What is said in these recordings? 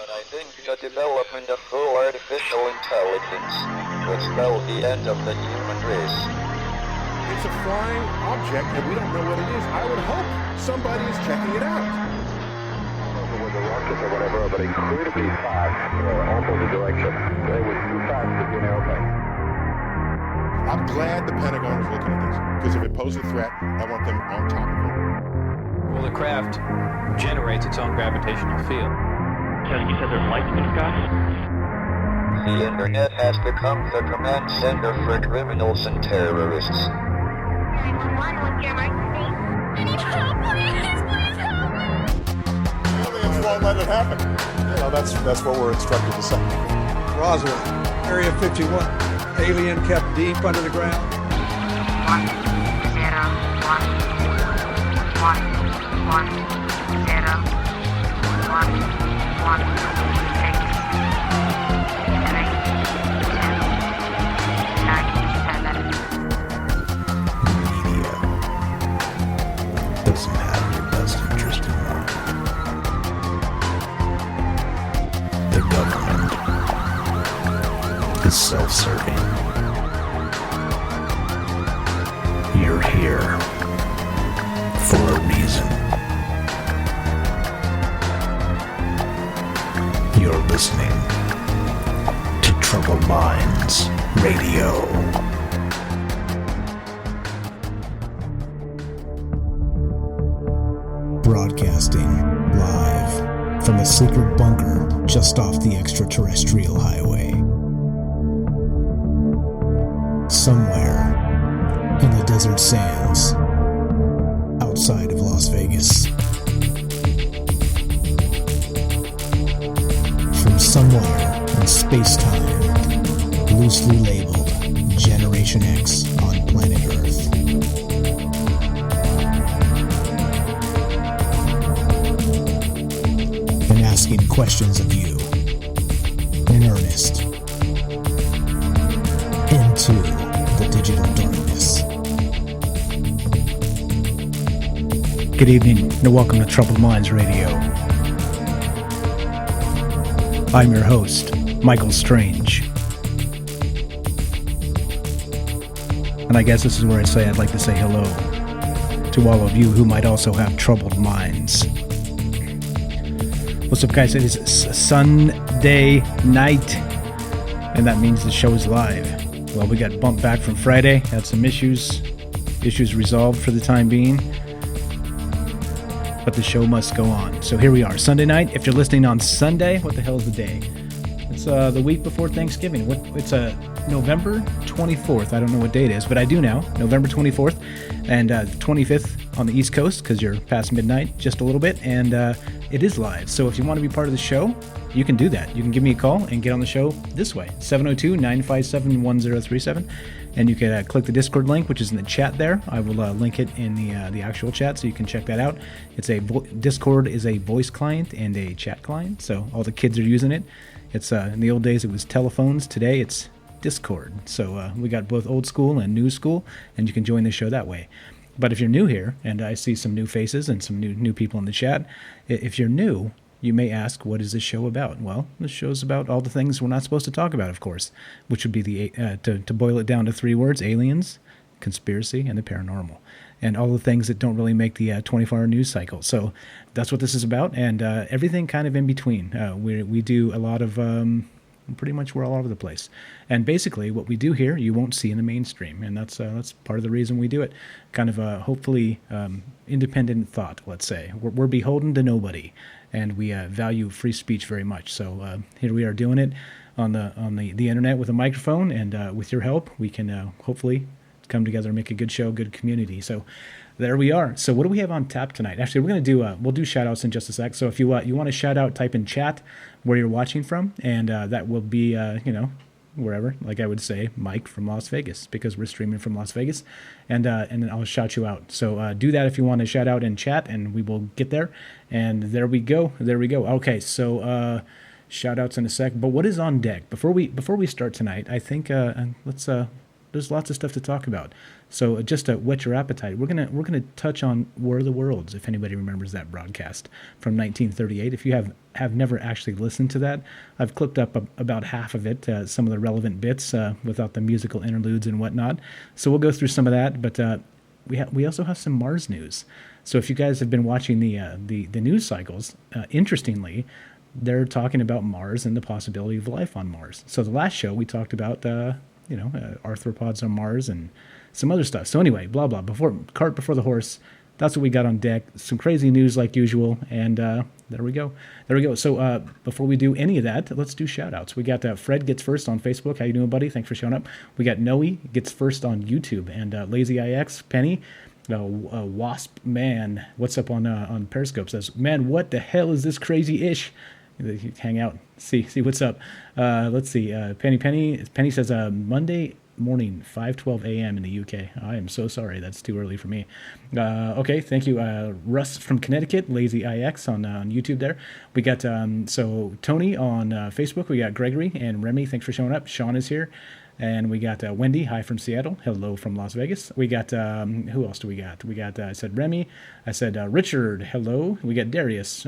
I think the development of full artificial intelligence could spell the end of the human race. It's a flying object, and we don't know what it is. I would hope somebody is checking it out. With a rocket or whatever, but incredibly fast, opposite direction. It was too fast to be an airplane. I'm glad the Pentagon is looking at this, because if it poses a threat, I want them on top of it. Well, the craft generates its own gravitational field. You said there's lights in the sky? The internet has become the command center for criminals and terrorists. 911, what's your emergency? I need help, please help me! Aliens won't let it happen. You know, that's what we're instructed to say. Roswell, Area 51. Alien kept deep under the ground. 1, 0, 1, 1, 1, 0, 1, 1, 6, 3, 2, 9, 7. Media doesn't have your best interest in mind. The government is self-serving. You're here for a reason. You're listening to Troubled Minds Radio. Broadcasting live from a secret bunker just off the extraterrestrial highway. Somewhere in the desert sands outside of Las Vegas. From somewhere in space-time, loosely labeled Generation X on planet Earth. And asking questions of you in earnest into the digital darkness. Good evening and welcome to Troubled Minds Radio. I'm your host, Michael Strange. And I guess this is where I'd like to say hello to all of you who might also have troubled minds. What's up, guys? It is Sunday night, and that means the show is live. Well, we got bumped back from Friday, had some issues resolved for the time being, but the show must go on. So here we are, Sunday night. If you're listening on Sunday, what the hell is the day? It's the week before Thanksgiving. It's November 24th. I don't know what date it is, but I do now. November 24th and 25th on the East Coast, because you're past midnight just a little bit, and it is live. So if you want to be part of the show, you can do that. You can give me a call and get on the show this way, 702-957-1037. And you can click the Discord link, which is in the chat there. I will link it in the actual chat, so you can check that out. It's Discord is a voice client and a chat client, so all the kids are using it. It's in the old days it was telephones. Today it's Discord. So we got both old school and new school, and you can join the show that way. But if you're new here, and I see some new faces and some new people in the chat, if you're new, you may ask, what is this show about? Well, this show's about all the things we're not supposed to talk about, of course, which would be to boil it down to 3 words: aliens, conspiracy, and the paranormal, and all the things that don't really make the 24-hour news cycle. So that's what this is about, and everything kind of in between. We do a lot of, pretty much we're all over the place. And basically what we do here, you won't see in the mainstream, and that's part of the reason we do it. Kind of hopefully independent thought, let's say. We're beholden to nobody, and we value free speech very much. So here we are doing it on the internet with a microphone, and with your help, we can hopefully come together and make a good show, good community. So there we are. So what do we have on tap tonight? Actually, we're going to do we'll do shout outs in just a sec. So if you want to shout out, type in chat where you're watching from, and that will be wherever. Like I would say, Mike from Las Vegas, because we're streaming from Las Vegas, and then I'll shout you out. So do that if you want to shout out in chat, and we will get there. And there we go. Okay, so shout outs in a sec. But what is on deck before we start tonight? I think let's There's lots of stuff to talk about. So just to whet your appetite, we're gonna touch on War of the Worlds, if anybody remembers that broadcast from 1938. If you have never actually listened to that, I've clipped up about half of it, some of the relevant bits without the musical interludes and whatnot. So we'll go through some of that, but we also have some Mars news. So if you guys have been watching the news cycles, interestingly, they're talking about Mars and the possibility of life on Mars. So the last show we talked about arthropods on Mars and some other stuff. So anyway, blah blah. Cart before the horse. That's what we got on deck. Some crazy news like usual, and there we go. So before we do any of that, let's do shout-outs. We got Fred gets first on Facebook. How you doing, buddy? Thanks for showing up. We got Noe gets first on YouTube, and Lazy IX, Penny, Wasp Man, what's up on Periscope, says, man, what the hell is this crazy ish? Hang out, see what's up. Let's see. Penny says Monday morning, 5:12 a.m. in the UK. I am so sorry, that's too early for me. Okay, thank you, Russ from Connecticut, Lazy IX on YouTube. There we got so Tony on Facebook. We got Gregory and Remy. Thanks for showing up. Sean is here. And we got Wendy, hi from Seattle. Hello from Las Vegas. We got, who else do we got? We got, I said Remy. I said Richard, hello. We got Darius,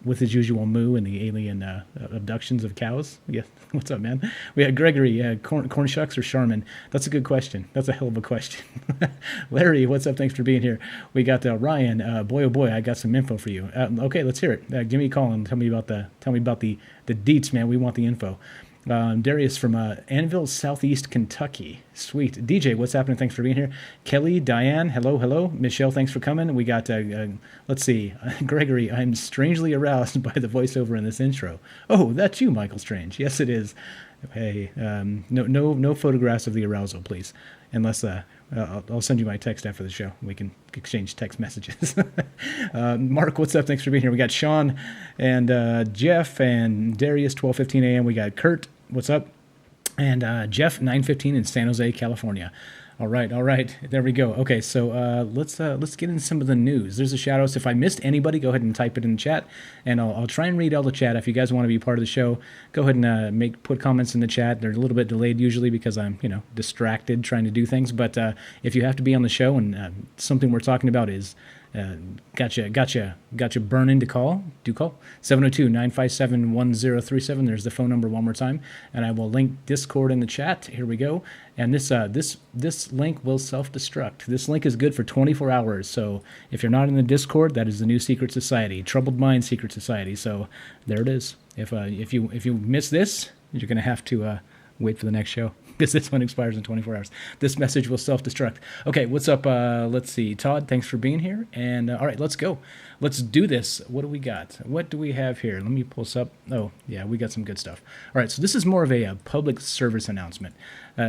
with his usual moo and the alien abductions of cows. Yeah, what's up, man? We got Gregory, corn shucks or Charmin? That's a good question. That's a hell of a question. Larry, what's up? Thanks for being here. We got Ryan. Boy, oh boy, I got some info for you. Okay, let's hear it. Give me a call and tell me about the deets, man. We want the info. Darius from Annville, Southeast Kentucky. Sweet. DJ, what's happening? Thanks for being here. Kelly, Diane, hello. Michelle, thanks for coming. We got, let's see, Gregory, I'm strangely aroused by the voiceover in this intro. Oh, that's you, Michael Strange. Yes, it is. Hey, no photographs of the arousal, please. Unless I'll send you my text after the show. We can exchange text messages. Mark, what's up? Thanks for being here. We got Sean and Jeff and Darius, 12:15 a.m. We got Kurt, what's up? And Jeff, 9:15 in San Jose, California. All right. There we go. Okay, so let's get into some of the news. There's a shout-outs. If I missed anybody, go ahead and type it in the chat, and I'll try and read all the chat. If you guys want to be part of the show, go ahead and put comments in the chat. They're a little bit delayed usually because I'm distracted trying to do things. But if you have to be on the show and something we're talking about is gotcha burning to call, do call 702-957-1037. There's the phone number one more time, and I will link Discord in the chat. Here we go. And this link will self-destruct. This link is good for 24 hours. So if you're not in the Discord, that is the new secret society, Troubled Mind Secret Society. So there it is. If you miss this, you're gonna have to wait for the next show, because this one expires in 24 hours. This message will self-destruct. Okay, what's up? Let's see. Todd, thanks for being here. And all right, let's go. Let's do this. What do we got? What do we have here? Let me pull this up. Oh, yeah, we got some good stuff. All right, so this is more of a public service announcement.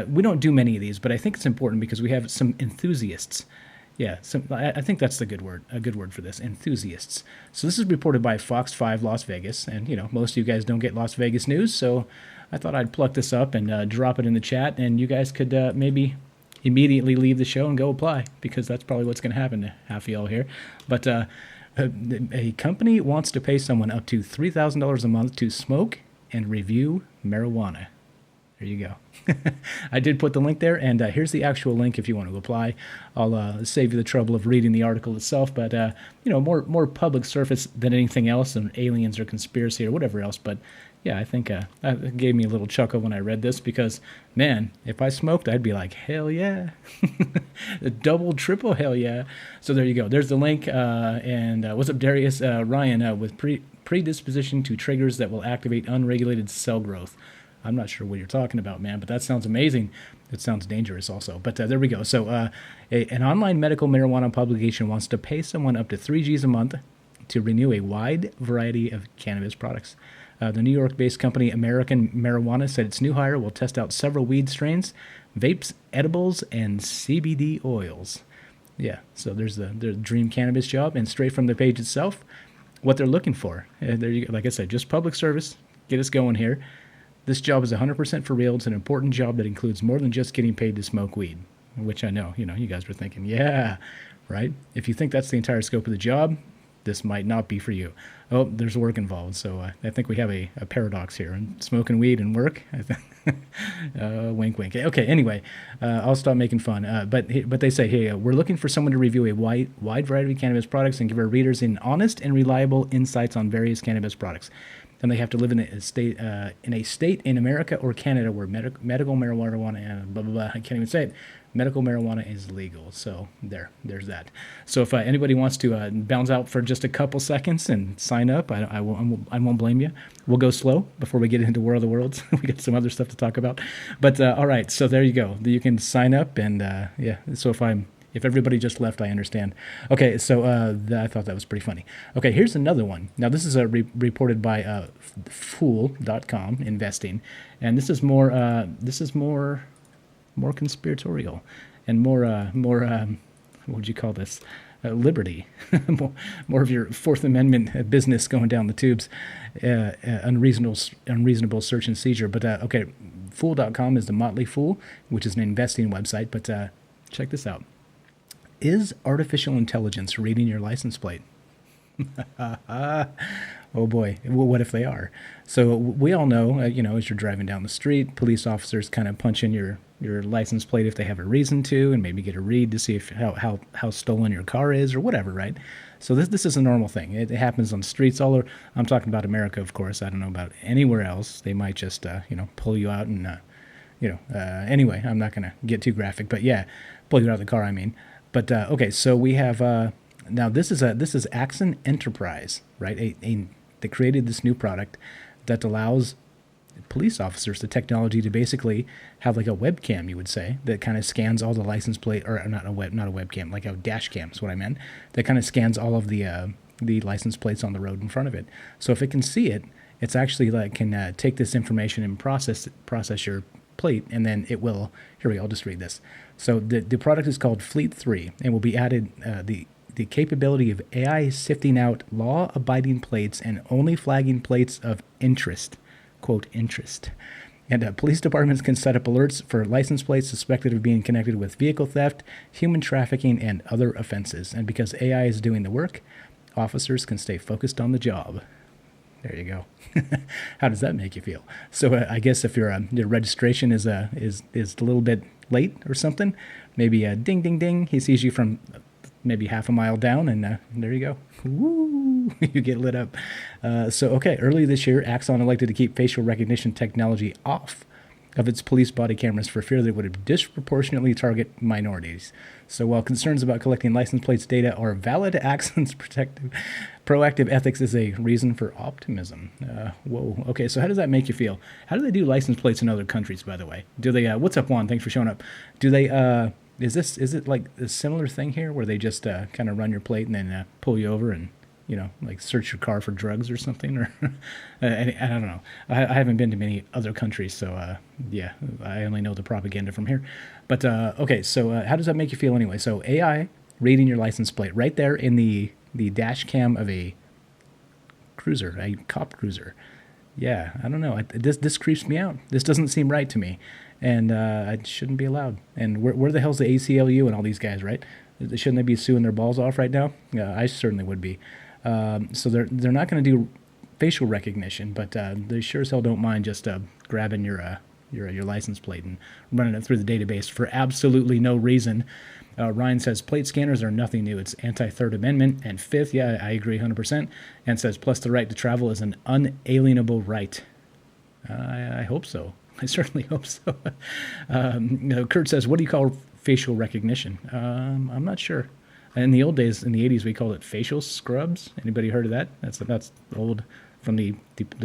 We don't do many of these, but I think it's important because we have some enthusiasts. Yeah, I think that's a good word for this, enthusiasts. So this is reported by Fox 5 Las Vegas, and most of you guys don't get Las Vegas news, so I thought I'd pluck this up and drop it in the chat, and you guys could maybe immediately leave the show and go apply, because that's probably what's going to happen to half of y'all here. But a company wants to pay someone up to $3,000 a month to smoke and review marijuana. There you go. I did put the link there, and here's the actual link if you want to apply. I'll save you the trouble of reading the article itself, but more public service than anything else, and aliens or conspiracy or whatever else. But yeah, I think it gave me a little chuckle when I read this, because man, if I smoked, I'd be like, hell yeah, double, triple, hell yeah. So there you go. There's the link. And what's up, Darius? Ryan, with predisposition to triggers that will activate unregulated cell growth. I'm not sure what you're talking about, man, but that sounds amazing. It sounds dangerous also. But there we go. So an online medical marijuana publication wants to pay someone up to 3 Gs a month to renew a wide variety of cannabis products. The New York-based company American Marijuana said its new hire will test out several weed strains, vapes, edibles, and CBD oils. Yeah, so there's the dream cannabis job, and straight from the page itself, what they're looking for. There you go. Like I said, just public service. Get us going here. This job is 100% for real. It's an important job that includes more than just getting paid to smoke weed, which I know, you guys were thinking, yeah, right? If you think that's the entire scope of the job, this might not be for you. Oh, there's work involved, so I think we have a paradox here. And smoking weed and work, I think. Wink, wink. Okay, anyway, I'll stop making fun. But they say, hey, we're looking for someone to review a wide variety of cannabis products and give our readers an honest and reliable insights on various cannabis products. And they have to live in a state in America or Canada where medical marijuana and blah blah blah. I can't even say it. Medical marijuana is legal. So there's that. So if anybody wants to bounce out for just a couple seconds and sign up, I won't blame you. We'll go slow before we get into War of the Worlds. We got some other stuff to talk about. But all right, so there you go. You can sign up and yeah. So if everybody just left, I understand. Okay, so I thought that was pretty funny. Okay, here's another one. Now, this is reported by Fool.com, investing, and this is more conspiratorial and more what would you call this? Liberty, more of your Fourth Amendment business going down the tubes, unreasonable search and seizure. But okay, Fool.com is the Motley Fool, which is an investing website. But check this out. Is artificial intelligence reading your license plate? Oh boy, what if they are? So we all know, as you're driving down the street, police officers kind of punch in your license plate if they have a reason to, and maybe get a read to see if how stolen your car is or whatever, right? So this is a normal thing. It happens on streets all over. I'm talking about America, of course. I don't know about anywhere else. They might just pull you out and anyway, I'm not gonna get too graphic, but yeah, pull you out of the car. I mean. But okay, so we have now this is Axon Enterprise, right? They created this new product that allows police officers the technology to basically have like a webcam, you would say, that kind of scans all the license plate, or not a webcam, like a dash cam is what I meant. That kind of scans all of the license plates on the road in front of it. So if it can see it, it's actually like can take this information and process your plate, and then it will. Here we go. I'll just read this. So the product is called Fleet 3 and will be added the capability of AI sifting out law-abiding plates and only flagging plates of interest, quote, interest. And police departments can set up alerts for license plates suspected of being connected with vehicle theft, human trafficking, and other offenses. And because AI is doing the work, officers can stay focused on the job. There you go. How does that make you feel? So I guess if your registration is a little bit late or something, maybe ding ding ding, he sees you from maybe half a mile down, and there you go. Woo! You get lit up. So okay, earlier this year, Axon elected to keep facial recognition technology off of its police body cameras for fear that it would disproportionately target minorities. So while concerns about collecting license plates data are valid, Axon's proactive ethics is a reason for optimism. Whoa. Okay, so how does that make you feel? How do they do license plates in other countries, by the way? Do they, what's up, Juan? Thanks for showing up. Do they, is it like a similar thing here where they just kind of run your plate and then pull you over and, like search your car for drugs or something? Or I don't know. I haven't been to many other countries, so yeah, I only know the propaganda from here. But okay, so how does that make you feel anyway? So AI reading your license plate right there in the dash cam of a cruiser, a cop cruiser. Yeah, I don't know. This creeps me out. This doesn't seem right to me, and it shouldn't be allowed. And where the hell's the ACLU and all these guys, right? Shouldn't they be suing their balls off right now? I certainly would be. So they're not going to do facial recognition, but they sure as hell don't mind just grabbing your license plate and running it through the database for absolutely no reason. Ryan says plate scanners are nothing new. It's anti-Third Amendment. And fifth, yeah, I agree 100%. And says plus the right to travel is an unalienable right. I hope so. I certainly hope so. Kurt says, what do you call facial recognition? I'm not sure. In the old days, in the 80s, we called it facial scrubs. Anybody heard of that? That's old from the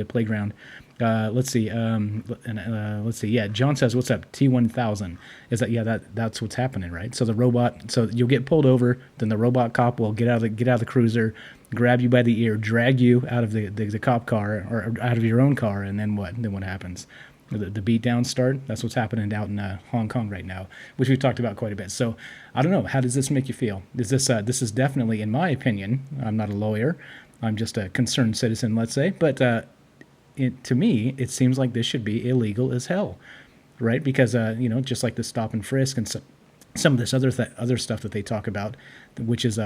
playground. Let's see. Let's see. Yeah, John says, "What's up?" T1000 is that? Yeah, that's what's happening, right? So the robot. So you'll get pulled over. Then the robot cop will get out of the cruiser, grab you by the ear, drag you out of the cop car or out of your own car, and then what? Then what happens? The beat downs start. That's what's happening out in Hong Kong right now, which we've talked about quite a bit. So I don't know. How does this make you feel? Is this is definitely, in my opinion, I'm not a lawyer. I'm just a concerned citizen, let's say. But to me, it seems like this should be illegal as hell, right? Because just like the stop and frisk and some of this other stuff that they talk about, which is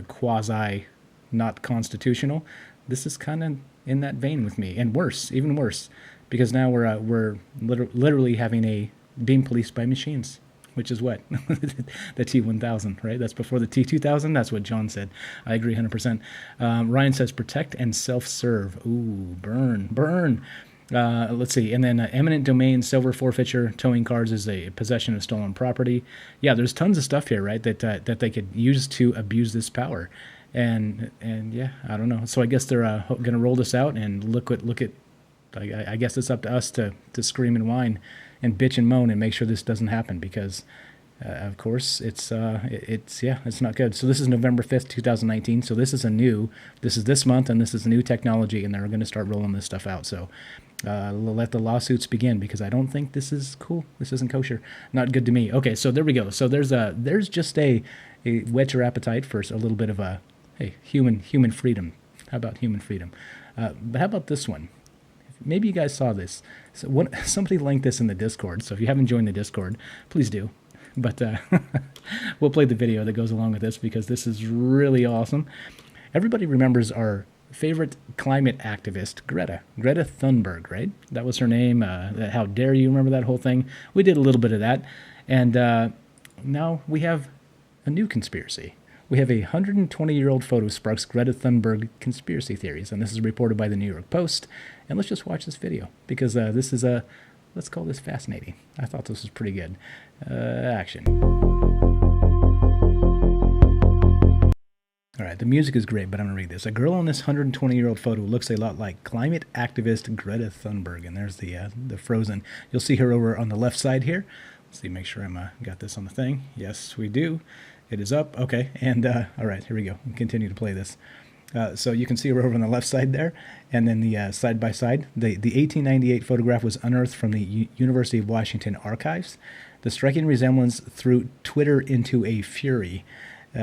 quasi not constitutional. This is kind of in that vein with me, and worse, even worse, because now we're literally having being policed by machines, which is what the T1000, right? That's before the T2000. That's what John said. I agree 100%. Ryan says protect and self-serve. Ooh, burn. Let's see. And then eminent domain, silver forfeiture, towing cars is a possession of stolen property. Yeah, there's tons of stuff here, right, that they could use to abuse this power. And yeah, I don't know. So I guess they're going to roll this out, and look at. I guess it's up to us to scream and whine and bitch and moan and make sure this doesn't happen, because of course it's not good. So this is November 5th, 2019. So this is this month, and this is new technology, and they're going to start rolling this stuff out. So let the lawsuits begin, because I don't think this is cool. This isn't kosher. Not good to me. Okay, so there we go. So there's just a whet your appetite for a little bit of human freedom. How about human freedom? But how about this one? Maybe you guys saw this. So somebody linked this in the Discord. So if you haven't joined the Discord, please do. But we'll play the video that goes along with this, because this is really awesome. Everybody remembers our favorite climate activist, Greta Thunberg, right? That was her name. How dare you remember that whole thing? We did a little bit of that. And now we have a new conspiracy. We have a 120-year-old photo sparks Greta Thunberg conspiracy theories, and this is reported by the New York Post. And let's just watch this video, because this is let's call this fascinating. I thought this was pretty good. Action. All right, the music is great, but I'm going to read this. A girl on this 120-year-old photo looks a lot like climate activist Greta Thunberg, and there's the frozen. You'll see her over on the left side here. Let's see, make sure I'm got this on the thing. Yes, we do. It is up. Okay, and all right, here we go. We'll continue to play this. So you can see her over on the left side there, and then the side by side. The 1898 photograph was unearthed from the University of Washington archives. The striking resemblance threw Twitter into a fury.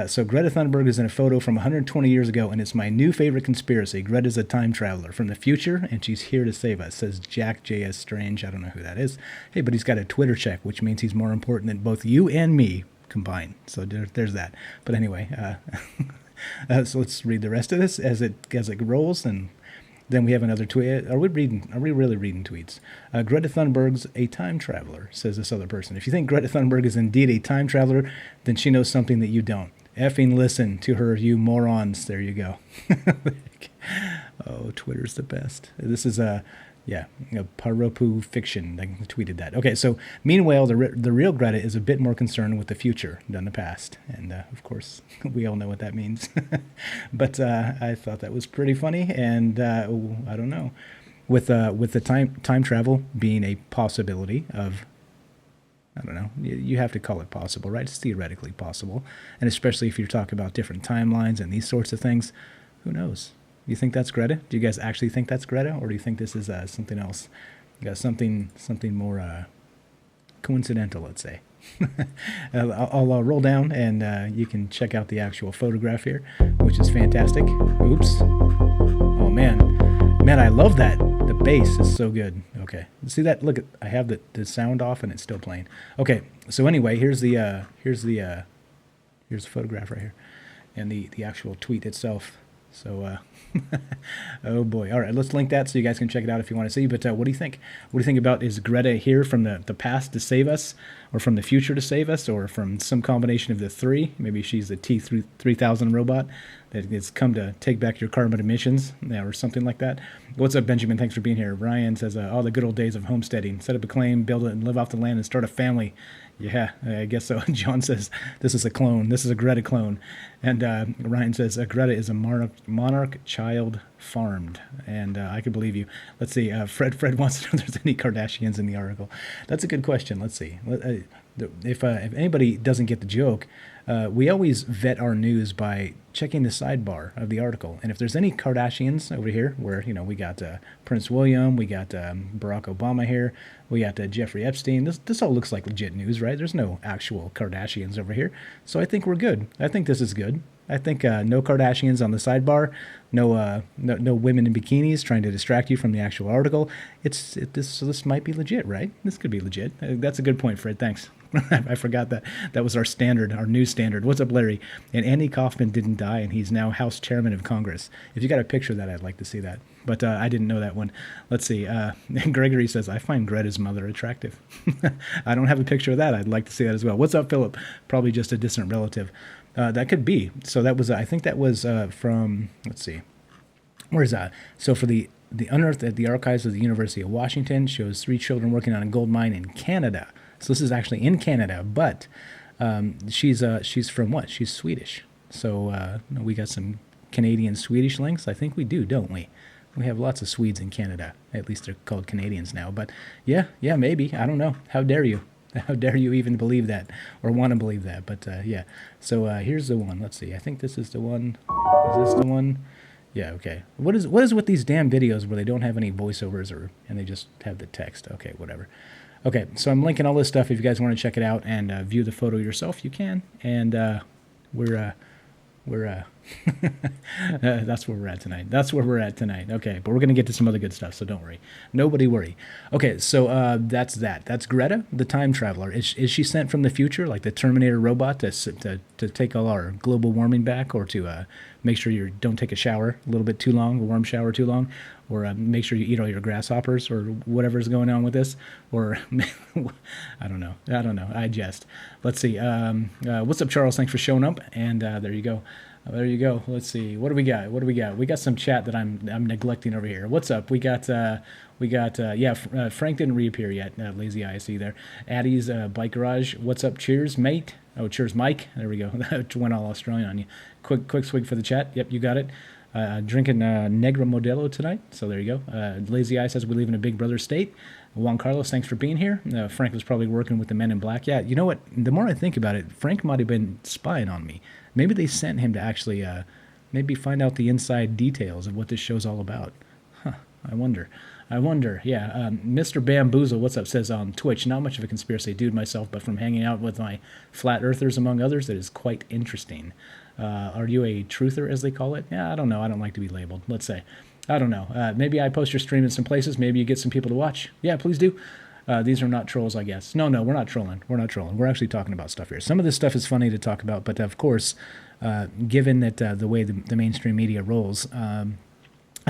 So Greta Thunberg is in a photo from 120 years ago, and it's my new favorite conspiracy. Greta's a time traveler from the future, and she's here to save us, says Jack J.S. Strange. I don't know who that is. Hey, but he's got a Twitter check, which means he's more important than both you and me combined. So there's that. But anyway, so let's read the rest of this as it rolls, and then we have another tweet. Are we really reading tweets? Greta Thunberg's a time traveler, says this other person. If you think Greta Thunberg is indeed a time traveler, then she knows something that you don't. Effing listen to her, you morons. There you go. Oh, Twitter's the best. This is Paropu Fiction. I tweeted that. Okay, so meanwhile, the real Greta is a bit more concerned with the future than the past, and of course, we all know what that means. But I thought that was pretty funny, and I don't know, with the time travel being a possibility of, I don't know, you have to call it possible, right? It's theoretically possible, and especially if you're talking about different timelines and these sorts of things, who knows? You think that's Greta? Do you guys actually think that's Greta, or do you think this is something else? Something more coincidental, let's say. I'll roll down, and you can check out the actual photograph here, which is fantastic. Oops. Oh, man, I love that. The bass is so good. Okay, see that? Look, I have the sound off, and it's still playing. Okay, so anyway, here's the photograph right here, and the actual tweet itself. So, oh boy. All right, let's link that so you guys can check it out if you want to see. But what do you think? What do you think about, is Greta here from the past to save us, or from the future to save us, or from some combination of the three? Maybe she's the T3000 robot that has come to take back your carbon emissions, or something like that. What's up, Benjamin? Thanks for being here. Ryan says, all the good old days of homesteading. Set up a claim, build it, and live off the land, and start a family. Yeah, I guess so. John says, this is a clone. This is a Greta clone. And Ryan says, Greta is a monarch child farmed. And I could believe you. Let's see. Fred wants to know if there's any Kardashians in the article. That's a good question. Let's see. If anybody doesn't get the joke, we always vet our news by checking the sidebar of the article. And if there's any Kardashians over here, where, we got Prince William, we got Barack Obama here, we got Jeffrey Epstein. This all looks like legit news, right? There's no actual Kardashians over here. So I think we're good. I think this is good. I think no Kardashians on the sidebar, no women in bikinis trying to distract you from the actual article. So this might be legit, right? This could be legit. That's a good point, Fred. Thanks. I forgot that was our standard, our new standard. What's up, Larry? And Andy Kaufman didn't die, and he's now House Chairman of Congress. If you got a picture of that, I'd like to see that. But I didn't know that one. Let's see. Gregory says, I find Greta's mother attractive. I don't have a picture of that. I'd like to see that as well. What's up, Philip? Probably just a distant relative. That could be. So that was, I think that was from, let's see. Where is that? So for the unearthed at the archives of the University of Washington shows 3 children working on a gold mine in Canada. So this is actually in Canada, but she's from what? She's Swedish. So we got some Canadian-Swedish links. I think we do, don't we? We have lots of Swedes in Canada. At least they're called Canadians now. But yeah, maybe. I don't know. How dare you? How dare you even believe that or want to believe that? But yeah. So here's the one. Let's see. I think this is the one. Is this the one? Yeah, okay. What is with these damn videos where they don't have any voiceovers and they just have the text? Okay, whatever. Okay, so I'm linking all this stuff. If you guys want to check it out and view the photo yourself, you can. And we're that's where we're at tonight. That's where we're at tonight. Okay, but we're going to get to some other good stuff, so don't worry. Nobody worry. Okay, so that's that. That's Greta, the time traveler. Is she sent from the future, like the Terminator robot, to take all our global warming back, or to make sure you don't take a shower a little bit too long, a warm shower too long, or make sure you eat all your grasshoppers, or whatever's going on with this, or I don't know. I jest. Let's see. What's up, Charles? Thanks for showing up. And there you go. There you go. Let's see. What do we got? We got some chat that I'm neglecting over here. What's up? We got Frank didn't reappear yet. Lazy eye, I see there. Addie's Bike Garage. What's up? Cheers, mate. Oh, cheers, Mike. There we go. That went all Australian on you. Quick swig for the chat. Yep, you got it. Drinking Negra Modelo tonight. So there you go. Lazy eye says we live in a Big Brother state. Juan Carlos, thanks for being here. Frank was probably working with the Men in Black. Yeah, you know what? The more I think about it, Frank might have been spying on me. Maybe they sent him to actually maybe find out the inside details of what this show's all about. Huh, I wonder. Yeah, Mr. Bamboozle, what's up, says on Twitch, not much of a conspiracy dude myself, but from hanging out with my flat earthers, among others, it is quite interesting. Are you a truther, as they call it? Yeah, I don't know. I don't like to be labeled, let's say. I don't know. Maybe I post your stream in some places. Maybe you get some people to watch. Yeah, please do. These are not trolls, I guess. No, we're not trolling. We're actually talking about stuff here. Some of this stuff is funny to talk about, but of course, given that the way the mainstream media rolls, I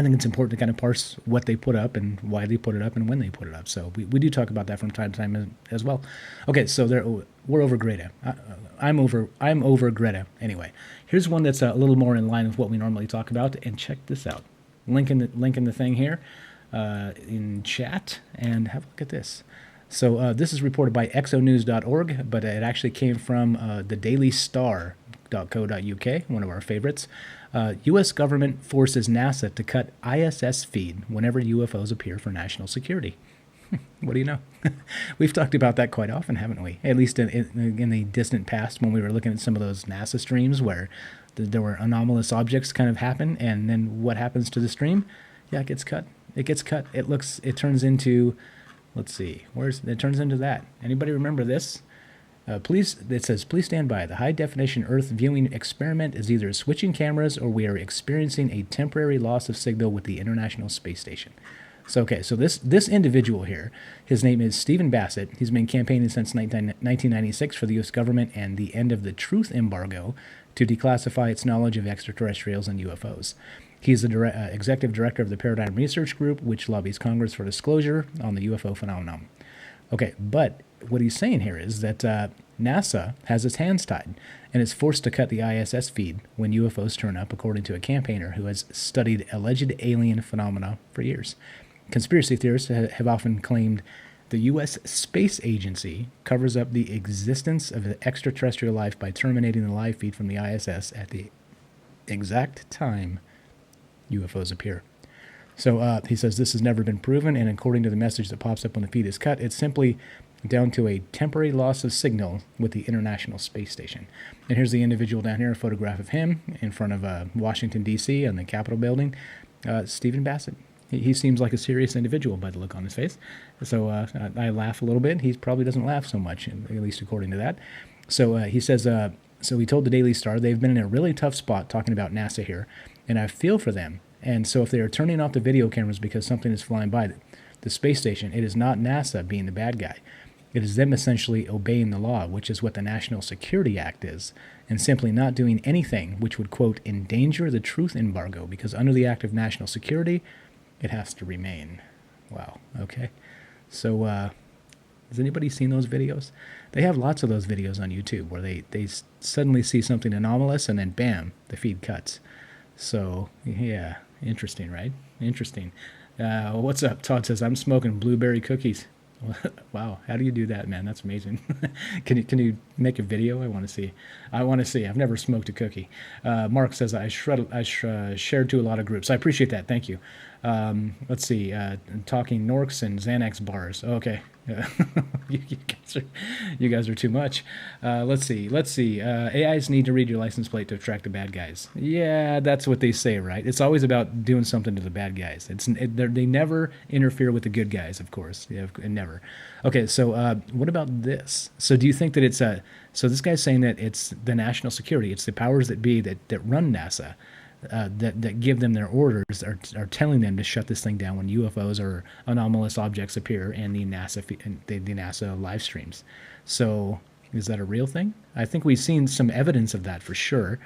think it's important to kind of parse what they put up and why they put it up and when they put it up. So we do talk about that from time to time as well. Okay, so we're over Greta. I'm over Greta. Anyway, here's one that's a little more in line with what we normally talk about. And check this out. Link in the thing here in chat, and have a look at this. So this is reported by exonews.org, but it actually came from the dailystar.co.uk, one of our favorites. U.S. government forces NASA to cut ISS feed whenever UFOs appear for national security. What do you know? We've talked about that quite often, haven't we? At least in the distant past, when we were looking at some of those NASA streams where there were anomalous objects kind of happen, and then what happens to the stream? Yeah, it gets cut. It turns into, let's see, it turns into that. Anybody remember this? It says, please stand by. The high-definition Earth viewing experiment is either switching cameras or we are experiencing a temporary loss of signal with the International Space Station. So this individual here, his name is Stephen Bassett. He's been campaigning since 1996 for the U.S. government and the end of the truth embargo to declassify its knowledge of extraterrestrials and UFOs. He's the executive director of the Paradigm Research Group, which lobbies Congress for disclosure on the UFO phenomenon. Okay, but what he's saying here is that NASA has its hands tied and is forced to cut the ISS feed when UFOs turn up, according to a campaigner who has studied alleged alien phenomena for years. Conspiracy theorists have often claimed the U.S. Space Agency covers up the existence of extraterrestrial life by terminating the live feed from the ISS at the exact time UFOs appear. So he says this has never been proven, and according to the message that pops up when the feed is cut, it's simply down to a temporary loss of signal with the International Space Station. And here's the individual down here, a photograph of him in front of Washington, D.C. and the Capitol building, Stephen Bassett. He seems like a serious individual by the look on his face. So I laugh a little bit. He probably doesn't laugh so much, at least according to that. So he says, so he told the Daily Star, they've been in a really tough spot talking about NASA here, and I feel for them. And so if they are turning off the video cameras because something is flying by the space station, it is not NASA being the bad guy. It is them essentially obeying the law, which is what the National Security Act is, and simply not doing anything which would, quote, endanger the truth embargo, because under the Act of National Security, it has to remain. Wow, okay. So, has anybody seen those videos? They have lots of those videos on YouTube where they suddenly see something anomalous and then bam, the feed cuts. So, yeah, interesting, right? Interesting. What's up? Todd says, I'm smoking blueberry cookies. Wow, how do you do that, man? That's amazing. Can you make a video? I want to see. I've never smoked a cookie. Mark says, I shared to a lot of groups. I appreciate that. Thank you. Let's see. Talking Norks and Xanax bars. Okay. You guys are too much. Let's see. AIs need to read your license plate to attract the bad guys. Yeah, that's what they say, right? It's always about doing something to the bad guys. They never interfere with the good guys, of course. Yeah, never. Okay, so what about this? So do you think that it's so this guy's saying that it's the national security, it's the powers that be that run NASA, that give them their orders, are telling them to shut this thing down when UFOs or anomalous objects appear in the NASA live streams. So is that a real thing? I think we've seen some evidence of that for sure.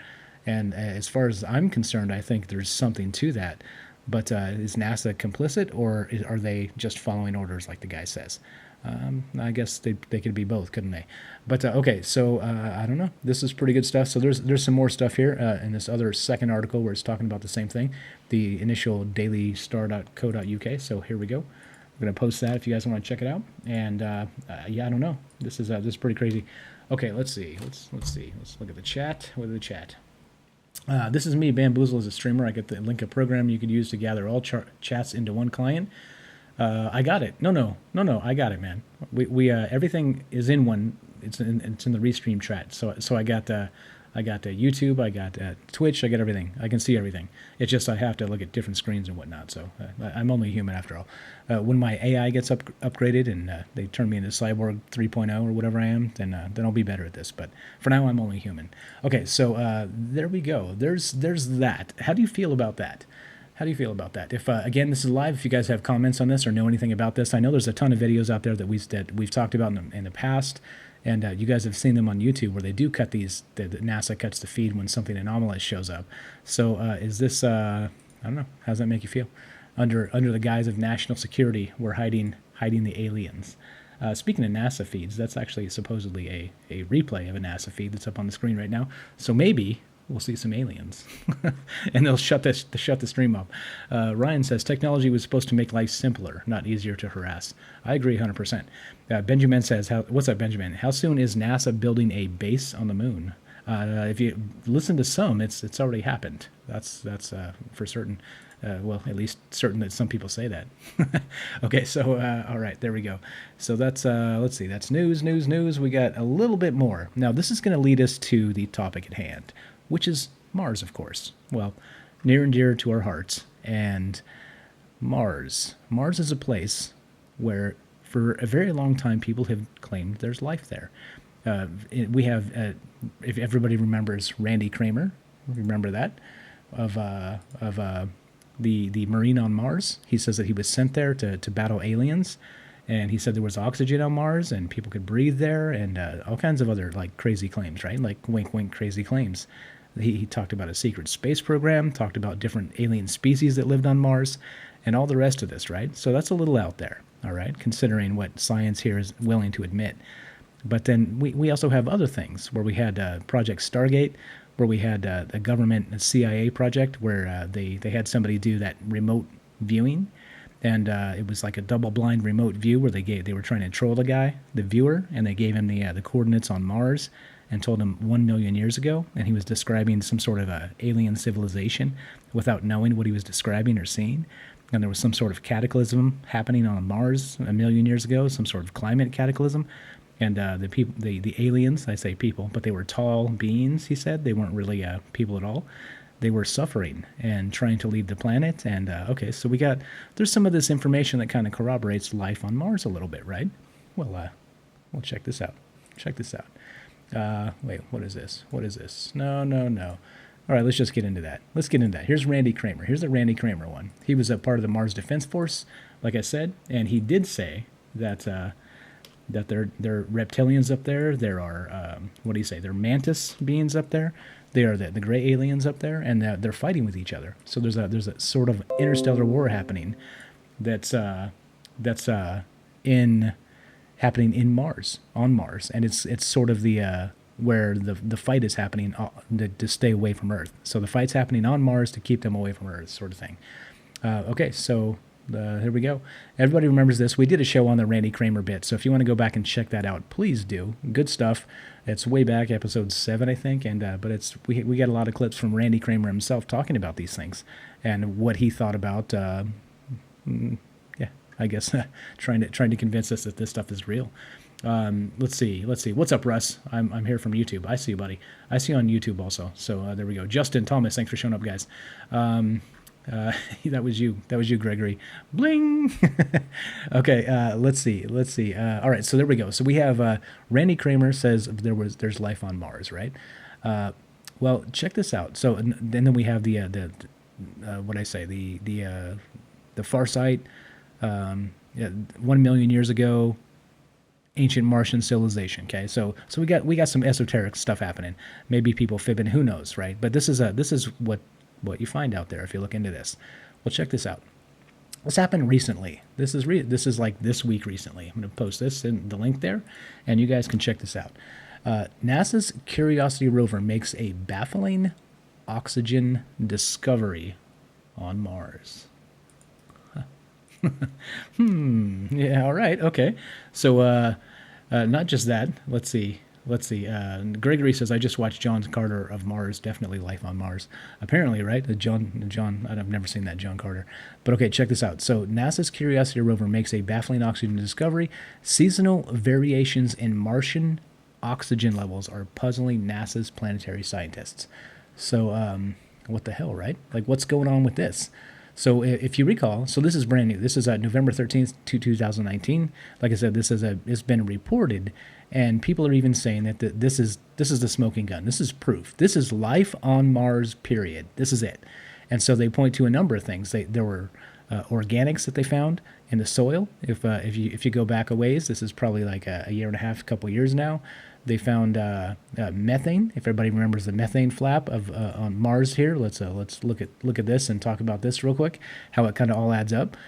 And as far as I'm concerned, I think there's something to that. But is NASA complicit, or are they just following orders like the guy says? I guess they could be both, couldn't they? But okay, so I don't know. This is pretty good stuff. So there's some more stuff here in this other second article where it's talking about the same thing, the initial dailystar.co.uk. So here we go. I'm going to post that if you guys want to check it out. And yeah, I don't know. This is pretty crazy. Okay, let's see. Let's look at the chat. What is the chat? This is me, Bamboozle, as a streamer. I get the link of program you could use to gather all chats into one client. I got it. No, I got it, man. We everything is in one. It's in the Restream chat. So I got YouTube, I got Twitch, I got everything. I can see everything. It's just I have to look at different screens and whatnot. So I'm only human after all. When my AI gets upgraded and they turn me into Cyborg 3.0 or whatever I am, then I'll be better at this. But for now, I'm only human. Okay, so there we go. There's that. How do you feel about that? How do you feel about that? If again, this is live. If you guys have comments on this or know anything about this, I know there's a ton of videos out there that we've talked about in the past, and you guys have seen them on YouTube where they do cut these. The NASA cuts the feed when something anomalous shows up. So is this? I don't know. How does that make you feel? Under the guise of national security, we're hiding the aliens. Speaking of NASA feeds, that's actually supposedly a replay of a NASA feed that's up on the screen right now. So maybe we'll see some aliens, and they'll shut the stream up. Ryan says technology was supposed to make life simpler, not easier to harass. I agree 100%. Benjamin says, "What's up, Benjamin? How soon is NASA building a base on the moon?" If you listen to some, it's already happened. That's for certain. Well, at least certain that some people say that. Okay, so all right, there we go. So that's let's see, that's news. We got a little bit more. Now this is going to lead us to the topic at hand, which is Mars, of course. Well, near and dear to our hearts. And Mars is a place where for a very long time people have claimed there's life there. We have, if everybody remembers Randy Kramer, remember that, of the Marine on Mars. He says that he was sent there to battle aliens, and he said there was oxygen on Mars and people could breathe there, and all kinds of other like crazy claims, right? Like wink, wink, crazy claims. He talked about a secret space program, talked about different alien species that lived on Mars, and all the rest of this, right? So that's a little out there, all right, considering what science here is willing to admit. But then we also have other things where we had Project Stargate, where we had a government CIA project where they had somebody do that remote viewing, and it was like a double-blind remote view where they were trying to troll the viewer, and they gave him the coordinates on Mars and told him 1 million years ago, and he was describing some sort of alien civilization without knowing what he was describing or seeing. And there was some sort of cataclysm happening on Mars 1 million years ago, some sort of climate cataclysm. And the aliens, I say people, but they were tall beings, he said. They weren't really people at all. They were suffering and trying to leave the planet. And, okay, so there's some of this information that kind of corroborates life on Mars a little bit, right? Well, we'll check this out. Wait, what is this? No. All right, let's just get into that. Here's Randy Kramer. Here's the Randy Kramer one. He was a part of the Mars Defense Force, like I said, and he did say that that there are reptilians up there. There are what do you say? There are mantis beings up there. They are the gray aliens up there, and they're fighting with each other. So there's a sort of interstellar war happening that's happening in Mars, on Mars, and it's sort of the where the fight is happening to stay away from Earth. So the fight's happening on Mars to keep them away from Earth, sort of thing. Okay, so here we go. Everybody remembers this. We did a show on the Randy Kramer bit, so if you want to go back and check that out, please do. Good stuff. It's way back, episode 7, I think, and but it's we got a lot of clips from Randy Kramer himself talking about these things and what he thought about. I guess trying to convince us that this stuff is real. Let's see. What's up, Russ? I'm here from YouTube. I see you, buddy. I see you on YouTube also. So there we go. Justin Thomas, thanks for showing up, guys. That was you, Gregory. Bling. Okay. Let's see. All right. So there we go. So we have Randy Kramer says there's life on Mars, right? Well, check this out. So and then we have the what I say the far site. 1 million years ago, ancient Martian civilization. Okay, so we got some esoteric stuff happening. Maybe people fibbing, who knows, right? But this is what you find out there if you look into this. Well, check this out. This happened recently. This is like this week recently. I'm going to post this in the link there, and you guys can check this out. NASA's Curiosity rover makes a baffling oxygen discovery on Mars. Yeah, all right, okay. So, not just that. Let's see. Gregory says, I just watched John Carter of Mars. Definitely life on Mars. Apparently, right? John, I've never seen that, John Carter. But okay, check this out. So, NASA's Curiosity rover makes a baffling oxygen discovery. Seasonal variations in Martian oxygen levels are puzzling NASA's planetary scientists. So, what the hell, right? Like, what's going on with this? So if you recall, so this is brand new. This is November 13th, 2019. Like I said, it's been reported, and people are even saying that this is the smoking gun. This is proof. This is life on Mars, period. This is it. And so they point to a number of things. There were organics that they found in the soil. If you go back a ways, this is probably like a year and a half, couple years now. They found methane. If everybody remembers the methane flap on Mars here, let's look at this and talk about this real quick. How it kind of all adds up.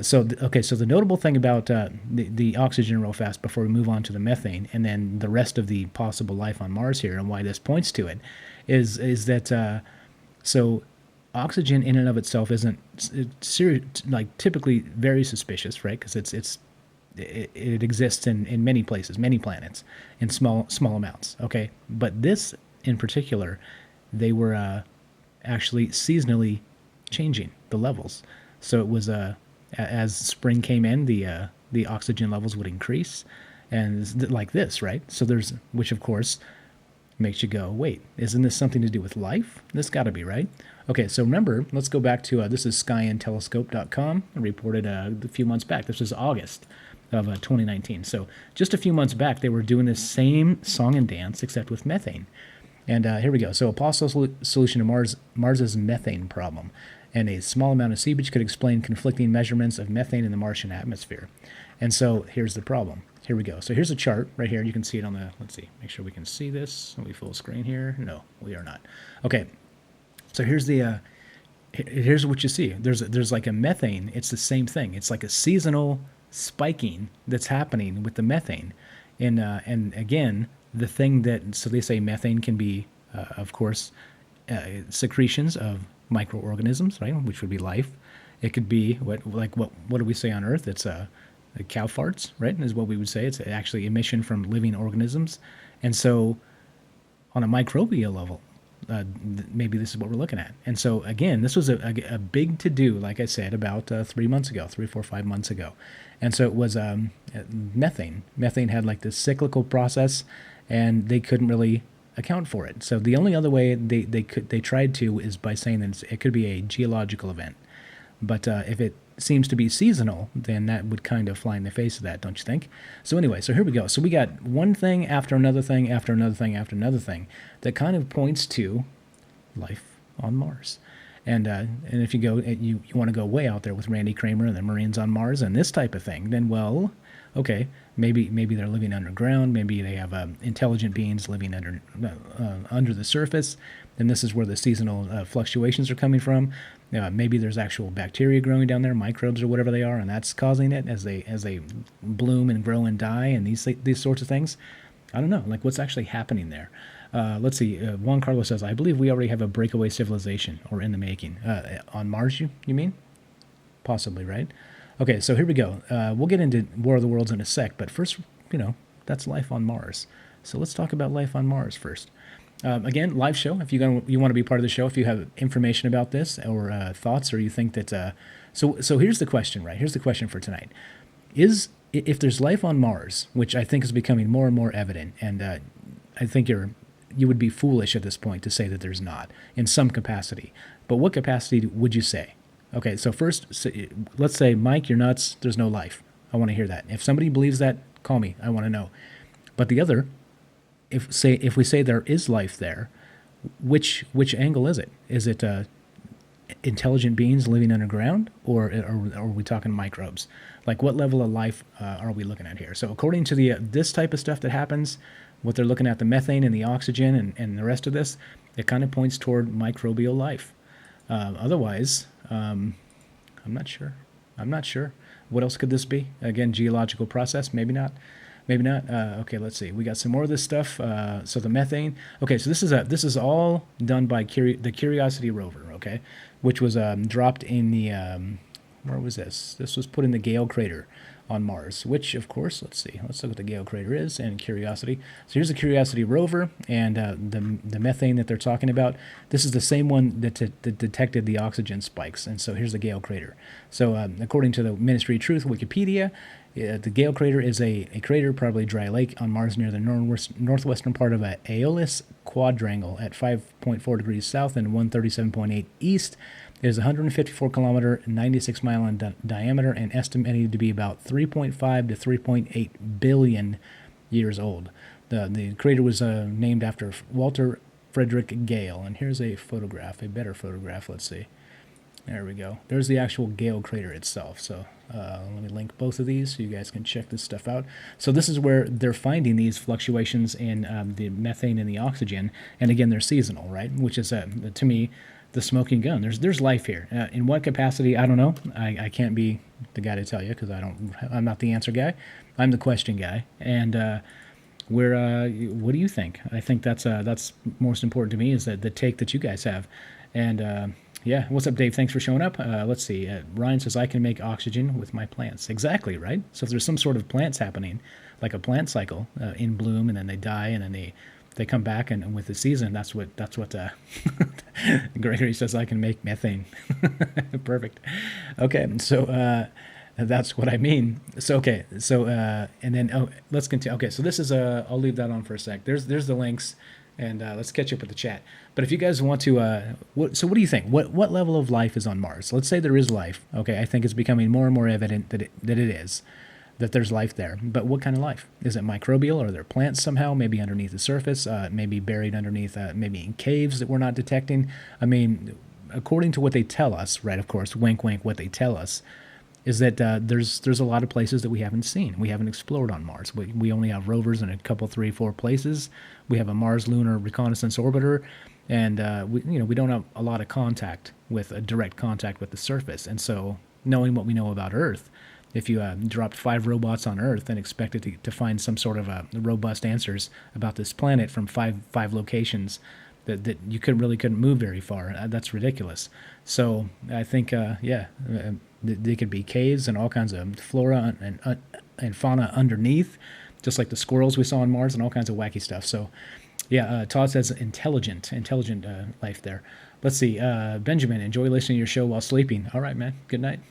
So the notable thing about the oxygen real fast before we move on to the methane and then the rest of the possible life on Mars here and why this points to it is that so oxygen in and of itself isn't typically very suspicious, right? Because it exists in many places, many planets, in small amounts. Okay, but this in particular, they were actually seasonally changing the levels. So it was as spring came in, the oxygen levels would increase, and like this, right? So which of course makes you go, wait, isn't this something to do with life? This got to be, right? Okay, so remember, let's go back to this is skyandtelescope.com. Reported a few months back. This was August of 2019. So just a few months back, they were doing this same song and dance, except with methane. And here we go. So a possible solution to Mars's methane problem. And a small amount of seepage could explain conflicting measurements of methane in the Martian atmosphere. And so here's the problem. Here we go. So here's a chart right here. You can see it on the, let's see, make sure we can see this. Are we full screen here? No, we are not. Okay. So here's what you see. There's like a methane. It's the same thing. It's like a seasonal spiking that's happening with the methane. And again, the thing that, so they say methane can be, of course, secretions of microorganisms, right? Which would be life. It could be what do we say on Earth? It's cow farts, right? Is what we would say. It's actually emission from living organisms. And so on a microbial level, maybe this is what we're looking at. And so again, this was a big to-do, like I said, about 3 months ago, 3, 4, 5 months ago. And so it was methane. Methane had like this cyclical process, and they couldn't really account for it. So the only other way they tried to is by saying that it could be a geological event. But if it seems to be seasonal, then that would kind of fly in the face of that, don't you think? So anyway, so here we go. So we got one thing after another thing after another thing after another thing that kind of points to life on Mars. And if you go, you want to go way out there with Randy Kramer and the Marines on Mars and this type of thing, then well, okay, Maybe they're living underground. Maybe they have intelligent beings living under the surface, and this is where the seasonal fluctuations are coming from. Maybe there's actual bacteria growing down there, microbes or whatever they are, and that's causing it as they bloom and grow and die, and these sorts of things. I don't know, like what's actually happening there. Let's see. Juan Carlos says, "I believe we already have a breakaway civilization, or in the making, on Mars. You mean? Possibly, right?" Okay, so here we go. We'll get into War of the Worlds in a sec, but first, that's life on Mars. So let's talk about life on Mars first. Again, live show. If you want to be part of the show, if you have information about this or thoughts, or you think that... So here's the question, right? Here's the question for tonight. If there's life on Mars, which I think is becoming more and more evident, and I think you would be foolish at this point to say that there's not, in some capacity. But what capacity would you say? Okay, so first, let's say, Mike, you're nuts, there's no life. I want to hear that. If somebody believes that, call me. I want to know. But the other, if we say there is life there, which angle is it? Is it intelligent beings living underground, or are we talking microbes? Like, what level of life are we looking at here? So according to this type of stuff that happens, what they're looking at, the methane and the oxygen and the rest of this, it kind of points toward microbial life. Otherwise... I'm not sure. What else could this be? Again, geological process? Maybe not. Okay, let's see. We got some more of this stuff. So the methane. Okay, so this is all done by the Curiosity rover. Okay, which was dropped in the where was this? This was put in the Gale crater on Mars. Which, of course, let's see. Let's look what the Gale crater is and Curiosity. So here's the Curiosity rover and the methane that they're talking about. This is the same one that detected the oxygen spikes. And so here's the Gale crater. So according to the Ministry of Truth Wikipedia, the Gale crater is a crater, probably dry lake on Mars near the northwestern part of a Aeolus quadrangle at 5.4 degrees south and 137.8 east. It is 154 kilometer, 96 mile in diameter, and estimated to be about 3.5 to 3.8 billion years old. The crater was named after Walter Frederick Gale, and here's a photograph, a better photograph. Let's see. There we go. There's the actual Gale crater itself. So let me link both of these so you guys can check this stuff out. So this is where they're finding these fluctuations in the methane and the oxygen, and again, they're seasonal, right? Which is to me the smoking gun. There's life here. In what capacity? I don't know. I can't be the guy to tell you because I'm not the answer guy. I'm the question guy. And what do you think? I think that's most important to me is that the take that you guys have. And yeah, what's up, Dave? Thanks for showing up. Let's see. Ryan says I can make oxygen with my plants. Exactly, right? So if there's some sort of plants happening, like a plant cycle in bloom, and then they die, and then they come back, and with the season, that's what Gregory says I can make methane. Perfect. Okay, so that's what I mean. So okay, so and then let's continue. Okay, so this is I'll leave that on for a sec. There's the links, and let's catch up with the chat. But if you guys want to, what do you think? What level of life is on Mars? Let's say there is life. Okay, I think it's becoming more and more evident that it is. That there's life there. But what kind of life? Is it microbial? Are there plants somehow, maybe underneath the surface, maybe buried underneath, maybe in caves that we're not detecting? I mean, according to what they tell us, right, of course, wink, wink, what they tell us, is that there's a lot of places that we haven't seen. We haven't explored on Mars. We only have rovers in a couple, 3, 4 places. We have a Mars Lunar Reconnaissance Orbiter, and we don't have a lot of direct contact with the surface. And so, knowing what we know about Earth, if you dropped 5 robots on Earth and expected to find some sort of robust answers about this planet from five locations that you couldn't move very far, that's ridiculous. So I think they could be caves and all kinds of flora and fauna underneath, just like the squirrels we saw on Mars and all kinds of wacky stuff. So yeah, Todd says intelligent life there. Let's see. Benjamin, enjoy listening to your show while sleeping. All right, man. Good night.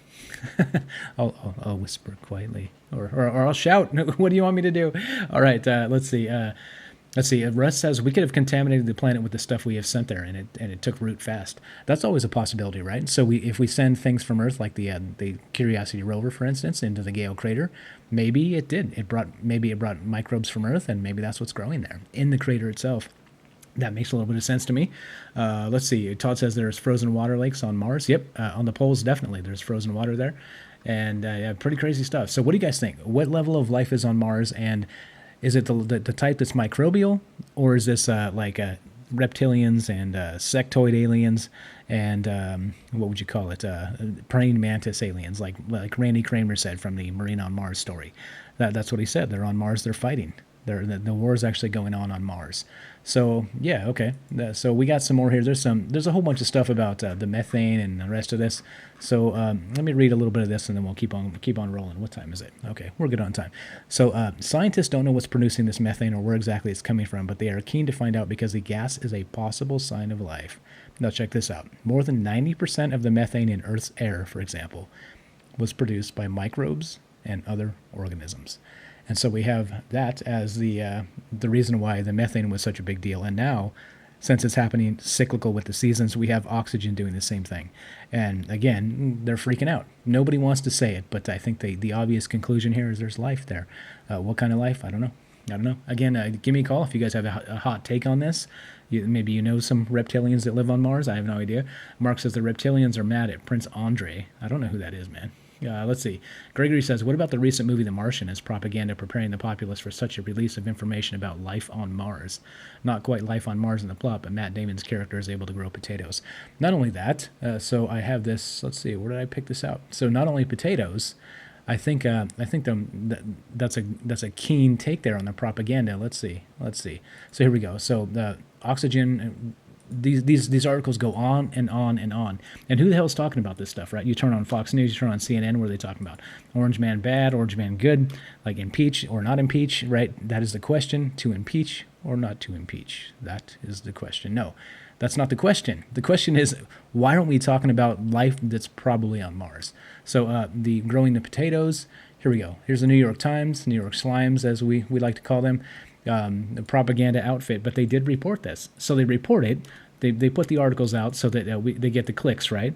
I'll whisper quietly, or I'll shout. What do you want me to do? All right. Let's see. Russ says we could have contaminated the planet with the stuff we have sent there, and it took root fast. That's always a possibility, right? So if we send things from Earth, like the Curiosity rover, for instance, into the Gale crater, maybe it did. It brought microbes from Earth, and maybe that's what's growing there in the crater itself. That makes a little bit of sense to me. Let's see. Todd says there's frozen water lakes on Mars. Yep. On the poles, definitely. There's frozen water there. And yeah, pretty crazy stuff. So what do you guys think? What level of life is on Mars? And is it the type that's microbial? Or is this reptilians and sectoid aliens and what would you call it? Praying mantis aliens, like Randy Kramer said from the Marine on Mars story. That's what he said. They're on Mars. They're fighting. The war is actually going on Mars. So yeah, okay. So we got some more here. There's a whole bunch of stuff about the methane and the rest of this. So let me read a little bit of this, and then we'll keep on rolling. What time is it? Okay, we're good on time. So scientists don't know what's producing this methane or where exactly it's coming from, but they are keen to find out because the gas is a possible sign of life. Now check this out. More than 90% of the methane in Earth's air, for example, was produced by microbes and other organisms. And so we have that as the reason why the methane was such a big deal. And now, since it's happening cyclical with the seasons, we have oxygen doing the same thing. And again, they're freaking out. Nobody wants to say it, but I think the obvious conclusion here is there's life there. What kind of life? I don't know. Again, give me a call if you guys have a hot take on this. Maybe you know some reptilians that live on Mars. I have no idea. Mark says the reptilians are mad at Prince Andre. I don't know who that is, man. Let's see. Gregory says, what about the recent movie The Martian as propaganda preparing the populace for such a release of information about life on Mars? Not quite life on Mars in the plot, but Matt Damon's character is able to grow potatoes. Not only that, so I have this, let's see, where did I pick this out? So not only potatoes, I think that's a keen take there on the propaganda. Let's see. So here we go. So the oxygen... These articles go on and on and on. And who the hell is talking about this stuff, right? You turn on Fox News, you turn on CNN, what are they talking about? Orange man bad, orange man good, like impeach or not impeach, right? That is the question, to impeach or not to impeach. That is the question. No, that's not the question. The question is, why aren't we talking about life that's probably on Mars? So the growing the potatoes, here we go. Here's the New York Times, New York Slimes, as we like to call them. The propaganda outfit, but they did report this. So they report it. They put the articles out so that they get the clicks, right?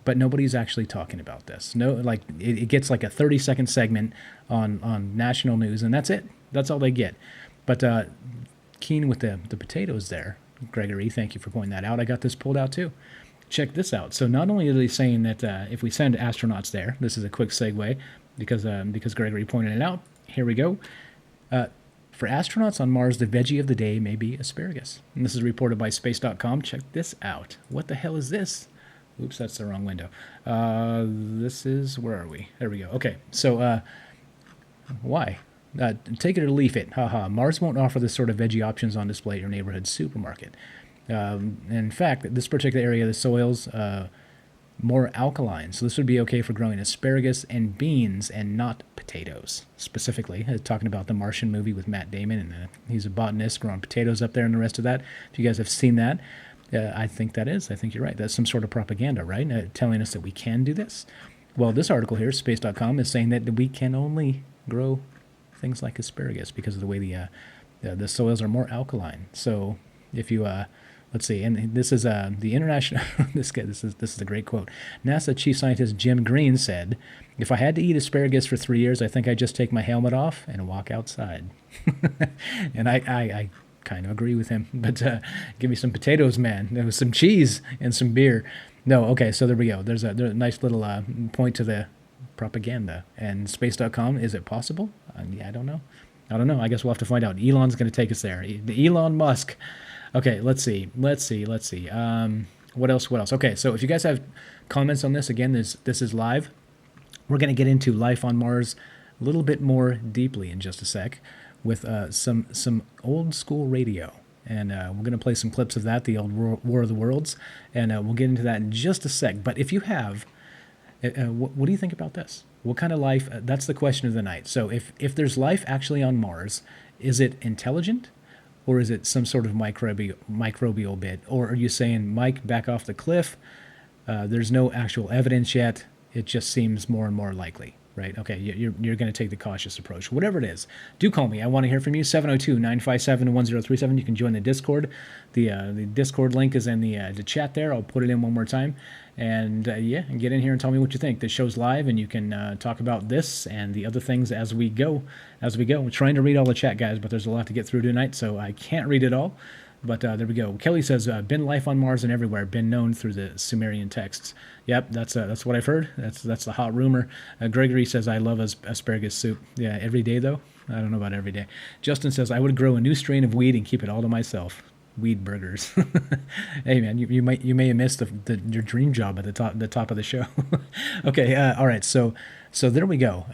But nobody's actually talking about this. No, like it gets like a 30-second segment on national news, and that's it. That's all they get. But keen with the potatoes there, Gregory. Thank you for pointing that out. I got this pulled out too. Check this out. So not only are they saying that if we send astronauts there, this is a quick segue because Gregory pointed it out. Here we go. For astronauts on Mars, the veggie of the day may be asparagus. And this is reported by space.com. Check this out. What the hell is this? Oops, that's the wrong window. This is, where are we? There we go. Okay, so why? Take it or leave it. Haha. Mars won't offer this sort of veggie options on display at your neighborhood supermarket. In fact, this particular area of the soils more alkaline, so this would be okay for growing asparagus and beans and not potatoes. Specifically, talking about the Martian movie with Matt Damon, and he's a botanist growing potatoes up there and the rest of that. If you guys have seen that, I think you're right. That's some sort of propaganda, right? Telling us that we can do this. Well, this article here, space.com, is saying that we can only grow things like asparagus because of the way the soils are more alkaline. So if you let's see, and this is the international. This is a great quote. NASA Chief Scientist Jim Green said, "If I had to eat asparagus for 3 years, I think I'd just take my helmet off and walk outside." And I kind of agree with him. But give me some potatoes, man. There was some cheese and some beer. No, okay. So there we go. There's a nice little point to the propaganda. And space.com. Is it possible? Yeah, I don't know. I guess we'll have to find out. Elon's going to take us there. The Elon Musk. Okay, let's see. What else? Okay, so if you guys have comments on this, again, this is live. We're going to get into life on Mars a little bit more deeply in just a sec with some old school radio. And we're going to play some clips of that, the old War of the Worlds, and we'll get into that in just a sec. But if you have, what do you think about this? What kind of life? That's the question of the night. So if there's life actually on Mars, is it intelligent? Or is it some sort of microbial bit? Or are you saying, Mike, back off the cliff? There's no actual evidence yet. It just seems more and more likely, right? Okay, you're going to take the cautious approach. Whatever it is, do call me. I want to hear from you. 702-957-1037. You can join the Discord. The Discord link is in the chat there. I'll put it in one more time. And get in here and tell me what you think. The show's live, and you can talk about this and the other things as we go. We're trying to read all the chat, guys, but there's a lot to get through tonight, so I can't read it all. But there we go. Kelly says, been life on Mars and everywhere, been known through the Sumerian texts. Yep, that's what I've heard. That's the hot rumor. Gregory says, I love asparagus soup. Yeah, every day though? I don't know about every day. Justin says, I would grow a new strain of weed and keep it all to myself. Weed burgers. Hey man, you may have missed your dream job at the top of the show. Okay, all right. So there we go.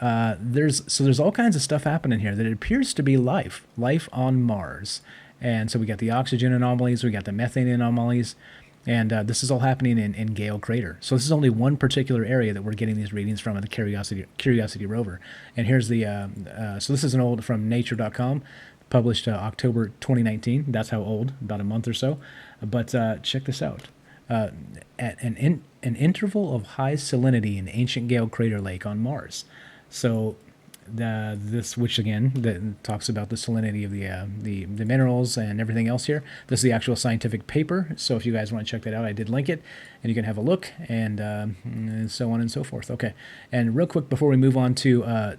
There's all kinds of stuff happening here that it appears to be life on Mars. And so we got the oxygen anomalies, we got the methane anomalies, and this is all happening in Gale Crater. So this is only one particular area that we're getting these readings from in the Curiosity rover. And here's the so this is an old from Nature.com, published October 2019. That's how old, about a month or so. But check this out. At an interval of high salinity in ancient Gale Crater Lake on Mars. So this, which again that talks about the salinity of the minerals and everything else here. This is the actual scientific paper. So if you guys want to check that out, I did link it, and you can have a look, and so on and so forth. Okay, and real quick before we move on to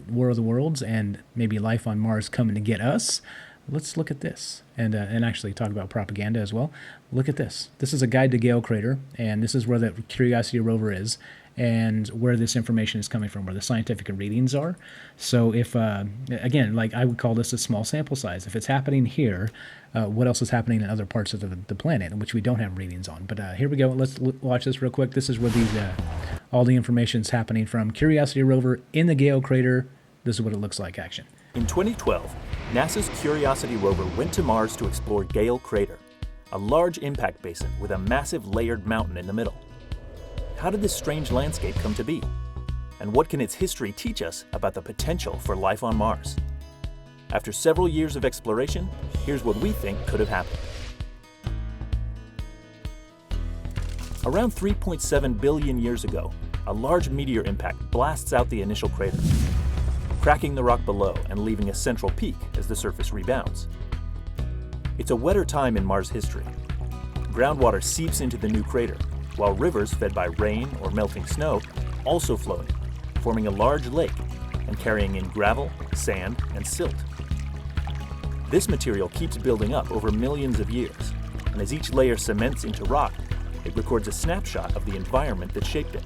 War of the Worlds and maybe life on Mars coming to get us, let's look at this and actually talk about propaganda as well. Look at this. This is a guide to Gale Crater, and this is where the Curiosity rover is, and where this information is coming from, where the scientific readings are. So if, again, like I would call this a small sample size. If it's happening here, what else is happening in other parts of the planet, which we don't have readings on? But here we go. Let's watch this real quick. This is where all the information is happening from Curiosity rover in the Gale Crater. This is what it looks like, action. In 2012, NASA's Curiosity rover went to Mars to explore Gale Crater, a large impact basin with a massive layered mountain in the middle. How did this strange landscape come to be? And what can its history teach us about the potential for life on Mars? After several years of exploration, here's what we think could have happened. Around 3.7 billion years ago, a large meteor impact blasts out the initial crater, cracking the rock below and leaving a central peak as the surface rebounds. It's a wetter time in Mars history. Groundwater seeps into the new crater, while rivers fed by rain or melting snow also flow in, forming a large lake and carrying in gravel, sand, and silt. This material keeps building up over millions of years, and as each layer cements into rock, it records a snapshot of the environment that shaped it.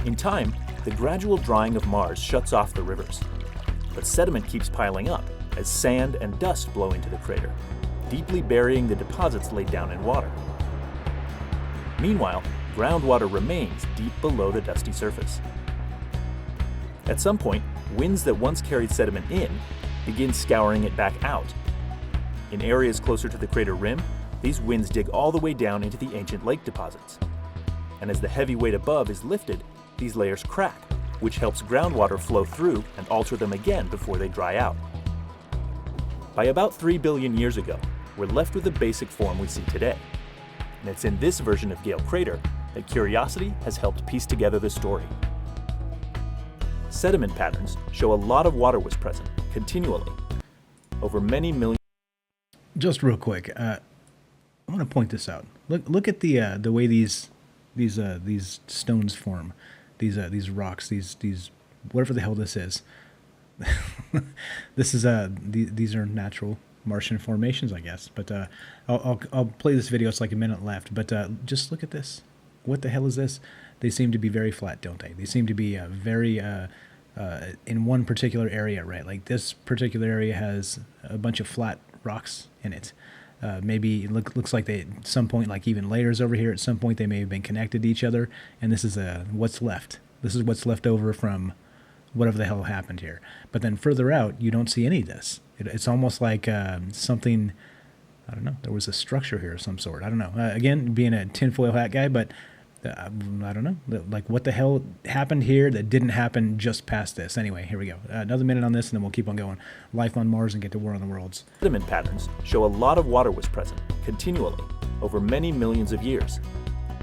In time, the gradual drying of Mars shuts off the rivers, but sediment keeps piling up as sand and dust blow into the crater, deeply burying the deposits laid down in water. Meanwhile, groundwater remains deep below the dusty surface. At some point, winds that once carried sediment in begin scouring it back out. In areas closer to the crater rim, these winds dig all the way down into the ancient lake deposits. And as the heavy weight above is lifted, these layers crack, which helps groundwater flow through and alter them again before they dry out. By about 3 billion years ago, we're left with the basic form we see today. And it's in this version of Gale Crater that Curiosity has helped piece together the story. Sediment patterns show a lot of water was present, continually, over many million... Just real quick, I want to point this out. Look at the way these stones form, these rocks, these whatever the hell this is. This is these are natural Martian formations, I guess. But I'll play this video. It's like a minute left. But just look at this. What the hell is this? They seem to be very flat, don't they? They seem to be very in one particular area, right? Like this particular area has a bunch of flat rocks in it. Maybe it looks like they at some point, like even layers over here, at some point they may have been connected to each other. And this is what's left. This is what's left over from whatever the hell happened here. But then further out, you don't see any of this. It's almost like something, I don't know, there was a structure here of some sort. I don't know. Again, being a tinfoil hat guy, but I don't know. Like, what the hell happened here that didn't happen just past this? Anyway, here we go. Another minute on this, and then we'll keep on going. Life on Mars and get to War of the Worlds. Sediment patterns show a lot of water was present, continually, over many millions of years,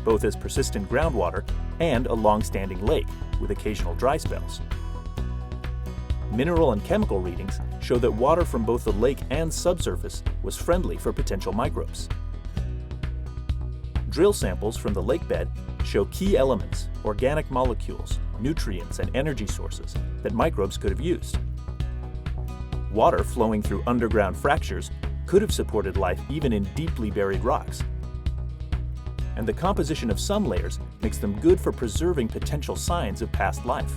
both as persistent groundwater and a long-standing lake with occasional dry spells. Mineral and chemical readings show that water from both the lake and subsurface was friendly for potential microbes. Drill samples from the lake bed show key elements, organic molecules, nutrients, and energy sources that microbes could have used. Water flowing through underground fractures could have supported life even in deeply buried rocks. And the composition of some layers makes them good for preserving potential signs of past life.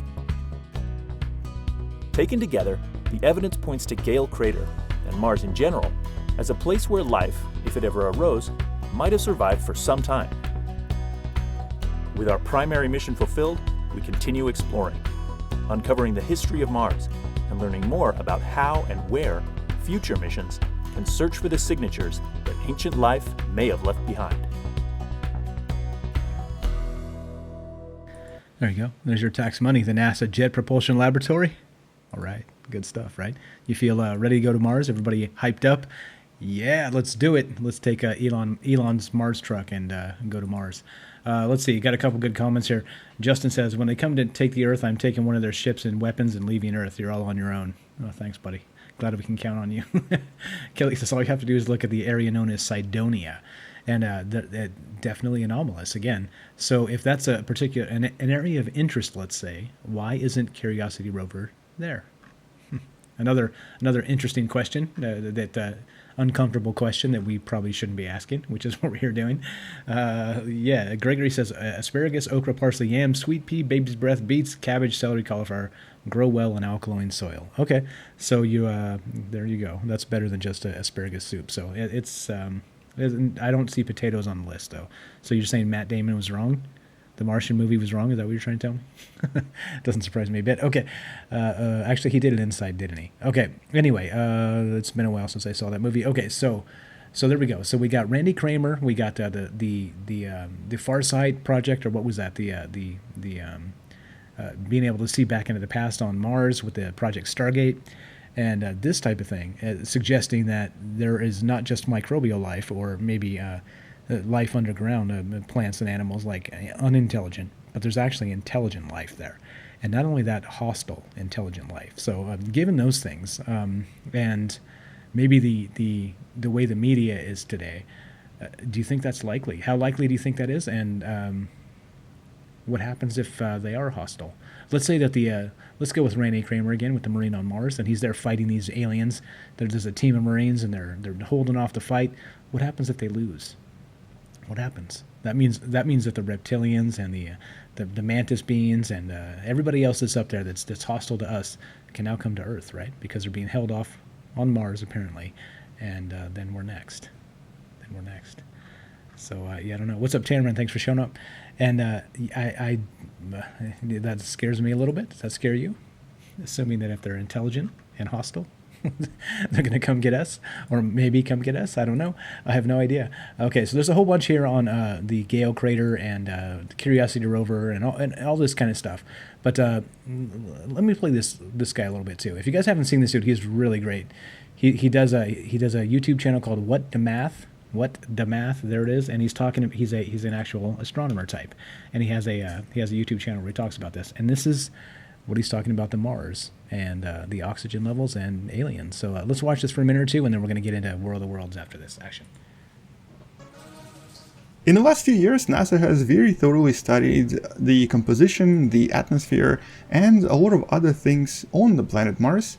Taken together, the evidence points to Gale Crater, and Mars in general, as a place where life, if it ever arose, might have survived for some time. With our primary mission fulfilled, we continue exploring, uncovering the history of Mars and learning more about how and where future missions can search for the signatures that ancient life may have left behind. There you go. There's your tax money, the NASA Jet Propulsion Laboratory. All right, good stuff, right? You feel ready to go to Mars? Everybody hyped up? Yeah, let's do it. Let's take Elon's Mars truck and go to Mars. Let's see. Got a couple good comments here. Justin says, when they come to take the Earth, I'm taking one of their ships and weapons and leaving Earth. You're all on your own. Oh, thanks, buddy. Glad we can count on you. Kelly says, all you have to do is look at the area known as Cydonia. And definitely anomalous, again. So if that's a particular, an area of interest, let's say, why isn't Curiosity rover there? Another interesting question, that uncomfortable question that we probably shouldn't be asking, which is what we're here doing. Yeah, Gregory says, asparagus, okra, parsley, yam, sweet pea, baby's breath, beets, cabbage, celery, cauliflower grow well in alkaline soil. Okay, so there you go. That's better than just asparagus soup. So it's I don't see potatoes on the list, though. So you're saying Matt Damon was wrong? The Martian movie was wrong? Is that what you're trying to tell me? Doesn't surprise me a bit. Okay. Actually, he did it inside, didn't he? Okay. Anyway, it's been a while since I saw that movie. Okay, so there we go. So we got Randy Kramer. We got the Far Sight project, or what was that? The being able to see back into the past on Mars with the Project Stargate. And this type of thing, suggesting that there is not just microbial life, or maybe life underground, plants and animals, like unintelligent, but there's actually intelligent life there. And not only that, hostile intelligent life. So given those things, and maybe the way the media is today, do you think that's likely? How likely do you think that is? And what happens if they are hostile? Let's say that let's go with Randy Kramer again, with the Marine on Mars, and he's there fighting these aliens. There's a team of Marines, and they're holding off the fight. What happens if they lose? What happens? That means that the reptilians and the mantis beings and everybody else that's up there that's hostile to us can now come to Earth, right? Because they're being held off on Mars apparently, and then we're next. So yeah, I don't know. What's up, Tannerman? Thanks for showing up. And I that scares me a little bit. Does that scare you? Assuming that if they're intelligent and hostile, they're going to come get us, or maybe come get us. I don't know. I have no idea. Okay, so there's a whole bunch here on the Gale Crater and the Curiosity rover and all this kind of stuff. But let me play this guy a little bit too. If you guys haven't seen this dude, he's really great. He does a YouTube channel called What Da Math. There it is, and he's talking. He's an actual astronomer type, and he has a YouTube channel where he talks about this. And this is what he's talking about, the Mars and the oxygen levels and aliens. So let's watch this for a minute or two, and then we're going to get into World of Worlds after this. Action. In the last few years, NASA has very thoroughly studied the composition, the atmosphere, and a lot of other things on the planet Mars,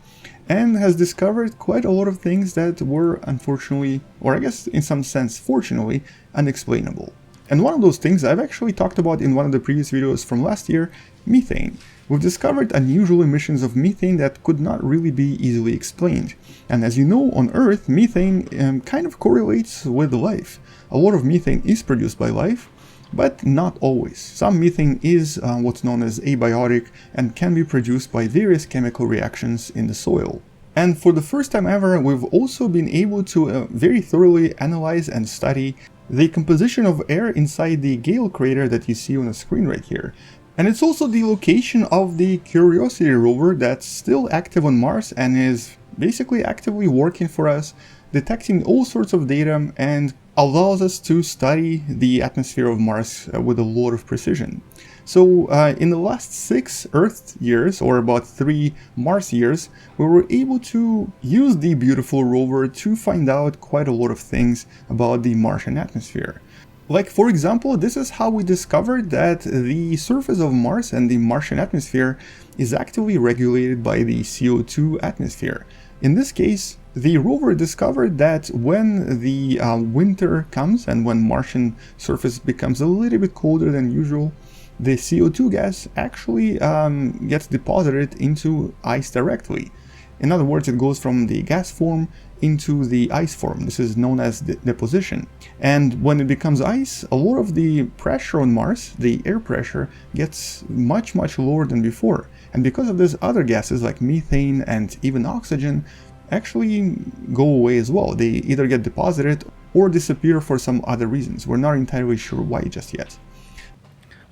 and has discovered quite a lot of things that were unfortunately, or I guess in some sense fortunately, unexplainable. And one of those things I've actually talked about in one of the previous videos from last year, methane. We've discovered unusual emissions of methane that could not really be easily explained. And as you know, on Earth, methane kind of correlates with life. A lot of methane is produced by life, but not always. Some methane is what's known as abiotic and can be produced by various chemical reactions in the soil. And for the first time ever, we've also been able to very thoroughly analyze and study the composition of air inside the Gale crater that you see on the screen right here. And it's also the location of the Curiosity rover that's still active on Mars and is basically actively working for us, detecting all sorts of data and allows us to study the atmosphere of Mars with a lot of precision. So in the last 6 Earth years, or about 3 Mars years, we were able to use the beautiful rover to find out quite a lot of things about the Martian atmosphere. Like, for example, this is how we discovered that the surface of Mars and the Martian atmosphere is actively regulated by the CO2 atmosphere. In this case, the rover discovered that when the winter comes and when Martian surface becomes a little bit colder than usual, the CO2 gas actually gets deposited into ice directly. In other words, it goes from the gas form into the ice form. This is known as deposition. And when it becomes ice, a lot of the pressure on Mars, the air pressure, gets much lower than before. And because of this, other gases like methane and even oxygen actually go away as well. They either get deposited or disappear for some other reasons. We're not entirely sure why just yet.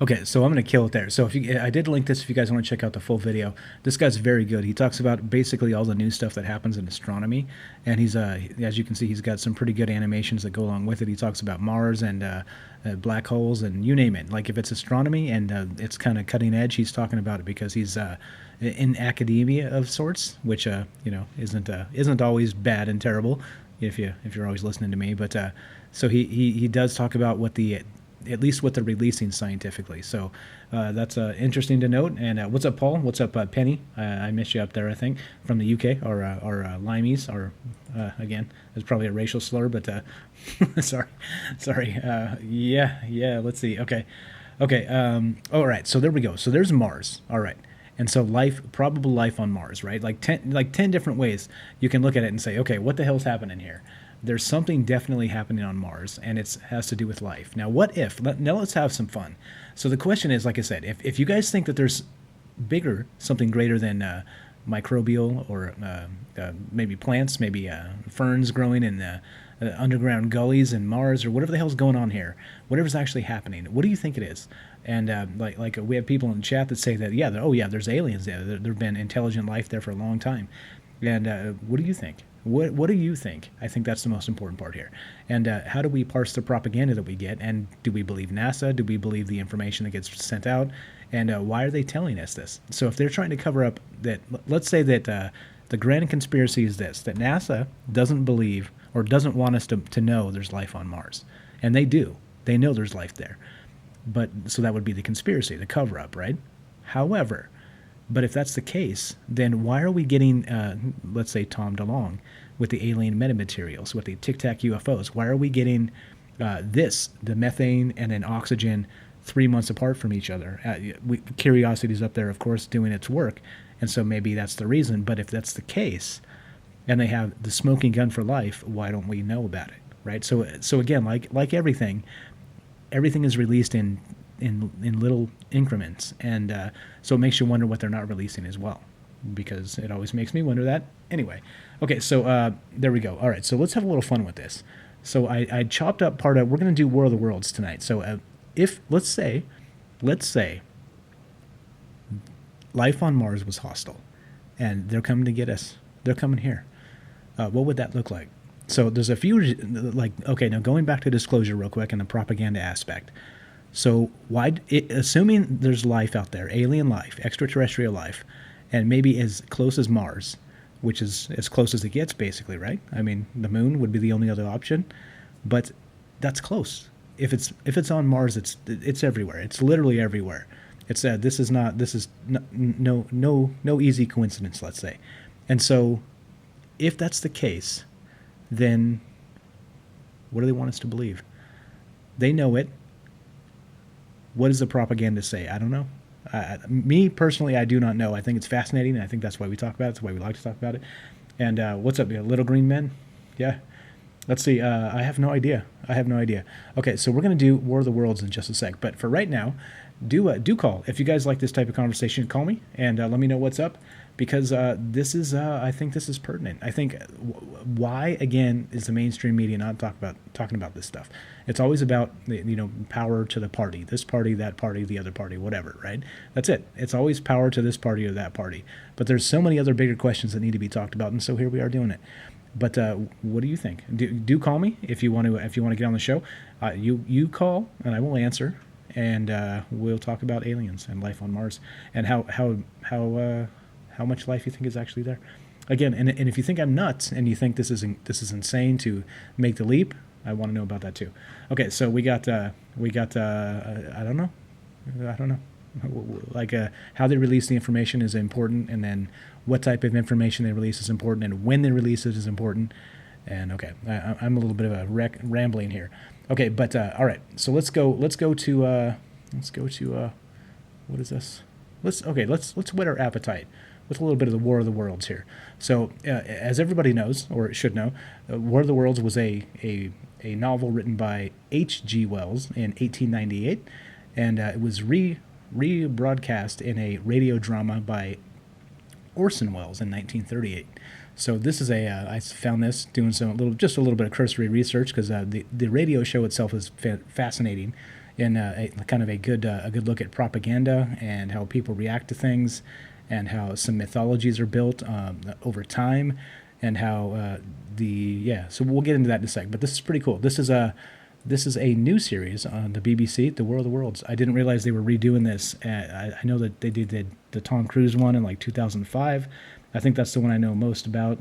Okay, so I'm going to kill it there. So I did link this if you guys want to check out the full video. This guy's very good. He talks about basically all the new stuff that happens in astronomy, and he's as you can see, he's got some pretty good animations that go along with it. He talks about Mars and black holes and you name it. Like if it's astronomy and it's kind of cutting edge, he's talking about it because he's in academia of sorts, which isn't always bad and terrible if you're always listening to me. But so he does talk about at least what they're releasing scientifically. So that's interesting to note. And what's up, Paul? What's up, Penny? I missed you up there, I think, from the UK, or Limeys, or again, it's probably a racial slur, but sorry. Yeah, let's see. Okay. All right, so there we go. So there's Mars. All right. And so probable life on Mars, right? Like 10 different ways you can look at it and say, okay, what the hell's happening here? There's something definitely happening on Mars, and it has to do with life. Now, what if? Now let's have some fun. So the question is, like I said, if you guys think that there's something greater than microbial or maybe plants, maybe ferns growing in underground gullies in Mars, or whatever the hell's going on here, whatever's actually happening, what do you think it is? And like we have people in the chat that say that, there's aliens there. There've been intelligent life there for a long time. And what do you think? What do you think? I think that's the most important part here. And how do we parse the propaganda that we get? And do we believe NASA? Do we believe the information that gets sent out? And why are they telling us this? So if they're trying to cover up that, let's say that the grand conspiracy is this, that NASA doesn't believe or doesn't want us to know there's life on Mars. And they do. They know there's life there. But so that would be the conspiracy, the cover up, right? However, but if that's the case, then why are we getting, let's say, Tom DeLonge with the alien metamaterials, with the Tic Tac UFOs? Why are we getting the methane and then oxygen 3 months apart from each other? Curiosity's up there, of course, doing its work, and so maybe that's the reason. But if that's the case, and they have the smoking gun for life, why don't we know about it, right? So again, like everything is released in little increments, and so it makes you wonder what they're not releasing as well, because it always makes me wonder that. Anyway, okay, so there we go. All right, so let's have a little fun with this. So I chopped up we're going to do War of the Worlds tonight. So if let's say life on Mars was hostile, and they're coming to get us, they're coming here, what would that look like? So there's a few, now going back to disclosure real quick and the propaganda aspect. So assuming there's life out there, alien life, extraterrestrial life, and maybe as close as Mars, which is as close as it gets, basically, right? I mean, the moon would be the only other option, but that's close. If it's on Mars, it's everywhere. It's literally everywhere. This is no easy coincidence, let's say. And so, if that's the case, then what do they want us to believe? They know it. What does the propaganda say? I don't know. Me personally, I do not know. I think it's fascinating, and I think that's why we talk about it. That's why we like to talk about it. And what's up, Little Green Men? Yeah. Let's see. I have no idea. Okay, so we're going to do War of the Worlds in just a sec. But for right now, do call. If you guys like this type of conversation, call me and let me know what's up. Because I think this is pertinent. I think why, again, is the mainstream media not talking about this stuff? It's always about, power to the party. This party, that party, the other party, whatever, right? That's it. It's always power to this party or that party. But there's so many other bigger questions that need to be talked about, and so here we are doing it. But what do you think? Do call me if you want to get on the show. You call, and I will answer, and we'll talk about aliens and life on Mars and how much life you think is actually there. Again, and if you think I'm nuts and you think this is insane to make the leap, I want to know about that too. Okay, so we got I don't know. Like how they release the information is important, and then what type of information they release is important, and when they release it is important. And okay, I'm a little bit of a rambling here. Okay, but all right. So let's go to what is this? Let's whet our appetite with a little bit of the War of the Worlds here. So as everybody knows, or should know, War of the Worlds was a novel written by H.G. Wells in 1898, and it was rebroadcast in a radio drama by Orson Welles in 1938. So this is I found this doing just a little bit of cursory research, because the radio show itself is fascinating, and kind of a good look at propaganda and how people react to things, and how some mythologies are built over time, and how so we'll get into that in a sec. But this is pretty cool. This is a new series on the BBC, The War of the Worlds. I didn't realize they were redoing this. I know that they did the Tom Cruise one in like 2005. I think that's the one I know most about,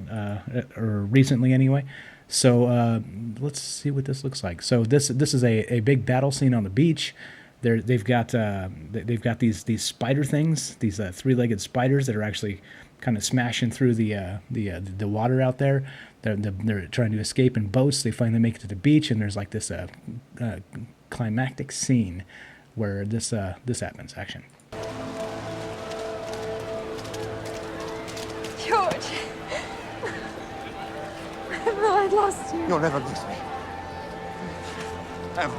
or recently anyway. So let's see what this looks like. So this is a big battle scene on the beach. They've got these spider things, these three-legged spiders that are actually kind of smashing through the water out there. They're trying to escape in boats. They finally make it to the beach, and there's like this climactic scene where this happens. Action. George. I thought I'd lost you. You'll never lose me. Ever.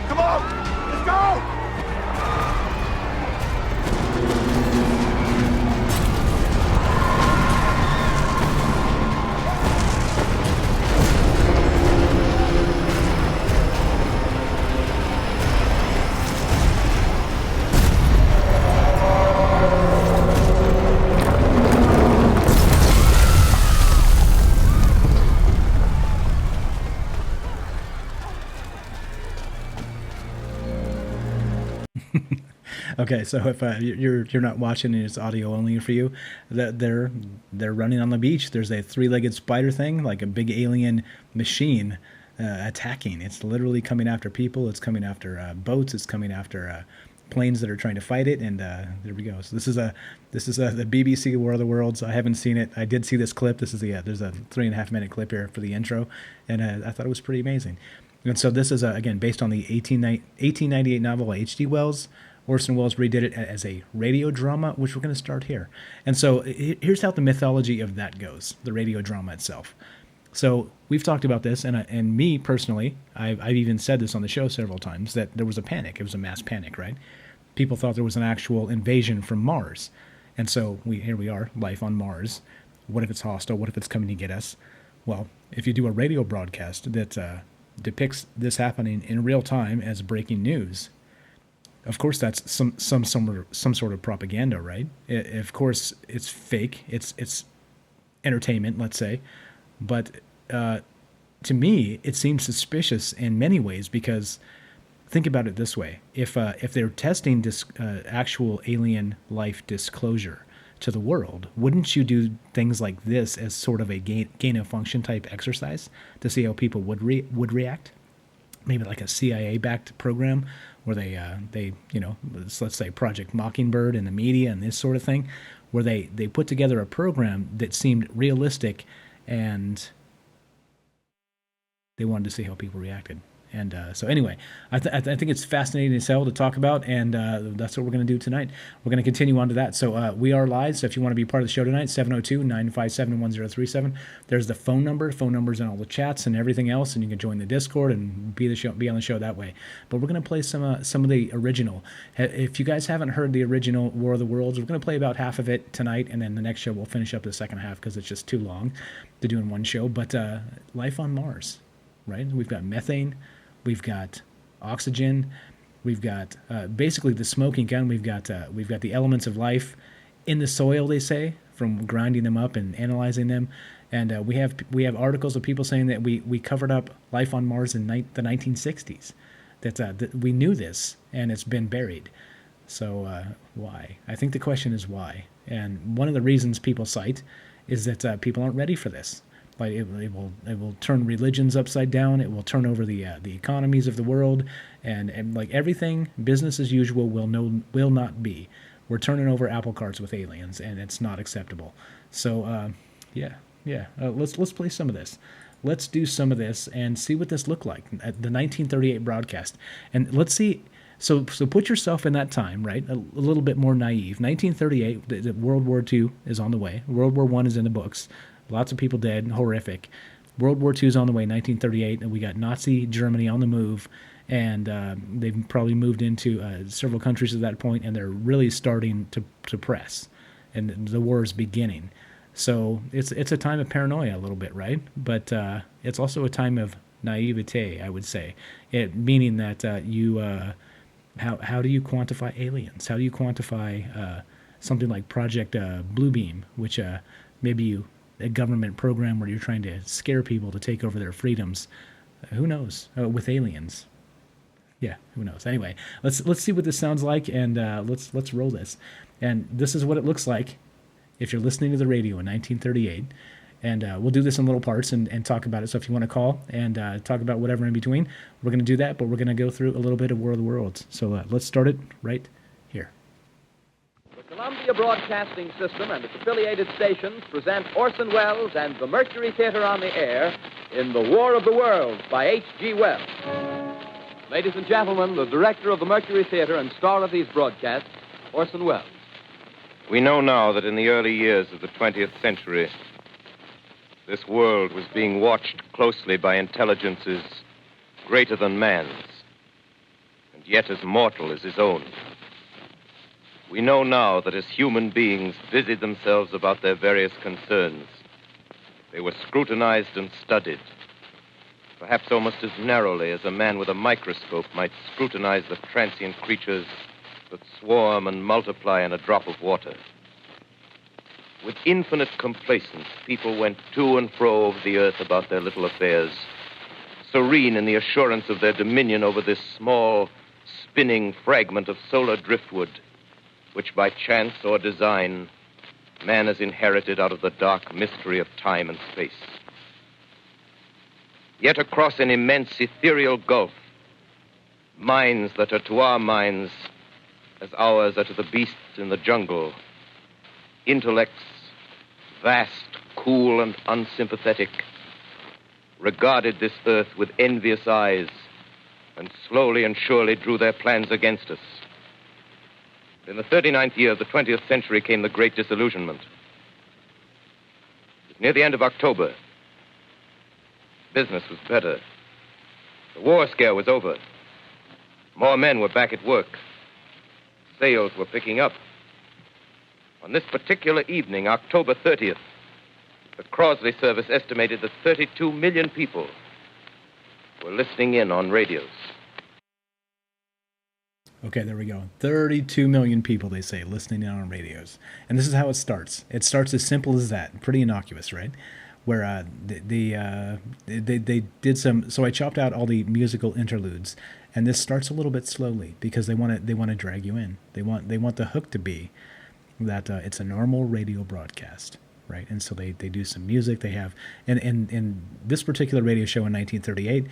Come on! Let's go! Okay, so if you're not watching and it's audio only for you, they're running on the beach. There's a three-legged spider thing, like a big alien machine attacking. It's literally coming after people. It's coming after boats. It's coming after planes that are trying to fight it. And there we go. So this is the BBC War of the Worlds. I haven't seen it. I did see this clip. This is there's a 3.5 minute clip here for the intro, and I thought it was pretty amazing. And so this is again based on the 1898 novel by H.G. Wells. Orson Welles redid it as a radio drama, which we're going to start here. And so here's how the mythology of that goes, the radio drama itself. So we've talked about this, and me personally, I've even said this on the show several times, that there was a panic. It was a mass panic, right? People thought there was an actual invasion from Mars. And so here we are, life on Mars. What if it's hostile? What if it's coming to get us? Well, if you do a radio broadcast that depicts this happening in real time as breaking news, of course, that's some sort of propaganda, right? Of course, it's fake. It's entertainment, let's say. But to me, it seems suspicious in many ways, because think about it this way: if they're testing actual alien life disclosure to the world, wouldn't you do things like this as sort of a gain of function type exercise to see how people would react? Maybe like a CIA-backed program where they let's say Project Mockingbird in the media and this sort of thing, where they put together a program that seemed realistic, and they wanted to see how people reacted. And so anyway, I think it's fascinating as hell to talk about, and that's what we're going to do tonight. We're going to continue on to that. So we are live, so if you want to be part of the show tonight, 702-957-1037. There's the phone numbers in all the chats and everything else, and you can join the Discord and be on the show that way. But we're going to play some of the original. If you guys haven't heard the original War of the Worlds, we're going to play about half of it tonight, and then the next show we'll finish up the second half because it's just too long to do in one show. But life on Mars, right? We've got methane. We've got oxygen. We've got basically the smoking gun. We've got the elements of life in the soil, they say, from grinding them up and analyzing them. And we have articles of people saying that we covered up life on Mars in the 1960s. That we knew this, and it's been buried. So why? I think the question is why. And one of the reasons people cite is that people aren't ready for this. Like it will turn religions upside down. It will turn over the economies of the world, and like everything business as usual will not be. We're turning over apple carts with aliens, and it's not acceptable. So let's play some of this. Let's do some of this and see what this looked like at the 1938 broadcast, and let's see. So put yourself in that time, right? A little bit more naive. 1938, the World War II is on the way. World War I is in the books. Lots of people dead, horrific. World War II is on the way, 1938, and we got Nazi Germany on the move, and they've probably moved into several countries at that point, and they're really starting to press, and the war is beginning. So it's a time of paranoia a little bit, right? But it's also a time of naivete, I would say, meaning that how do you quantify aliens? How do you quantify something like Project Bluebeam, which maybe a government program where you're trying to scare people to take over their freedoms? Who knows? With aliens. Yeah, who knows? Anyway, let's see what this sounds like, and let's roll this. And this is what it looks like if you're listening to the radio in 1938. And we'll do this in little parts and talk about it. So if you want to call and talk about whatever in between, we're going to do that. But we're going to go through a little bit of War of the Worlds. So let's start it right here. The Columbia Broadcasting System and its affiliated stations present Orson Welles and the Mercury Theater on the air in The War of the Worlds by H.G. Wells. Ladies and gentlemen, the director of the Mercury Theater and star of these broadcasts, Orson Welles. We know now that in the early years of the 20th century, this world was being watched closely by intelligences greater than man's, and yet as mortal as his own. We know now that as human beings busied themselves about their various concerns, they were scrutinized and studied, perhaps almost as narrowly as a man with a microscope might scrutinize the transient creatures that swarm and multiply in a drop of water. With infinite complacence, people went to and fro over the earth about their little affairs, serene in the assurance of their dominion over this small, spinning fragment of solar driftwood, which by chance or design, man has inherited out of the dark mystery of time and space. Yet across an immense ethereal gulf, minds that are to our minds as ours are to the beasts in the jungle, intellects, vast, cool, and unsympathetic, regarded this earth with envious eyes and slowly and surely drew their plans against us. In the 39th year of the 20th century came the Great Disillusionment. It was near the end of October. Business was better. The war scare was over. More men were back at work. Sales were picking up. On this particular evening, October 30th, the Crosley service estimated that 32 million people were listening in on radios. Okay, there we go. 32 million people, they say, listening in on radios. And this is how it starts. It starts as simple as that. Pretty innocuous, right? Where they did some. So I chopped out all the musical interludes, and this starts a little bit slowly because they want to drag you in. They want the hook to be that it's a normal radio broadcast, right? And so they do some music. They have in this particular radio show in 1938,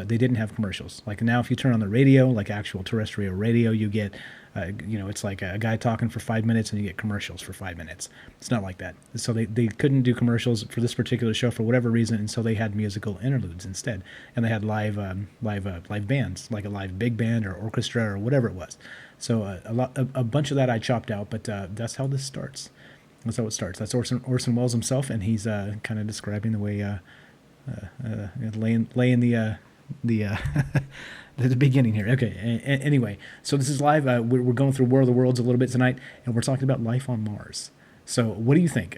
they didn't have commercials. Like now, if you turn on the radio, like actual terrestrial radio, you get it's like a guy talking for 5 minutes and you get commercials for 5 minutes. It's not like that. So they couldn't do commercials for this particular show for whatever reason, and so they had musical interludes instead, and they had live bands, like a live big band or orchestra or whatever it was. So a bunch of that I chopped out, but that's how this starts. That's how it starts. That's Orson Welles himself, and he's kind of describing the way laying the beginning here. Okay. Anyway, so this is live. We're going through War of the Worlds a little bit tonight, and we're talking about life on Mars. So, what do you think?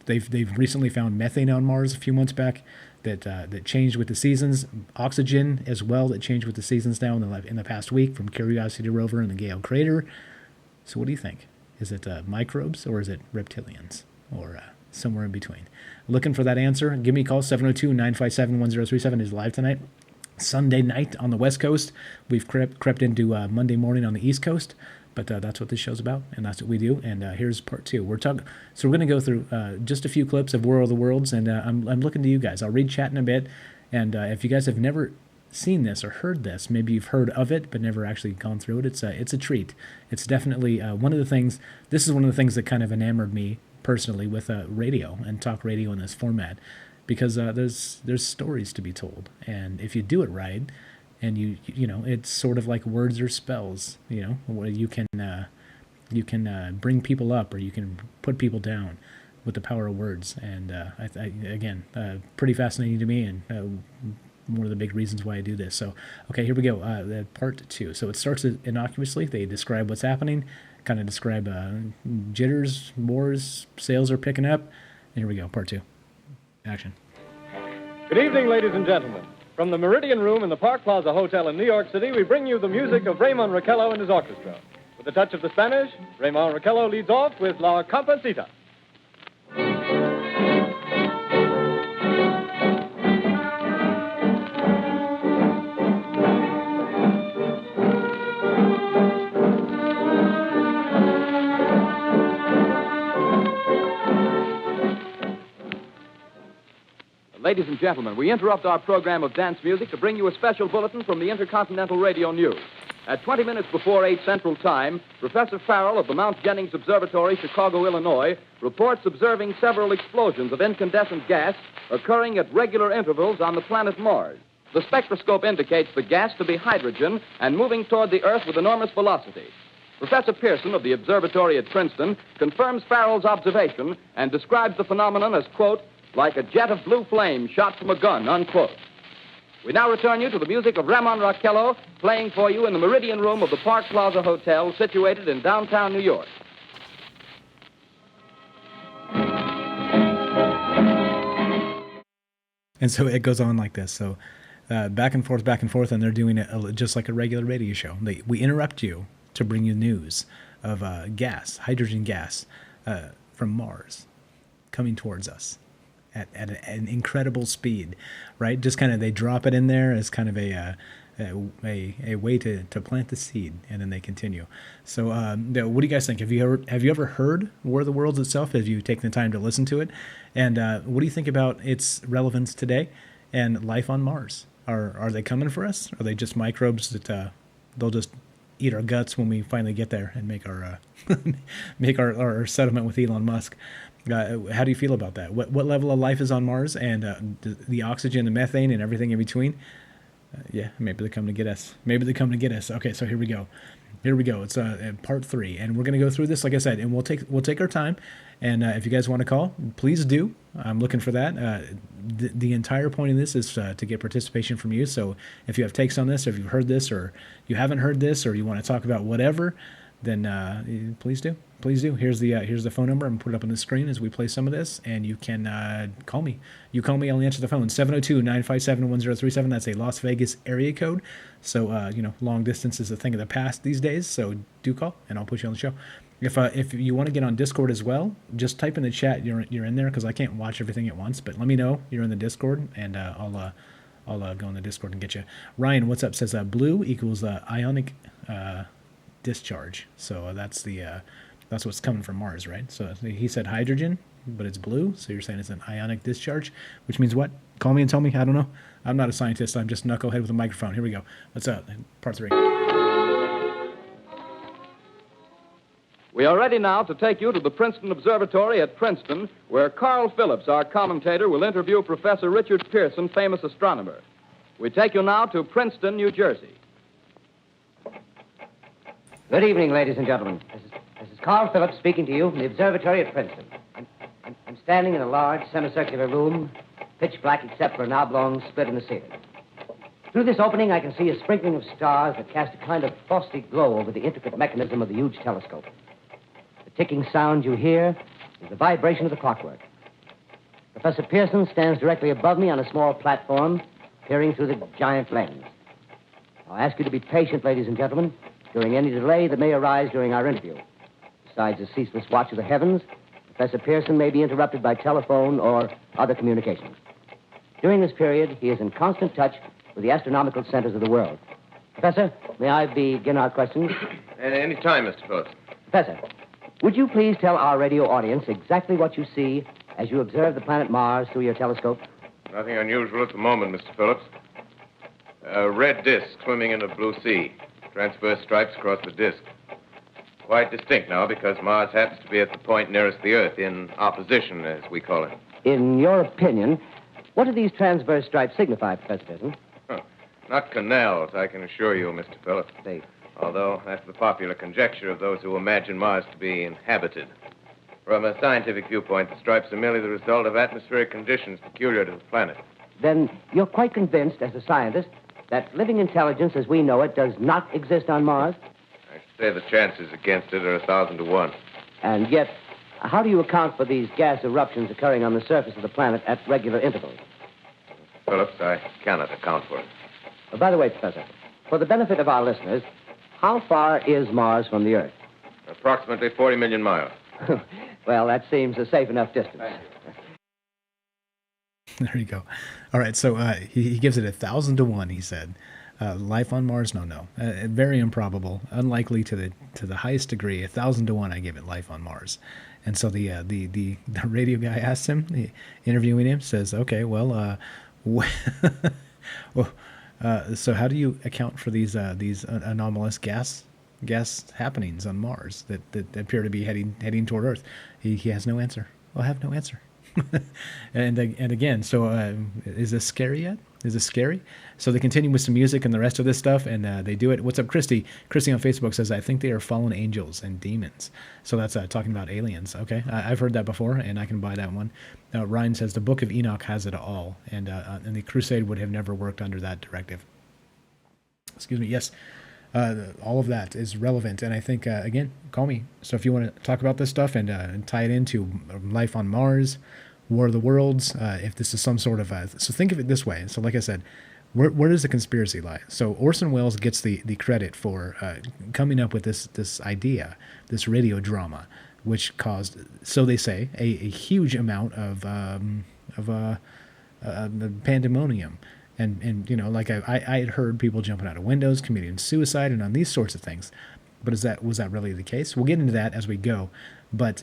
They've recently found methane on Mars a few months back that changed with the seasons. Oxygen as well that changed with the seasons now in the past week from Curiosity rover and the Gale crater. So, what do you think? Is it microbes or is it reptilians or somewhere in between? Looking for that answer? Give me a call. 702-957-1037 is live tonight. Sunday night on the West Coast. We've crept into Monday morning on the East Coast. But that's what this show's about, and that's what we do. And here's part 2. We're going to go through just a few clips of War of the Worlds, and I'm looking to you guys. I'll read chat in a bit, and if you guys have never seen this or heard this, maybe you've heard of it but never actually gone through it, it's a treat. It's definitely one of the things. This is one of the things that kind of enamored me personally with radio and talk radio in this format, because there's stories to be told, and if you do it right. And you know, it's sort of like words or spells, you know, where you can bring people up or you can put people down with the power of words. And again, pretty fascinating to me, and one of the big reasons why I do this. So, okay, here we go. Part 2. So it starts innocuously. They describe what's happening, kind of describe jitters, wars, sales are picking up. And here we go. Part 2. Action. Good evening, ladies and gentlemen. From the Meridian Room in the Park Plaza Hotel in New York City, we bring you the music of Raymond Raquello and his orchestra. With a touch of the Spanish, Raymond Raquello leads off with La Comparsita. Ladies and gentlemen, we interrupt our program of dance music to bring you a special bulletin from the Intercontinental Radio News. At 20 minutes before 8 Central Time, Professor Farrell of the Mount Jennings Observatory, Chicago, Illinois, reports observing several explosions of incandescent gas occurring at regular intervals on the planet Mars. The spectroscope indicates the gas to be hydrogen and moving toward the Earth with enormous velocity. Professor Pearson of the observatory at Princeton confirms Farrell's observation and describes the phenomenon as, quote, like a jet of blue flame shot from a gun, unquote. We now return you to the music of Ramon Raquello, playing for you in the Meridian Room of the Park Plaza Hotel, situated in downtown New York. And so it goes on like this. So back and forth, and they're doing it just like a regular radio show. We interrupt you to bring you news of gas, hydrogen gas, from Mars coming towards us at an incredible speed, right? Just kind of, they drop it in there as kind of a way to plant the seed, and then they continue. So what do you guys think? Have you ever heard War of the Worlds itself? Have you taken the time to listen to it? And what do you think about its relevance today and life on Mars? Are they coming for us? Are they just microbes that they'll just eat our guts when we finally get there and make our make our settlement with Elon Musk? How do you feel about that? What level of life is on Mars, and the oxygen, the methane, and everything in between? Yeah, maybe they're coming to get us. Okay, so here we go. It's part 3, and we're going to go through this, like I said, and we'll take our time. And if you guys want to call, please do. I'm looking for that. The entire point of this is to get participation from you. So if you have takes on this, or if you've heard this, or you haven't heard this, or you want to talk about whatever, then please do. Here's the phone number. I'm going to put it up on the screen as we play some of this, and you can call me. You call me, I'll answer the phone. 702-957-1037. That's a Las Vegas area code. So, long distance is a thing of the past these days, so do call, and I'll put you on the show. If you want to get on Discord as well, just type in the chat you're in there, because I can't watch everything at once, but let me know you're in the Discord, and I'll go in the Discord and get you. Ryan, what's up, says blue equals ionic discharge. So that's what's coming from Mars, right? So he said hydrogen, but it's blue, so you're saying it's an ionic discharge, which means what? Call me and tell me. I don't know. I'm not a scientist. I'm just a knucklehead with a microphone. Here we go. What's up? Part 3. We are ready now to take you to the Princeton Observatory at Princeton, where Carl Phillips, our commentator, will interview Professor Richard Pearson, famous astronomer. We take you now to Princeton, New Jersey. Good evening, ladies and gentlemen. This is Carl Phillips speaking to you from the observatory at Princeton. I'm standing in a large semicircular room, pitch black except for an oblong split in the ceiling. Through this opening, I can see a sprinkling of stars that cast a kind of frosty glow over the intricate mechanism of the huge telescope. The ticking sound you hear is the vibration of the clockwork. Professor Pearson stands directly above me on a small platform, peering through the giant lens. I'll ask you to be patient, ladies and gentlemen, during any delay that may arise during our interview. Besides the ceaseless watch of the heavens, Professor Pearson may be interrupted by telephone or other communications. During this period, he is in constant touch with the astronomical centers of the world. Professor, may I begin our questions? Any time, Mr. Phillips. Professor, would you please tell our radio audience exactly what you see as you observe the planet Mars through your telescope? Nothing unusual at the moment, Mr. Phillips. A red disk swimming in a blue sea. Transverse stripes across the disk. Quite distinct now because Mars happens to be at the point nearest the Earth, in opposition, as we call it. In your opinion, what do these transverse stripes signify, Professor Pearson? Not canals, I can assure you, Mr. Phillips. Although that's the popular conjecture of those who imagine Mars to be inhabited. From a scientific viewpoint, the stripes are merely the result of atmospheric conditions peculiar to the planet. Then you're quite convinced, as a scientist, that living intelligence as we know it does not exist on Mars? I should say the chances against it are 1,000 to 1. And yet, how do you account for these gas eruptions occurring on the surface of the planet at regular intervals? Phillips, I cannot account for it. By the way, Professor, for the benefit of our listeners, how far is Mars from the Earth? Approximately 40 million miles. Well, that seems a safe enough distance. There you go. All right, so he gives it 1,000 to 1, he said. Life on Mars? No. Very improbable, unlikely to the highest degree. 1,000 to 1, I give it life on Mars. And so the radio guy asks him, interviewing him, says, okay, well, so how do you account for these anomalous gas happenings on Mars that appear to be heading toward Earth? He has no answer. I'll have no answer. and again, so is this scary yet? Is this scary? So they continue with some music and the rest of this stuff, and they do it. What's up, Christy? Christy on Facebook says, I think they are fallen angels and demons. So that's talking about aliens. Okay, I've heard that before, and I can buy that one. Ryan says, the Book of Enoch has it all, and the Crusade would have never worked under that directive. Excuse me, yes. All of that is relevant, and I think, again, call me. So if you want to talk about this stuff and tie it into life on Mars, War of the Worlds, if this is some sort of so think of it this way. So like I said, where does the conspiracy lie? So Orson Welles gets the credit for coming up with this idea, this radio drama, which caused, so they say, a huge amount of pandemonium. And you know, like I had heard people jumping out of windows, committing suicide, and on these sorts of things. But was that really the case? We'll get into that as we go. But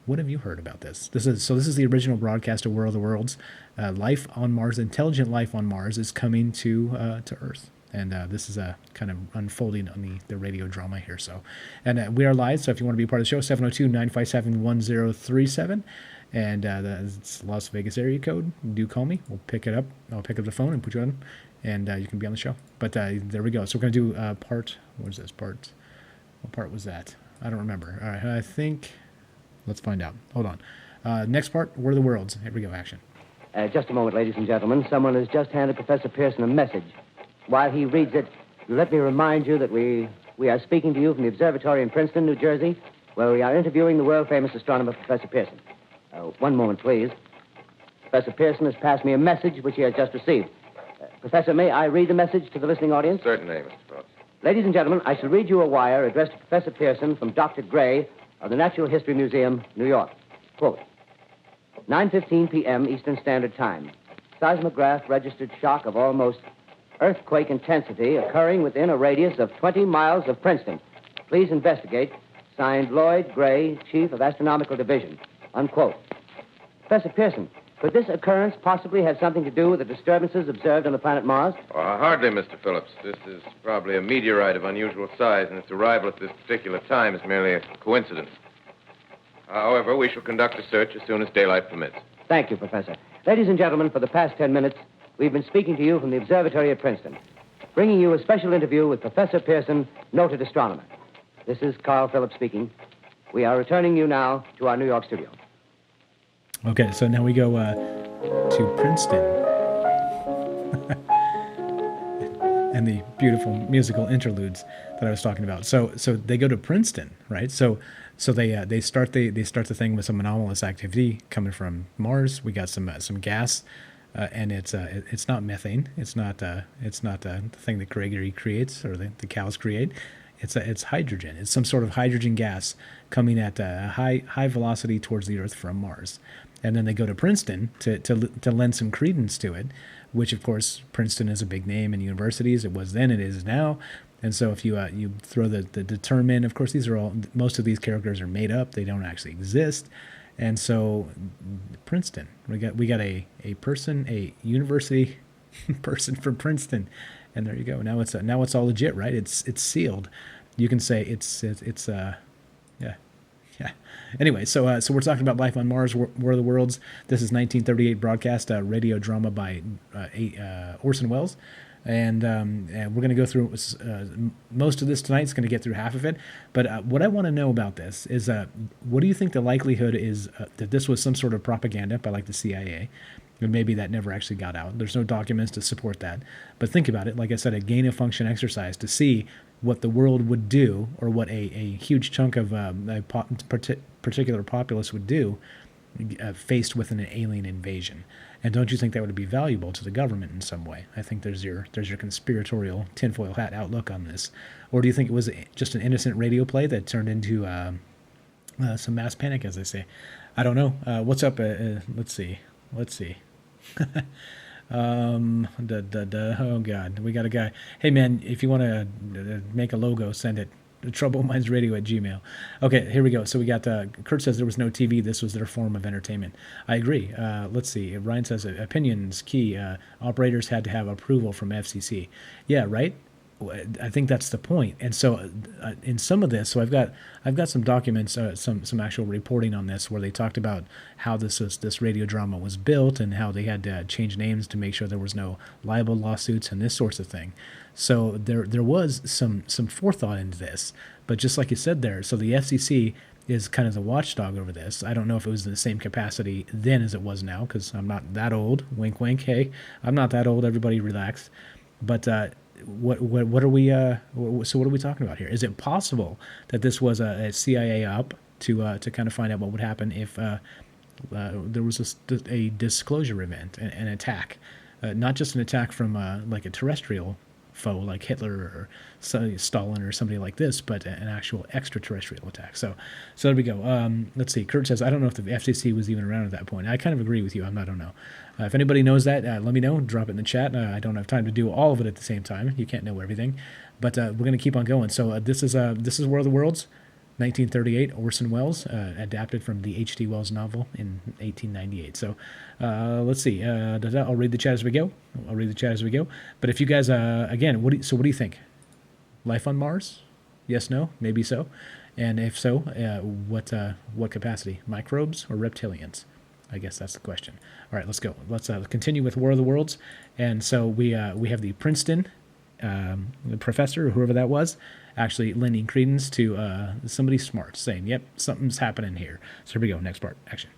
what have you heard about this? This is the original broadcast of War of the Worlds. Life on Mars, intelligent life on Mars, is coming to Earth. And this is kind of unfolding on the radio drama here. So, and we are live. So if you want to be a part of the show, 702-957-1037. And it's Las Vegas area code. Do call me. We'll pick it up. I'll pick up the phone and put you on, and you can be on the show. But there we go. So we're going to do part. What is this part? What part was that? I don't remember. All right. I think. Let's find out. Hold on. Next part. War of the Worlds. Here we go. Action. Just a moment, ladies and gentlemen. Someone has just handed Professor Pearson a message. While he reads it, let me remind you that we are speaking to you from the observatory in Princeton, New Jersey, where we are interviewing the world-famous astronomer, Professor Pearson. One moment, please. Professor Pearson has passed me a message which he has just received. Professor, may I read the message to the listening audience? Certainly, Mr. Phillips. Ladies and gentlemen, I shall read you a wire addressed to Professor Pearson from Dr. Gray of the Natural History Museum, New York. Quote, 9:15 p.m. Eastern Standard Time. Seismograph registered shock of almost earthquake intensity occurring within a radius of 20 miles of Princeton. Please investigate. Signed, Lloyd Gray, Chief of Astronomical Division. Unquote. Professor Pearson, could this occurrence possibly have something to do with the disturbances observed on the planet Mars? Hardly, Mr. Phillips. This is probably a meteorite of unusual size, and its arrival at this particular time is merely a coincidence. However, we shall conduct a search as soon as daylight permits. Thank you, Professor. Ladies and gentlemen, for the past 10 minutes, we've been speaking to you from the observatory at Princeton, bringing you a special interview with Professor Pearson, noted astronomer. This is Carl Phillips speaking. We are returning you now to our New York studio. Okay, so now we go to Princeton. And the beautiful musical interludes that I was talking about. So they go to Princeton, right? So they start the thing with some anomalous activity coming from Mars. We got some gas, and it's not methane. It's not the thing that Gregory creates or the cows create. It's hydrogen. It's some sort of hydrogen gas coming at a high velocity towards the Earth from Mars. And then they go to Princeton to lend some credence to it, which of course Princeton is a big name in universities. It was then, it is now. And so if you throw the term in, of course most of these characters are made up. They don't actually exist. And so Princeton, we got a university person from Princeton, and there you go. Now it's all legit, right? It's sealed. You can say it's yeah. Anyway, so we're talking about life on Mars, War of the Worlds. This is 1938 broadcast, radio drama by Orson Welles. And we're going to go through most of this tonight. It's going to get through half of it. But what I want to know about this is, what do you think the likelihood is that this was some sort of propaganda by like the CIA? And maybe that never actually got out. There's no documents to support that. But think about it. Like I said, a gain-of-function exercise to see what the world would do, or what a huge chunk of a particular populace would do faced with an alien invasion. And don't you think that would be valuable to the government in some way? I think there's your conspiratorial tinfoil hat outlook on this. Or do you think it was just an innocent radio play that turned into some mass panic, as they say? I don't know. What's up? Let's see. Oh God, we got a guy. Hey man, if you want to make a logo, send it. troublemindsradio@gmail.com. Okay, here we go. So we got, Kurt says there was no TV. This was their form of entertainment. I agree. Let's see. Ryan says opinions key. Operators had to have approval from FCC. Yeah, right? I think that's the point. And so in some of this, so I've got some documents, some actual reporting on this, where they talked about how this radio drama was built, and how they had to change names to make sure there was no libel lawsuits and this sorts of thing. So there was some forethought into this. But just like you said there, so the FCC is kind of the watchdog over this. I don't know if it was in the same capacity then as it was now, because I'm not that old. Wink, wink. Hey, I'm not that old. Everybody relax. But what are we? So what are we talking about here? Is it possible that this was a CIA op to kind of find out what would happen if there was a disclosure event, an attack, not just an attack from like a terrestrial foe like Hitler or Stalin or somebody like this, but an actual extraterrestrial attack. So there we go. Let's see. Kurt says, I don't know if the FCC was even around at that point. I kind of agree with you. I don't know. If anybody knows that, let me know. Drop it in the chat. I don't have time to do all of it at the same time. You can't know everything. But we're going to keep on going. So this is War of the Worlds, 1938, Orson Welles, adapted from the H.G. Wells novel in 1898. So let's see. I'll read the chat as we go. But if you guys, again, what do you think? Life on Mars? Yes, no, maybe so. And if so, what capacity? Microbes or reptilians? I guess that's the question. All right, let's go. Let's continue with War of the Worlds. And so we have the Princeton professor, or whoever that was, actually lending credence to somebody smart, saying, yep, something's happening here. So here we go. Next part. Action.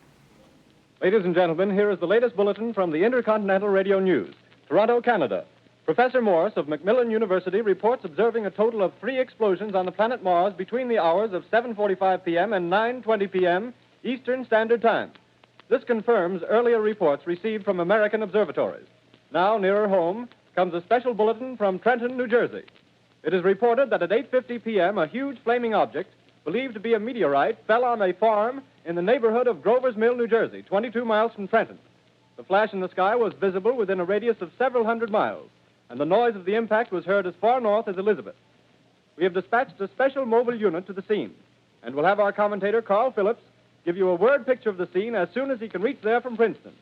Ladies and gentlemen, here is the latest bulletin from the Intercontinental Radio News, Toronto, Canada. Professor Morse of Macmillan University reports observing a total of 3 explosions on the planet Mars between the hours of 7:45 p.m. and 9:20 p.m. Eastern Standard Time. This confirms earlier reports received from American observatories. Now, nearer home, comes a special bulletin from Trenton, New Jersey. It is reported that at 8:50 p.m., a huge flaming object, believed to be a meteorite, fell on a farm in the neighborhood of Grover's Mill, New Jersey, 22 miles from Trenton. The flash in the sky was visible within a radius of several hundred miles, and the noise of the impact was heard as far north as Elizabeth. We have dispatched a special mobile unit to the scene, and we'll have our commentator, Carl Phillips, give you a word picture of the scene as soon as he can reach there from Princeton.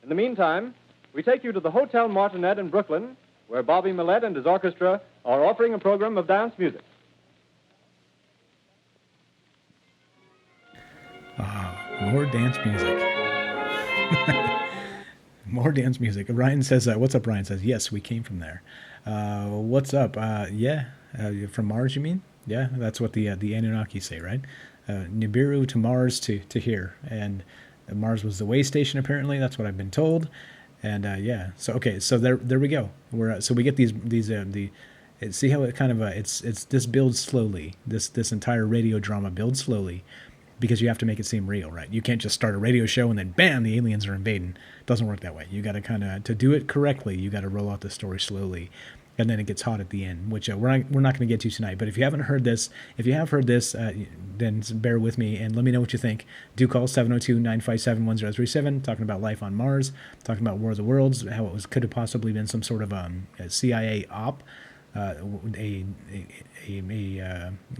In the meantime, we take you to the Hotel Martinet in Brooklyn, where Bobby Millett and his orchestra are offering a program of dance music. More dance music. More dance music. Ryan says, what's up, Ryan says, yes, we came from there. What's up? From Mars, you mean? Yeah, that's what the Anunnaki say, right? Nibiru to Mars to here. And Mars was the way station, apparently. That's what I've been told. And so okay, so there we go. So we get these see how it kind of this builds slowly. This entire radio drama builds slowly, because you have to make it seem real, right? You can't just start a radio show and then bam, the aliens are invading. It doesn't work that way. You got to kind of, to do it correctly, you got to roll out the story slowly. and then it gets hot at the end, which we're not going to get to tonight. But if you have heard this, then bear with me and let me know what you think. Do call 702-957-1037, talking about life on Mars, talking about War of the Worlds, how it could have possibly been some sort of a CIA op, a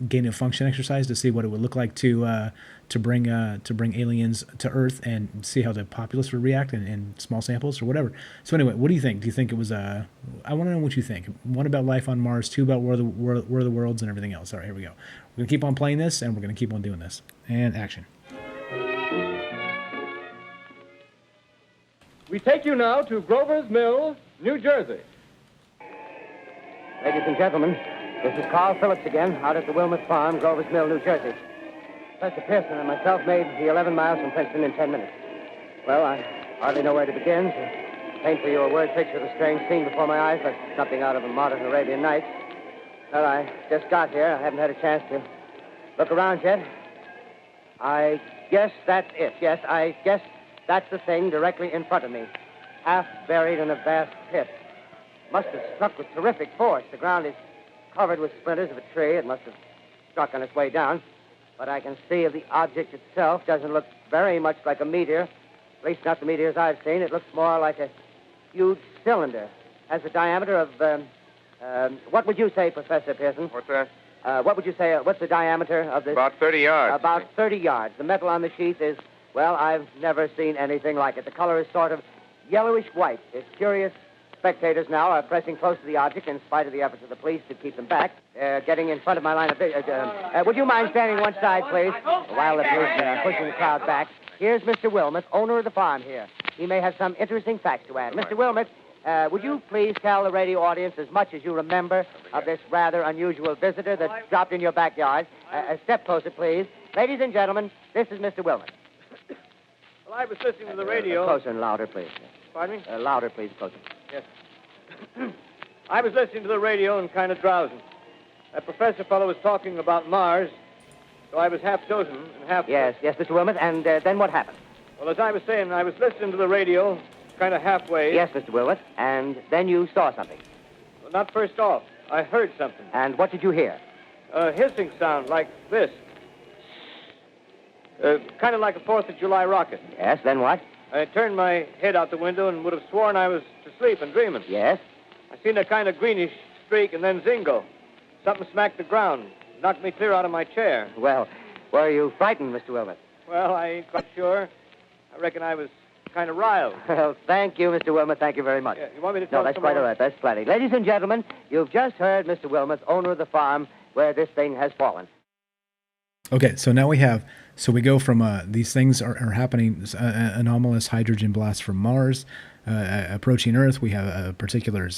gain of function exercise to see what it would look like to bring aliens to Earth and see how the populace would react in small samples or whatever. So anyway, what do you think? Do you think it was I want to know what you think. One about life on Mars, two about War of the Worlds and everything else. All right, here we go. We're gonna keep on playing this and we're gonna keep on doing this. And action. We take you now to Grover's Mill, New Jersey. Ladies and gentlemen, this is Carl Phillips again, out at the Wilmot Farm, Grover's Mill, New Jersey. Professor Pearson and myself made the 11 miles from Princeton in 10 minutes. Well, I hardly know where to begin. To paint for you a word picture of the strange scene before my eyes, like something out of a modern Arabian Nights. Well, I just got here. I haven't had a chance to look around yet. I guess that's it. Yes, I guess that's the thing directly in front of me, half buried in a vast pit. Must have struck with terrific force. The ground is covered with splinters of a tree. It must have struck on its way down. But I can see the object itself doesn't look very much like a meteor. At least not the meteors I've seen. It looks more like a huge cylinder. Has a diameter of, what would you say, Professor Pearson? What's that? What would you say, what's the diameter of this? About 30 yards. About 30 yards. The metal on the sheath is, well, I've never seen anything like it. The color is sort of yellowish white. It's curious. Spectators now are pressing close to the object in spite of the efforts of the police to keep them back. Getting in front of my line of vision. Would you mind standing one side, please? While the police are pushing the crowd back. Here's Mr. Wilmot, owner of the farm here. He may have some interesting facts to add. Mr. Wilmot, would you please tell the radio audience as much as you remember of this rather unusual visitor that dropped in your backyard? A step closer, please. Ladies and gentlemen, this is Mr. Wilmot. Well, I was listening to the radio. Closer and louder, please. Pardon me? Louder, please, closer. Yes. I was listening to the radio and kind of drowsing. That professor fellow was talking about Mars, so I was half dozing and half... Yes, Mr. Wilmot, and then what happened? Well, as I was saying, I was listening to the radio, kind of halfway. Yes, Mr. Wilmot, and then you saw something. Well, not first off. I heard something. And what did you hear? A hissing sound like this. Kind of like a 4th of July rocket. Yes, then what? I turned my head out the window and would have sworn I was asleep and dreaming. Yes? I seen a kind of greenish streak and then zingo. Something smacked the ground, knocked me clear out of my chair. Well, were you frightened, Mr. Wilmot? Well, I ain't quite sure. I reckon I was kind of riled. Well, thank you, Mr. Wilmot. Thank you very much. Yeah, you want me to tell No, that's some quite more? all right. That's plenty. Ladies and gentlemen, you've just heard Mr. Wilmot, owner of the farm where this thing has fallen. Okay, so now we go from these things are happening, anomalous hydrogen blasts from Mars approaching Earth. We have a particular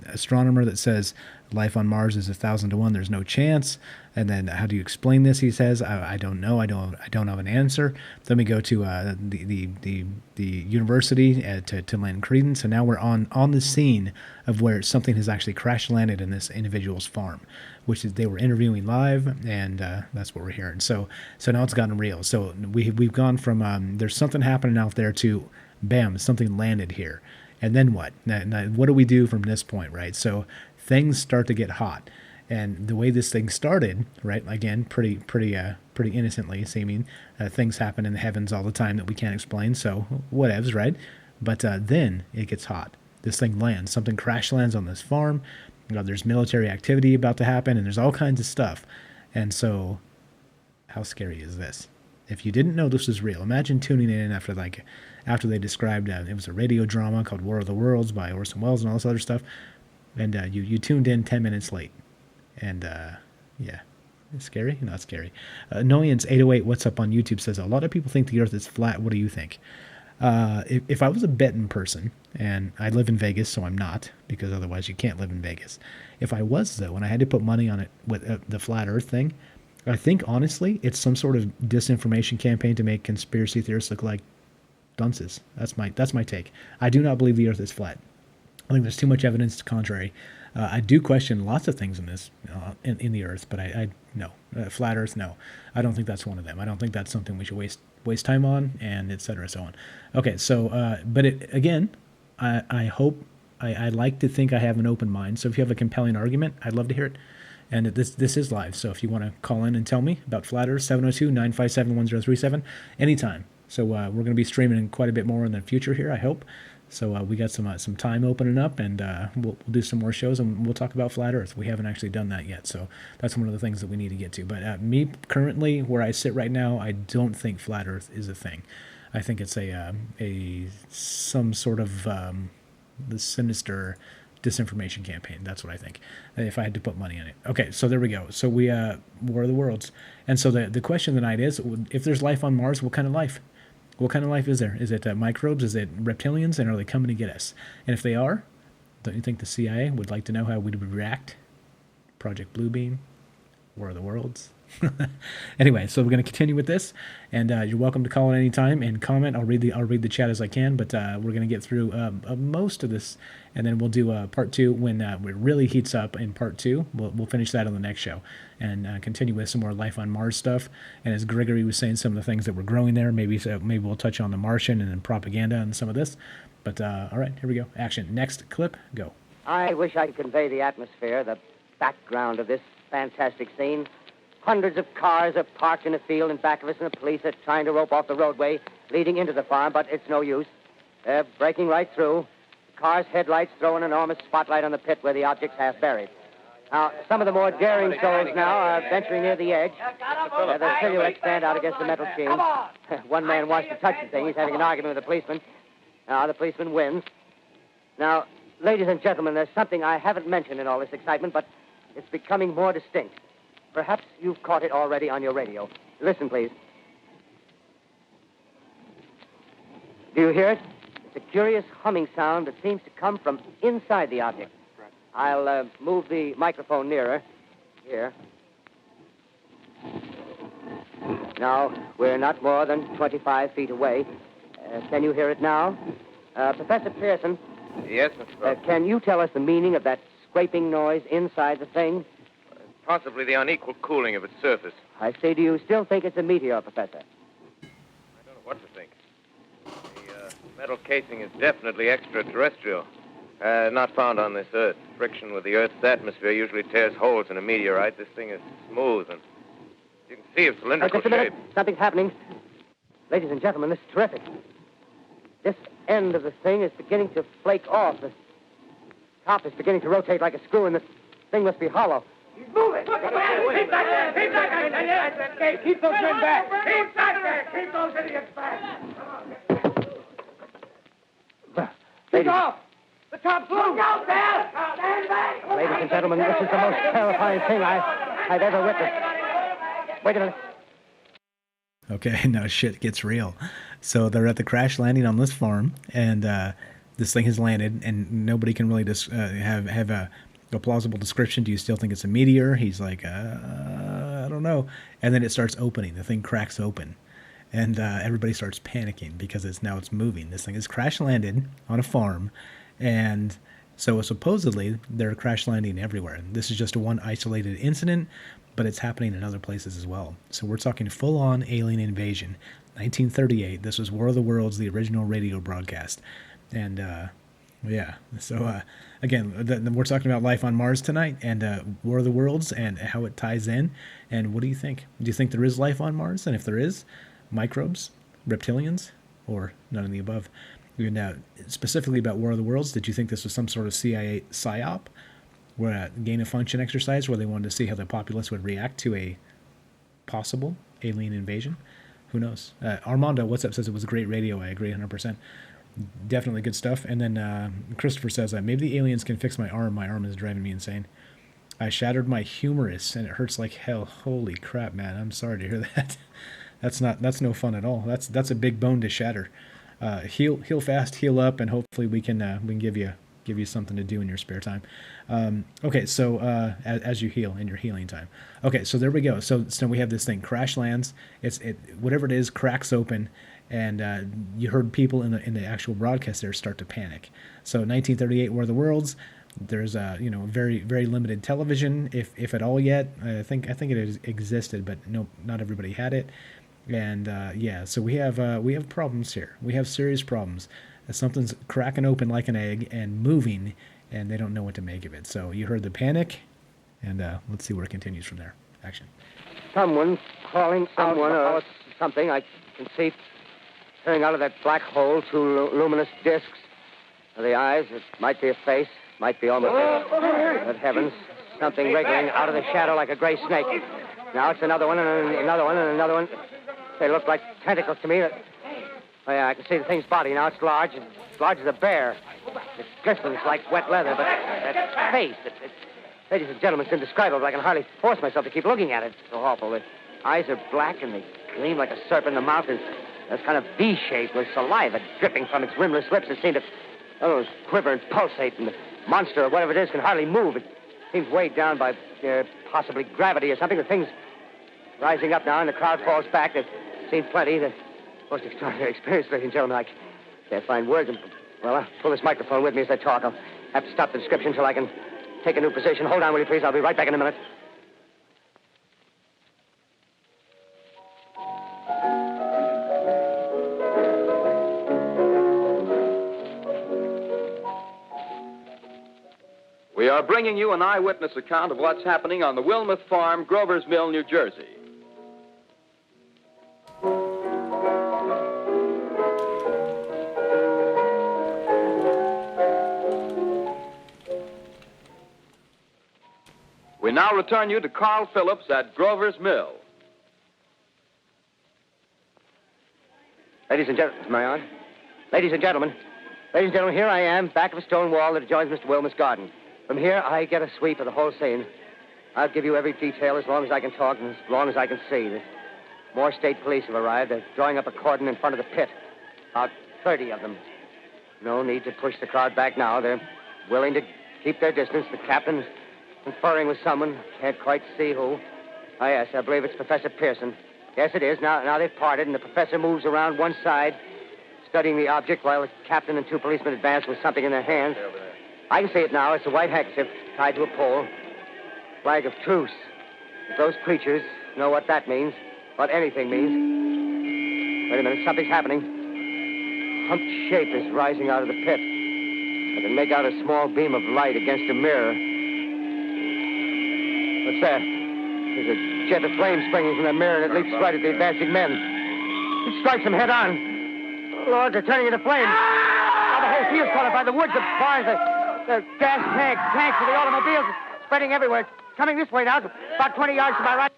astronomer that says life on Mars is 1,000 to 1. There's no chance. And then how do you explain this? He says, I don't know. I don't have an answer. Then we go to the university to lend credence. So now we're on the scene of where something has actually crash landed in this individual's farm, which is they were interviewing live, and that's what we're hearing. So now it's gotten real. So we've gone from there's something happening out there to bam, something landed here, and then what? Now what do we do from this point, right? So things start to get hot, and the way this thing started, right? Again, pretty innocently seeming. Things happen in the heavens all the time that we can't explain. So whatevs, right? But then it gets hot. This thing lands. Something crash lands on this farm. There's military activity about to happen, and there's all kinds of stuff. And so, how scary is this? If you didn't know this was real, imagine tuning in after they described it was a radio drama called War of the Worlds by Orson Welles and all this other stuff, and you tuned in 10 minutes late, and yeah, it's scary. Not scary. Annoyance 808 What's Up on YouTube says a lot of people think the Earth is flat. What do you think? If I was a betting person, and I live in Vegas, so I'm not, because otherwise you can't live in Vegas. If I was, though, and I had to put money on it with the flat Earth thing, I think, honestly, it's some sort of disinformation campaign to make conspiracy theorists look like dunces. That's my take. I do not believe the Earth is flat. I think there's too much evidence to the contrary. I do question lots of things in this, in the Earth, but I no. Flat Earth, no. I don't think that's one of them. I don't think that's something we should waste time on, and et cetera, so on. Okay, so, but again, I hope I like to think I have an open mind. So if you have a compelling argument, I'd love to hear it. And this is live. So if you want to call in and tell me about Flat Earth, 702-957-1037, anytime. So we're going to be streaming quite a bit more in the future here, I hope. So we got some time opening up, and we'll do some more shows, and we'll talk about Flat Earth. We haven't actually done that yet, so that's one of the things that we need to get to. But me, currently, where I sit right now, I don't think Flat Earth is a thing. I think it's some sort of the sinister disinformation campaign. That's what I think, if I had to put money on it. Okay, so there we go. So we War of the Worlds. And so the question tonight is, if there's life on Mars, what kind of life? What kind of life is there? Is it microbes? Is it reptilians? And are they coming to get us? And if they are, don't you think the CIA would like to know how we would react? Project Bluebeam, War of the Worlds. Anyway, so we're going to continue with this, and you're welcome to call at any time and comment. I'll read the chat as I can, but we're going to get through most of this, and then we'll do part 2 when it really heats up. In part 2, we'll finish that on the next show and continue with some more life on Mars stuff. And as Gregory was saying, some of the things that were growing there, maybe we'll touch on the Martian and then propaganda and some of this. But all right, here we go. Action. Next clip. Go. I wish I could convey the atmosphere, the background of this fantastic scene. Hundreds of cars are parked in a field in back of us, and the police are trying to rope off the roadway leading into the farm, but it's no use. They're breaking right through. The car's headlights throw an enormous spotlight on the pit where the object's half buried. Now, some of the more daring souls now are venturing near the edge. Their silhouettes stand out against the metal sheen. One man wants to touch the thing. He's having an argument with the policeman. Now, the policeman wins. Now, ladies and gentlemen, there's something I haven't mentioned in all this excitement, but it's becoming more distinct. Perhaps you've caught it already on your radio. Listen, please. Do you hear it? It's a curious humming sound that seems to come from inside the object. I'll move the microphone nearer. Here. Now, we're not more than 25 feet away. Can you hear it now? Professor Pearson? Yes, Mr. Crow. Can you tell us the meaning of that scraping noise inside the thing? Possibly the unequal cooling of its surface. I say, do you still think it's a meteor, Professor? I don't know what to think. The metal casing is definitely extraterrestrial. Not found on this Earth. Friction with the Earth's atmosphere usually tears holes in a meteorite. This thing is smooth, and you can see it's cylindrical Just a minute. shape. Something's happening. Ladies and gentlemen, this is terrific. This end of the thing is beginning to flake off. The top is beginning to rotate like a screw, and the thing must be hollow. He's moving. Keep back there. Keep back there. Keep those men back. Keep back there. Keep those idiots back. Keep off. The top's loose. Look out there. Stand back. Ladies and gentlemen, this is the most terrifying thing I've ever witnessed. Wait a minute. Okay, now shit gets real. So they're at the crash landing on this farm, and this thing has landed, and nobody can really have a plausible description. Do you still think it's a meteor? He's like, I don't know. And then it starts opening. The thing cracks open, and everybody starts panicking because it's moving. This thing is crash landed on a farm, and so supposedly they're crash landing everywhere. This is just one isolated incident, but it's happening in other places as well. So we're talking full-on alien invasion. 1938. This was War of the Worlds, the original radio broadcast, and yeah. So again, we're talking about life on Mars tonight, and War of the Worlds, and how it ties in. And what do you think? Do you think there is life on Mars? And if there is, microbes, reptilians, or none of the above? And specifically about War of the Worlds, did you think this was some sort of CIA psyop, where a gain-of-function exercise where they wanted to see how the populace would react to a possible alien invasion? Who knows? Armando, what's up, says it was a great radio. I agree 100%. Definitely good stuff. And then Christopher says, maybe the aliens can fix my arm. My arm is driving me insane. I shattered my humerus, and it hurts like hell. Holy crap, man. I'm sorry to hear that. That's no fun at all. That's a big bone to shatter. Heal fast, heal up, and hopefully we can give you something to do in your spare time. Okay, so as you heal in your healing time. Okay, so there we go. So we have this thing crash lands. Whatever it is cracks open, and you heard people in the actual broadcast there start to panic. So 1938, War of the Worlds. There's very very limited television, if at all yet. I think it existed, but no, not everybody had it. And yeah, so we have problems here. We have serious problems. something's cracking open like an egg and moving, and they don't know what to make of it. So you heard the panic, and let's see where it continues from there. Action. Someone calling someone or something. I can see turning out of that black hole two luminous discs. The eyes, it might be a face, might be almost good heavens. Something wriggling out of the shadow like a gray snake. Now it's another one, and another one, and another one. They look like tentacles to me. Oh, yeah, I can see the thing's body. Now it's large as a bear. It glistens like wet leather, but that face, ladies and gentlemen, it's indescribable. I can hardly force myself to keep looking at it. It's so awful. The eyes are black, and they gleam like a serpent. The mouth is kind of V-shaped with saliva dripping from its rimless lips. It seems to quiver and pulsate, and the monster, or whatever it is, can hardly move. It seems weighed down by possibly gravity or something. The thing's rising up now, and the crowd falls back. They've seen plenty. The most extraordinary experience, ladies and gentlemen. I can't find words. Well, I'll pull this microphone with me as I talk. I'll have to stop the description until I can take a new position. Hold on, will you, please? I'll be right back in a minute. We are bringing you an eyewitness account of what's happening on the Wilmuth Farm, Grover's Mill, New Jersey. We now return you to Carl Phillips at Grover's Mill. Ladies and gentlemen, am I on? Ladies and gentlemen, here I am, back of a stone wall that adjoins Mr. Wilmuth's garden. From here, I get a sweep of the whole scene. I'll give you every detail as long as I can talk and as long as I can see. More state police have arrived. They're drawing up a cordon in front of the pit. About 30 of them. No need to push the crowd back now. They're willing to keep their distance. The captain's conferring with someone. Can't quite see who. Oh, yes, I believe it's Professor Pearson. Yes, it is. Now they've parted, and the professor moves around one side, studying the object while the captain and two policemen advance with something in their hands. I can see it now. It's a white handkerchief tied to a pole. Flag of truce. If those creatures know what that means, what anything means. Wait a minute, something's happening. A humped shape is rising out of the pit. I can make out a small beam of light against a mirror. What's that? There's a jet of flame springing from the mirror, and it leaps right at the advancing men. It strikes them head on. Lord, they're turning into flames. Now the whole field's caught up by the woods, the barns, the gas tanks of the automobiles spreading everywhere. It's coming this way now, about 20 yards to my right.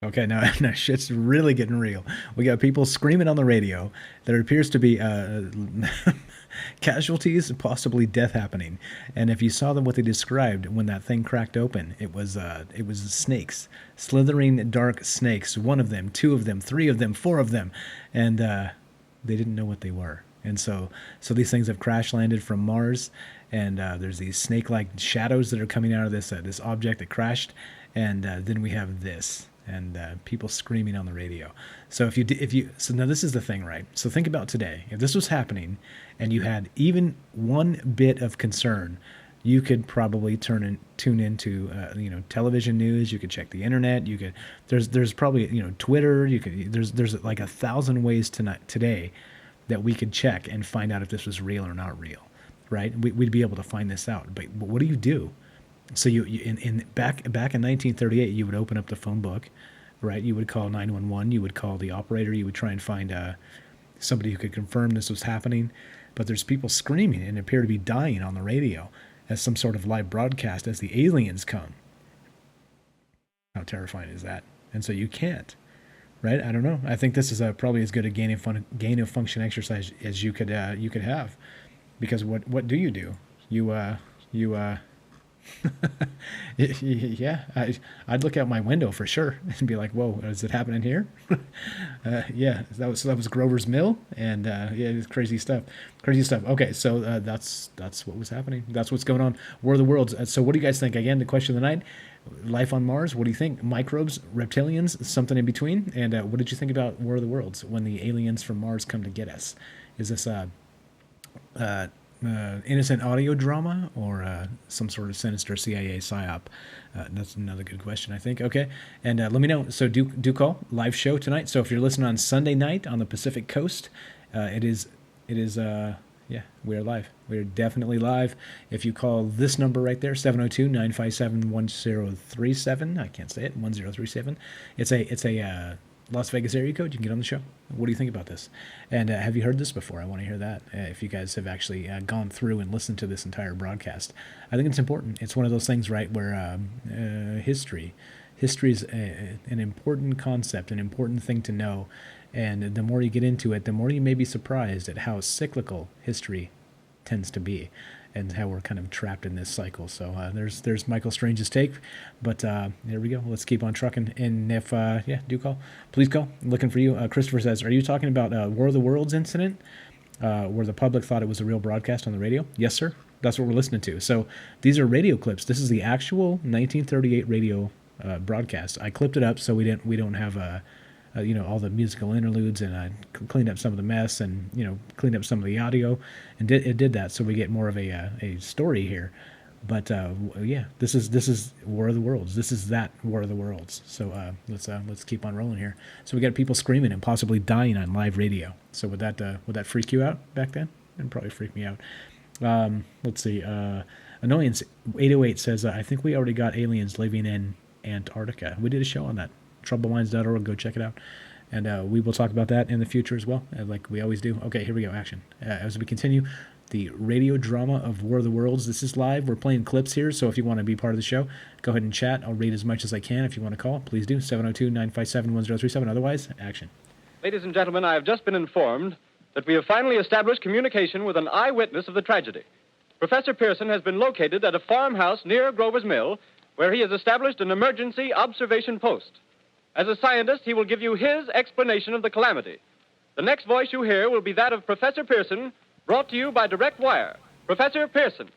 Okay, now shit's really getting real. We got people screaming on the radio. There appears to be casualties, possibly death happening. And if you saw what they described when that thing cracked open, it was snakes, slithering dark snakes. One of them, two of them, three of them, four of them, and they didn't know what they were. And so these things have crash landed from Mars, and there's these snake-like shadows that are coming out of this object that crashed, and then we have this, and people screaming on the radio. So so now this is the thing, right? So think about today. If this was happening, and you had even one bit of concern, you could probably tune into television news. You could check the internet. You could there's probably Twitter. You could there's like 1,000 ways today that we could check and find out if this was real or not real, right? We'd be able to find this out. But what do you do? So back in 1938, you would open up the phone book, right? You would call 911. You would call the operator. You would try and find somebody who could confirm this was happening. But there's people screaming and appear to be dying on the radio as some sort of live broadcast as the aliens come. How terrifying is that? And so you can't. Right? I don't know. I think this is probably as good a gain of function exercise as you could have, because what do? Yeah, I'd look out my window for sure and be like, "Whoa, is it happening here?" Yeah, that was Grover's Mill, and yeah, it's crazy stuff. Okay, so that's what was happening. That's what's going on. War of the Worlds. So what do you guys think? Again, the question of the night. Life on Mars, what do you think? Microbes, reptilians, something in between? And what did you think about War of the Worlds when the aliens from Mars come to get us? Is this innocent audio drama or some sort of sinister CIA psyop? That's another good question, I think. Okay, and let me know. So do call. Live show tonight. So if you're listening on Sunday night on the Pacific Coast, it is It is, yeah, we're live. We're definitely live. If you call this number right there, 702-957-1037. I can't say it, 1037. It's a Las Vegas area code. You can get on the show. What do you think about this? And have you heard this before? I want to hear that. If you guys have actually gone through and listened to this entire broadcast, I think it's important. It's one of those things, right, where history is an important concept, an important thing to know. And the more you get into it, the more you may be surprised at how cyclical history tends to be, and how we're kind of trapped in this cycle. So there's Michael Strange's take, but here we go. Let's keep on trucking. And if do call, please call. I'm looking for you. Christopher says, "Are you talking about War of the Worlds incident, where the public thought it was a real broadcast on the radio?" Yes, sir. That's what we're listening to. So these are radio clips. This is the actual 1938 radio broadcast. I clipped it up so we don't have all the musical interludes, and I cleaned up some of the mess, and cleaned up some of the audio, and it did that so we get more of a story here. But this is War of the Worlds. This is that War of the Worlds. So let's keep on rolling here. So we got people screaming and possibly dying on live radio. So would that freak you out back then? It'd probably freak me out. Let's see. Annoyance 808 says, I think we already got aliens living in Antarctica. We did a show on that. Troublewines.org, go check it out. And we will talk about that in the future as well, like we always do. Okay, here we go, action. As we continue, the radio drama of War of the Worlds. This is live. We're playing clips here, so if you want to be part of the show, go ahead and chat. I'll read as much as I can. If you want to call, please do. 702-957-1037. Otherwise, action. Ladies and gentlemen, I have just been informed that we have finally established communication with an eyewitness of the tragedy. Professor Pearson has been located at a farmhouse near Grover's Mill, where he has established an emergency observation post. As a scientist, he will give you his explanation of the calamity. The next voice you hear will be that of Professor Pearson, brought to you by direct wire. Professor Pearson.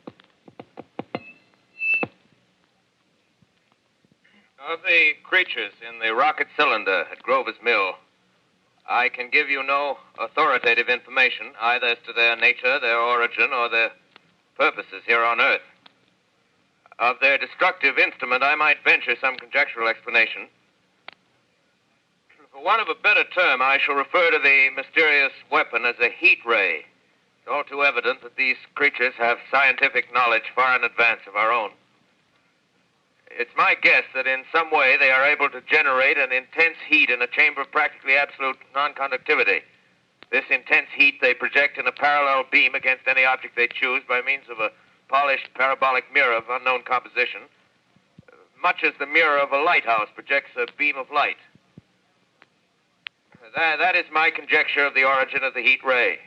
Of the creatures in the rocket cylinder at Grover's Mill, I can give you no authoritative information, either as to their nature, their origin, or their purposes here on Earth. Of their destructive instrument, I might venture some conjectural explanation. For want of a better term, I shall refer to the mysterious weapon as a heat ray. It's all too evident that these creatures have scientific knowledge far in advance of our own. It's my guess that in some way they are able to generate an intense heat in a chamber of practically absolute non-conductivity. This intense heat they project in a parallel beam against any object they choose by means of a polished parabolic mirror of unknown composition, much as the mirror of a lighthouse projects a beam of light. That is my conjecture of the origin of the heat ray.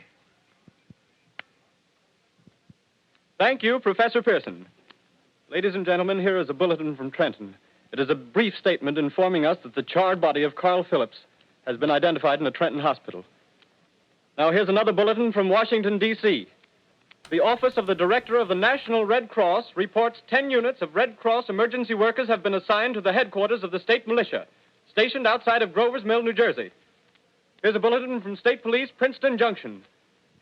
Thank you, Professor Pearson. Ladies and gentlemen, here is a bulletin from Trenton. It is a brief statement informing us that the charred body of Carl Phillips has been identified in a Trenton hospital. Now, here's another bulletin from Washington, D.C. The Office of the Director of the National Red Cross reports 10 units of Red Cross emergency workers have been assigned to the headquarters of the state militia, stationed outside of Grover's Mill, New Jersey. Here's a bulletin from State Police, Princeton Junction.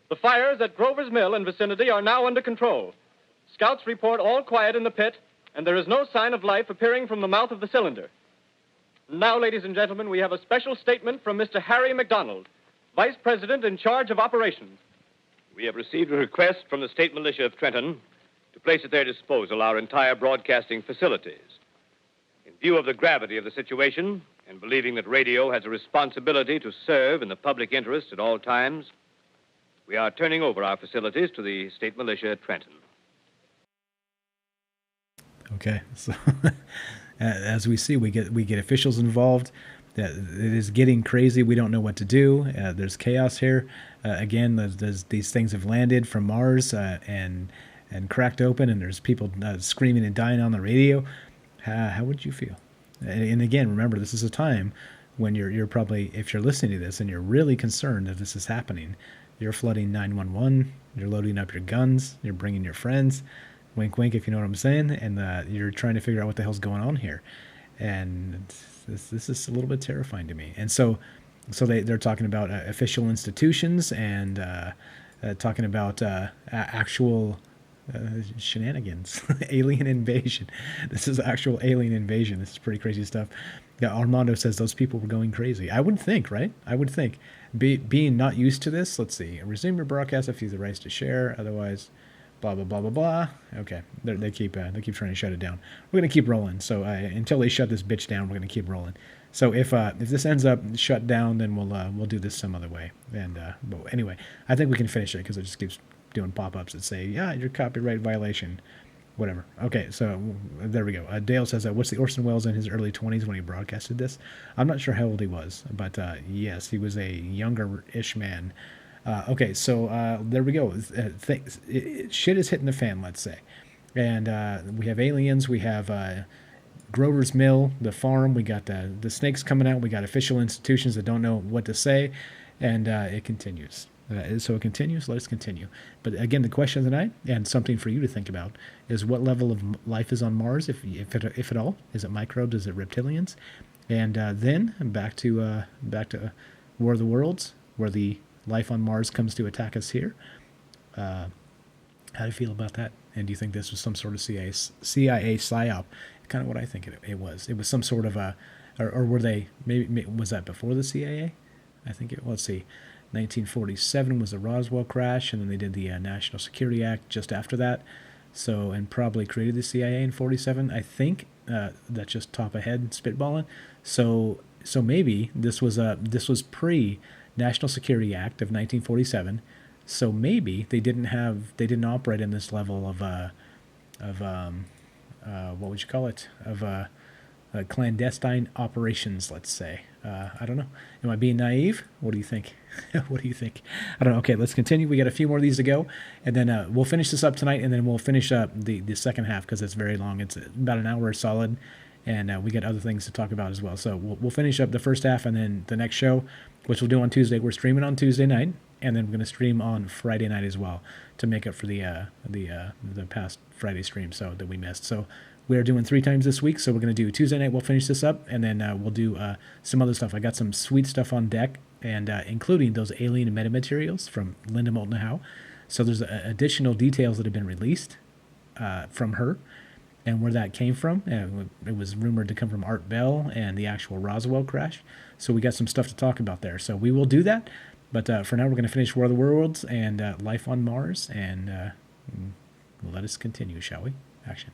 The fires at Grover's Mill and vicinity are now under control. Scouts report all quiet in the pit, and there is no sign of life appearing from the mouth of the cylinder. Now, ladies and gentlemen, we have a special statement from Mr. Harry McDonald, Vice President in charge of operations. We have received a request from the State Militia of Trenton to place at their disposal our entire broadcasting facilities. In view of the gravity of the situation, and believing that radio has a responsibility to serve in the public interest at all times, we are turning over our facilities to the State Militia at Trenton. Okay, so as we see, we get officials involved. It is getting crazy. We don't know what to do. There's chaos here. Again, these things have landed from Mars and cracked open, and there's people screaming and dying on the radio. How would you feel? And again, remember, this is a time when you're probably, if you're listening to this and you're really concerned that this is happening, you're flooding 911, you're loading up your guns, you're bringing your friends, wink, wink, if you know what I'm saying, and you're trying to figure out what the hell's going on here. And this is a little bit terrifying to me. And so they're talking about official institutions and talking about actual shenanigans. Alien invasion. This is actual alien invasion. This is pretty crazy stuff. Yeah, Armando says those people were going crazy. I would think, right? I would think. Being not used to this, let's see. Resume your broadcast if you have the rights to share. Otherwise, blah, blah, blah, blah, blah. Okay, they keep trying to shut it down. We're going to keep rolling. So until they shut this bitch down, we're going to keep rolling. So if this ends up shut down, then we'll do this some other way. And but anyway, I think we can finish it because it just keeps doing pop-ups that say, yeah, your copyright violation, whatever. Okay, so there we go. Dale says, what's the Orson Welles in his early 20s when he broadcasted this? I'm not sure how old he was, but yes, he was a younger-ish man. Okay, so there we go. Shit is hitting the fan, let's say. And we have aliens, we have Grover's Mill, the farm, we got the snakes coming out, we got official institutions that don't know what to say, and it continues. So it continues. Let us continue. But again, the question tonight, and something for you to think about, is what level of life is on Mars, if at all? Is it microbes? Is it reptilians? And then back to War of the Worlds, where the life on Mars comes to attack us here. How do you feel about that? And do you think this was some sort of CIA psyop? Kind of what I think it was. It was some sort of or were they? Maybe was that before the CIA? I think it. Let's see. 1947 was the Roswell crash, and then they did the National Security Act just after that. So, and probably created the CIA in 47. I think that's just top ahead spitballing. So maybe this was pre National Security Act of 1947. So maybe they didn't operate in this level of what would you call it, of clandestine operations, let's say. I don't know. Am I being naive? What do you think? What do you think? I don't know. Okay, let's continue. We got a few more of these to go, and then we'll finish this up tonight, and then we'll finish up the second half because it's very long. It's about an hour solid, and we got other things to talk about as well. So we'll finish up the first half, and then the next show, which we'll do on Tuesday. We're streaming on Tuesday night, and then we're going to stream on Friday night as well to make up for the past Friday stream that we missed. So we are doing 3 times this week, so we're going to do Tuesday night. We'll finish this up, and then we'll do some other stuff. I got some sweet stuff on deck, and including those alien metamaterials from Linda Moulton Howe. So there's additional details that have been released from her, and where that came from. It was rumored to come from Art Bell and the actual Roswell crash. So we got some stuff to talk about there. So we will do that. But for now, we're going to finish War of the Worlds and life on Mars, and let us continue, shall we? Action.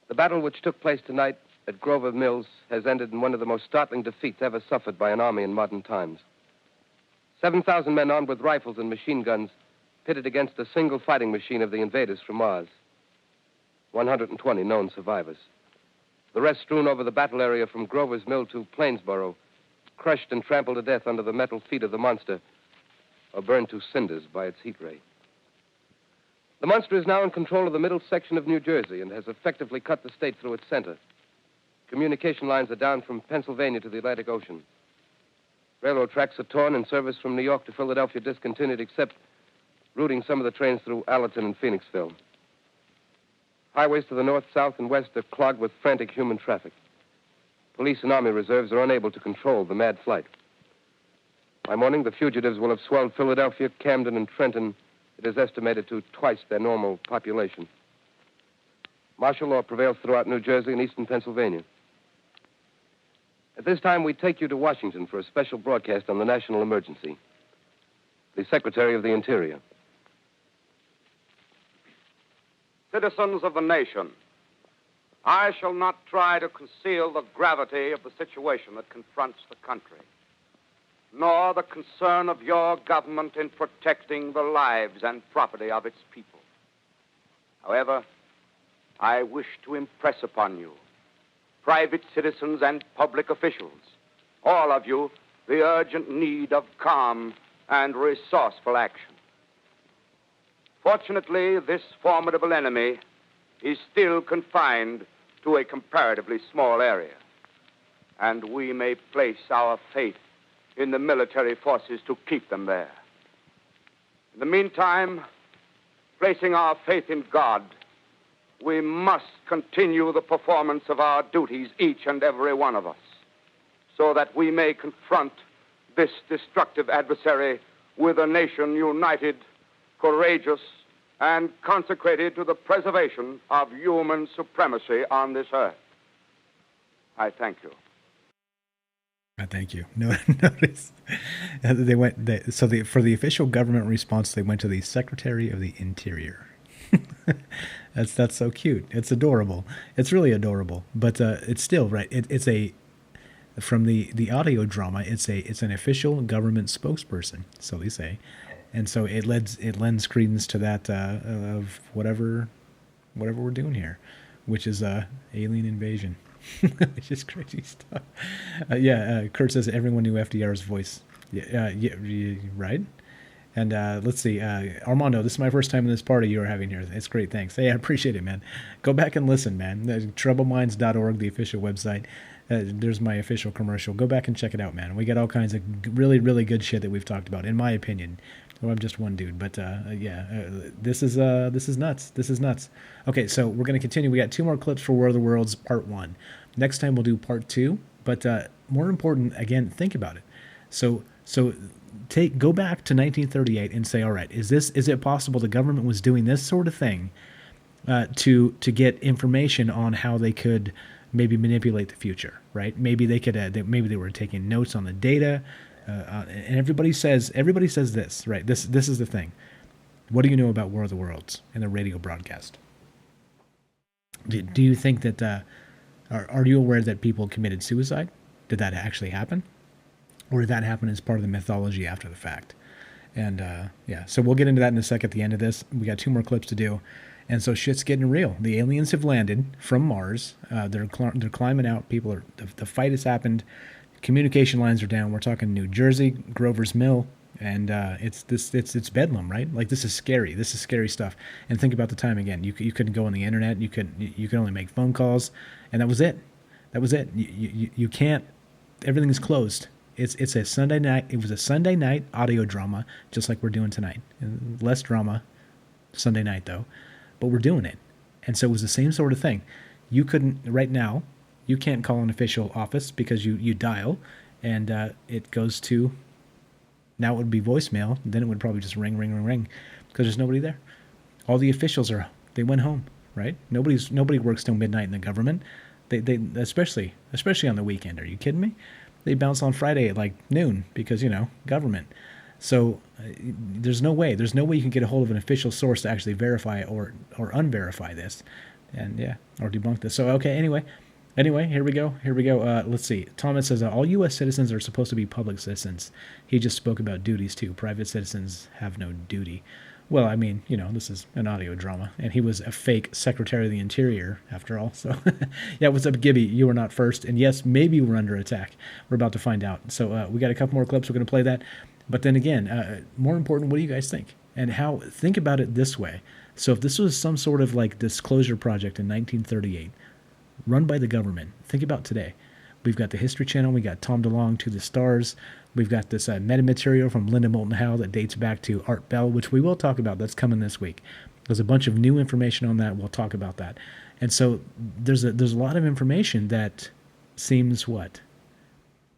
The battle which took place tonight at Grover Mills has ended in one of the most startling defeats ever suffered by an army in modern times. 7,000 men armed with rifles and machine guns pitted against a single fighting machine of the invaders from Mars. 120 known survivors. The rest strewn over the battle area from Grover's Mill to Plainsboro, crushed and trampled to death under the metal feet of the monster, or burned to cinders by its heat ray. The monster is now in control of the middle section of New Jersey and has effectively cut the state through its center. Communication lines are down from Pennsylvania to the Atlantic Ocean. Railroad tracks are torn and service from New York to Philadelphia discontinued, except routing some of the trains through Allerton and Phoenixville. Highways to the north, south, and west are clogged with frantic human traffic. Police and army reserves are unable to control the mad flight. By morning, the fugitives will have swelled Philadelphia, Camden, and Trenton. It is estimated to twice their normal population. Martial law prevails throughout New Jersey and eastern Pennsylvania. At this time, we take you to Washington for a special broadcast on the national emergency. The Secretary of the Interior. Citizens of the nation, I shall not try to conceal the gravity of the situation that confronts the country, nor the concern of your government in protecting the lives and property of its people. However, I wish to impress upon you, private citizens and public officials, all of you, the urgent need of calm and resourceful action. Fortunately, this formidable enemy is still confined to a comparatively small area, and we may place our faith in the military forces to keep them there. In the meantime, placing our faith in God, we must continue the performance of our duties, each and every one of us, so that we may confront this destructive adversary with a nation united, courageous, and consecrated to the preservation of human supremacy on this earth. I thank you. Thank you. Notice for the official government response, they went to the Secretary of the Interior. That's so cute. It's adorable. It's really adorable. But it's still right. It's from the audio drama. It's an official government spokesperson. So they say, and so it lends credence to that of whatever we're doing here, which is alien invasion. Which is crazy stuff. Kurt says everyone knew FDR's voice. Yeah, right. And let's see, Armando, this is my first time in this party you are having here. It's great, thanks. Hey, I appreciate it, man. Go back and listen, man. Troubleminds.org, the official website. There's my official commercial. Go back and check it out, man. We got all kinds of really, really good shit that we've talked about, in my opinion. Well, I'm just one dude, but this is nuts. This is nuts. Okay, so we're gonna continue. We got 2 more clips for War of the Worlds Part 1. Next time we'll do Part 2. But more important, again, think about it. So go back to 1938 and say, all right, is it possible the government was doing this sort of thing to get information on how they could maybe manipulate the future, right? Maybe they could maybe they were taking notes on the data. And everybody says this, right? This is the thing. What do you know about War of the Worlds and the radio broadcast? Do you think that are you aware that people committed suicide? Did that actually happen, or did that happen as part of the mythology after the fact? And so we'll get into that in a sec at the end of this. We got 2 more clips to do, and so shit's getting real. The aliens have landed from Mars. They're climbing out. People are the fight has happened. Communication lines are down. We're talking New Jersey, Grover's Mill, and it's bedlam, right? Like, this is scary. This is scary stuff. And think about the time again. You couldn't go on the internet. You could only make phone calls, and that was it. That was it. You can't. Everything's closed. It's a Sunday night. It was a Sunday night audio drama, just like we're doing tonight. Less drama, Sunday night though, but we're doing it. And so it was the same sort of thing. You couldn't right now. You can't call an official office because you dial, and it goes to, now it would be voicemail. Then it would probably just ring, because there's nobody there. All the officials they went home, right? Nobody works till midnight in the government. They especially on the weekend. Are you kidding me? They bounce on Friday at like noon because government. So there's no way you can get a hold of an official source to actually verify or unverify this, and or debunk this. So okay, Anyway, here we go. Let's see. Thomas says, all U.S. citizens are supposed to be public citizens. He just spoke about duties, too. Private citizens have no duty. Well, I mean, this is an audio drama, and he was a fake Secretary of the Interior, after all. So, what's up, Gibby? You were not first. And yes, maybe we're under attack. We're about to find out. So we got a couple more clips. We're going to play that. But then again, more important, what do you guys think? And think about it this way. So if this was some sort of like disclosure project in 1938, run by the government. Think about today. We've got the History Channel. We got Tom DeLonge to the Stars. We've got this metamaterial from Linda Moulton Howe that dates back to Art Bell, which we will talk about. That's coming this week. There's a bunch of new information on that. We'll talk about that. And so there's a lot of information that seems to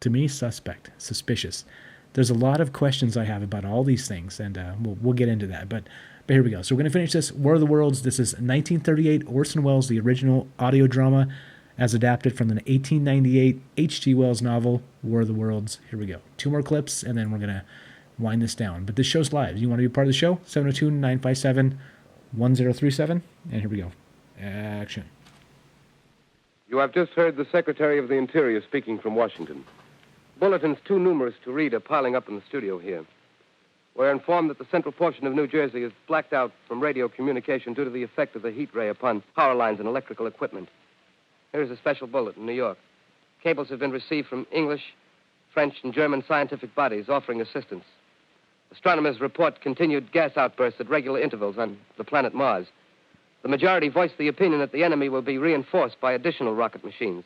me, suspicious. There's a lot of questions I have about all these things, and we'll get into that. But here we go. So we're going to finish this War of the Worlds. This is 1938, Orson Welles, the original audio drama, as adapted from the 1898 H.G. Wells novel, War of the Worlds. Here we go. 2 more clips, and then we're going to wind this down. But this show's live. You want to be part of the show? 702-957-1037. And here we go. Action. You have just heard the Secretary of the Interior speaking from Washington. Bulletins too numerous to read are piling up in the studio here. We're informed that the central portion of New Jersey is blacked out from radio communication due to the effect of the heat ray upon power lines and electrical equipment. Here's a special bulletin, New York. Cables have been received from English, French, and German scientific bodies offering assistance. Astronomers report continued gas outbursts at regular intervals on the planet Mars. The majority voiced the opinion that the enemy will be reinforced by additional rocket machines.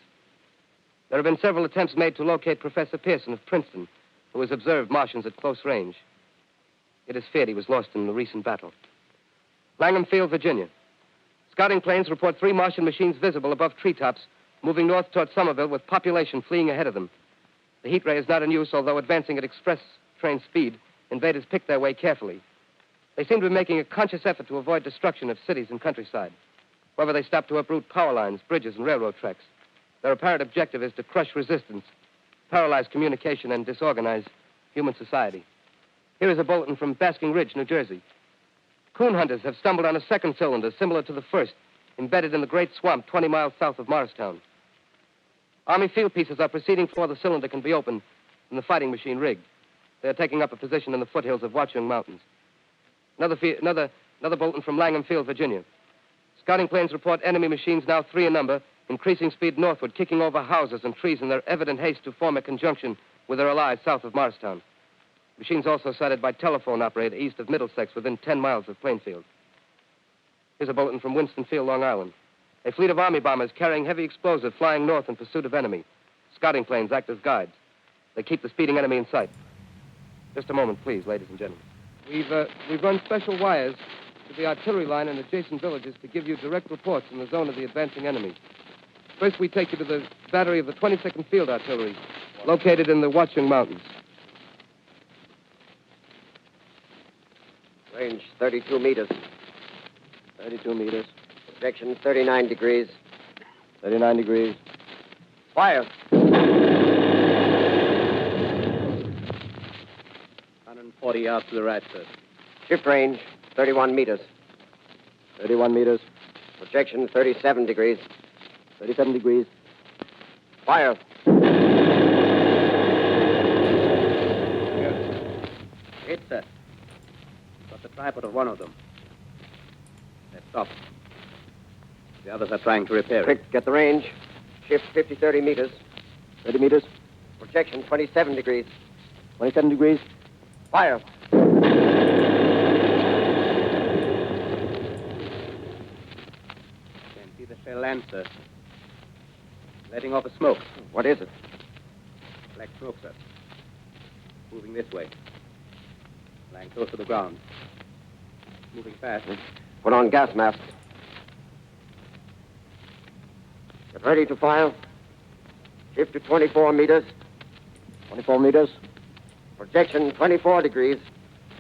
There have been several attempts made to locate Professor Pearson of Princeton, who has observed Martians at close range. It is feared he was lost in the recent battle. Langham Field, Virginia. Scouting planes report 3 Martian machines visible above treetops, moving north toward Somerville with population fleeing ahead of them. The heat ray is not in use, although advancing at express train speed, invaders pick their way carefully. They seem to be making a conscious effort to avoid destruction of cities and countryside. However, they stop to uproot power lines, bridges, and railroad tracks. Their apparent objective is to crush resistance, paralyze communication, and disorganize human society. Here is a bulletin from Basking Ridge, New Jersey. Coon hunters have stumbled on a second cylinder similar to the first, embedded in the great swamp 20 miles south of Morristown. Army field pieces are proceeding before the cylinder can be opened and the fighting machine rigged. They are taking up a position in the foothills of Watchung Mountains. Another bulletin from Langham Field, Virginia. Scouting planes report enemy machines, now 3 in number, increasing speed northward, kicking over houses and trees in their evident haste to form a conjunction with their allies south of Morristown. Machines also sighted by telephone operator east of Middlesex within 10 miles of Plainfield. Here's a bulletin from Winston-Field, Long Island. A fleet of Army bombers carrying heavy explosive flying north in pursuit of enemy. Scouting planes act as guides. They keep the speeding enemy in sight. Just a moment, please, ladies and gentlemen. We've run special wires to the artillery line and adjacent villages to give you direct reports in the zone of the advancing enemy. First, we take you to the battery of the 22nd Field Artillery, located in the Watchung Mountains. Range 32 meters. 32 meters. Projection 39 degrees. 39 degrees. Fire. 140 yards to the right, sir. Shift range 31 meters. 31 meters. Projection 37 degrees. 37 degrees. Fire. Hit, sir. Got the tripod of one of them. They're stopped. The others are trying to repair it. Quick, get the range. Shift 30 meters. 30 meters. Projection 27 degrees. 27 degrees. Fire. Can't see the shell land, sir. Letting off a smoke. What is it? Black smoke, sir. Moving this way. Lying close to the ground. Moving fast. Put on gas masks. Get ready to fire. Shift to 24 meters. 24 meters. Projection 24 degrees.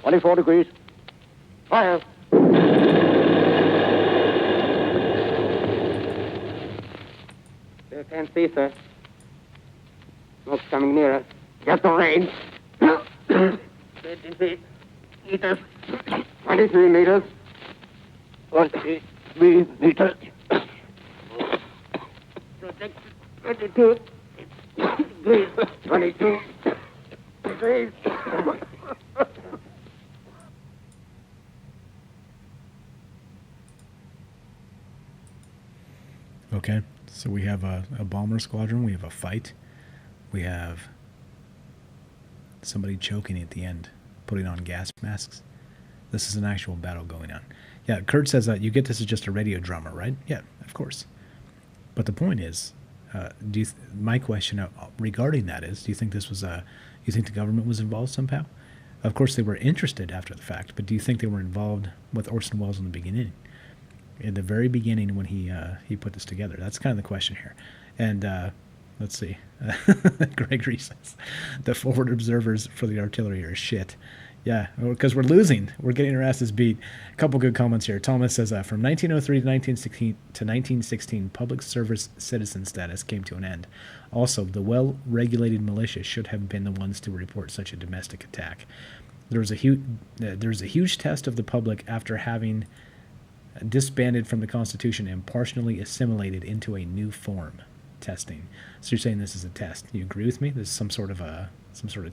24 degrees. Fire. Still can't see, sir. Smoke's coming nearer. Get the range. 23 meters. 23 meters. 23 meters. Projection 22 degrees. 22 degrees. Okay, so we have a bomber squadron, we have a fight, we have somebody choking at the end, putting on gas masks. This is an actual battle going on. Yeah, Kurt says that you get this as just a radio drama, right? Yeah, of course. But the point is, my question regarding that is, do you think this was you think the government was involved somehow? Of course, they were interested after the fact, but do you think they were involved with Orson Welles in the beginning? In the very beginning when he put this together? That's kind of the question here. And let's see. Gregory says, the forward observers for the artillery are shit. Yeah, because we're losing. We're getting our asses beat. A couple good comments here. Thomas says, from 1903 to 1916, public service citizen status came to an end. Also, the well-regulated militia should have been the ones to report such a domestic attack. There was a huge test of the public after having disbanded from the Constitution and partially assimilated into a new form. Testing. So you're saying this is a test. You agree with me? This is some sort of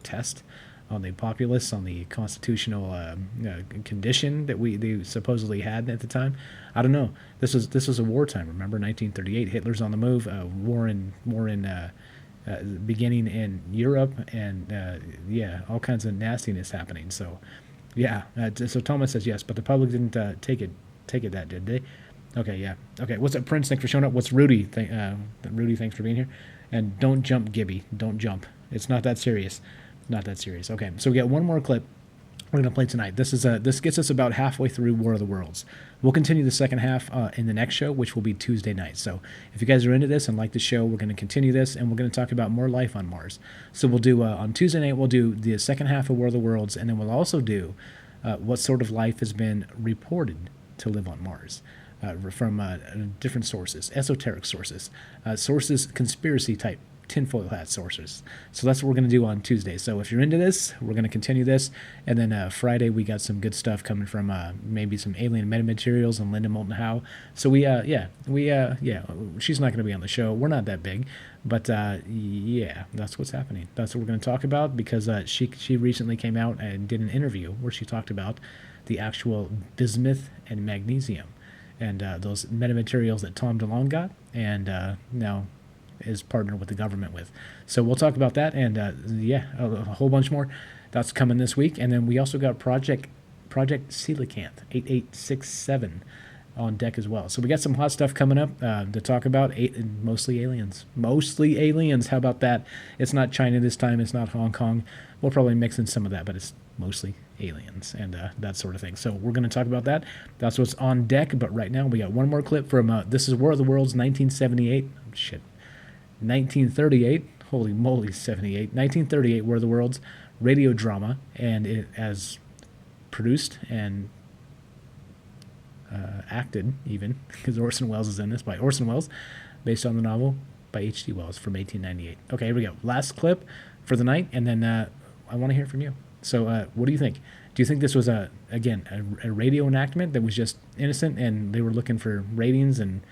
test on the populace, on the constitutional condition that they supposedly had at the time. I don't know. This was a wartime. Remember, 1938. Hitler's on the move. War in beginning in Europe, and all kinds of nastiness happening. So, yeah. So Thomas says yes, but the public didn't take it that, did they? Okay, yeah. Okay, what's up, Prince? Thanks for showing up. What's Rudy? Rudy, thanks for being here. And don't jump, Gibby. Don't jump. It's not that serious. Not that serious. Okay, so we got one more clip we're going to play tonight. This gets us about halfway through War of the Worlds. We'll continue the second half in the next show, which will be Tuesday night. So if you guys are into this and like the show, we're going to continue this, and we're going to talk about more life on Mars. So we'll do, on Tuesday night, we'll do the second half of War of the Worlds, and then we'll also do what sort of life has been reported to live on Mars from different sources, esoteric sources, conspiracy type tinfoil hat sources. So that's what we're going to do on Tuesday. So if you're into this, we're going to continue this. And then Friday, we got some good stuff coming from maybe some alien metamaterials and Linda Moulton Howe. So she's not going to be on the show. We're not that big. But that's what's happening. That's what we're going to talk about, because she recently came out and did an interview where she talked about the actual bismuth and magnesium and those metamaterials that Tom DeLonge got and now is partnered with the government with. So we'll talk about that and a whole bunch more. That's coming this week. And then we also got Project Coelacanth 8867 on deck as well. So we got some hot stuff coming up to talk about. Mostly aliens. How about that? It's not China this time. It's not Hong Kong. We'll probably mix in some of that, but it's mostly aliens and that sort of thing. So we're going to talk about that. That's what's on deck. But right now we got one more clip from this is War of the Worlds 1978. 1938. Holy moly, 78. 1938 War of the Worlds radio drama, and it as produced and acted even, because Orson Welles is in this, by Orson Welles, based on the novel by H.G. Wells from 1898. Okay, here we go. Last clip for the night, and then I want to hear from you. So what do you think? Do you think this was, a radio enactment that was just innocent and they were looking for ratings and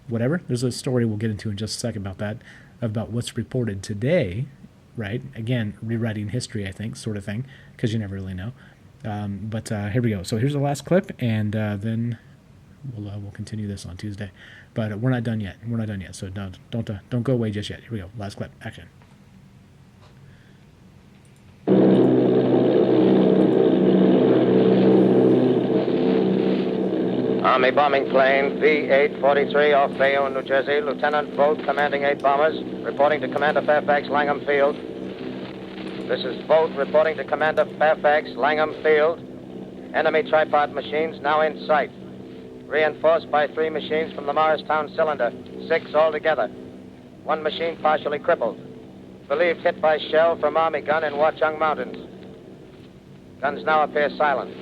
whatever? There's a story we'll get into in just a second about that, about what's reported today, right? Again, rewriting history, I think, sort of thing, because you never really know. But here we go. So here's the last clip, and then we'll continue this on Tuesday. But we're not done yet. So don't go away just yet. Here we go. Last clip. Action. Army bombing plane B-843 off Bayonne, New Jersey. Lieutenant Vogt, commanding 8 bombers, reporting to Commander Fairfax, Langham Field. This is Vogt reporting to Commander Fairfax, Langham Field. Enemy tripod machines now in sight. Reinforced by 3 machines from the Morristown cylinder, 6 altogether. 1 machine partially crippled. Believed hit by shell from Army gun in Watchung Mountains. Guns now appear silent.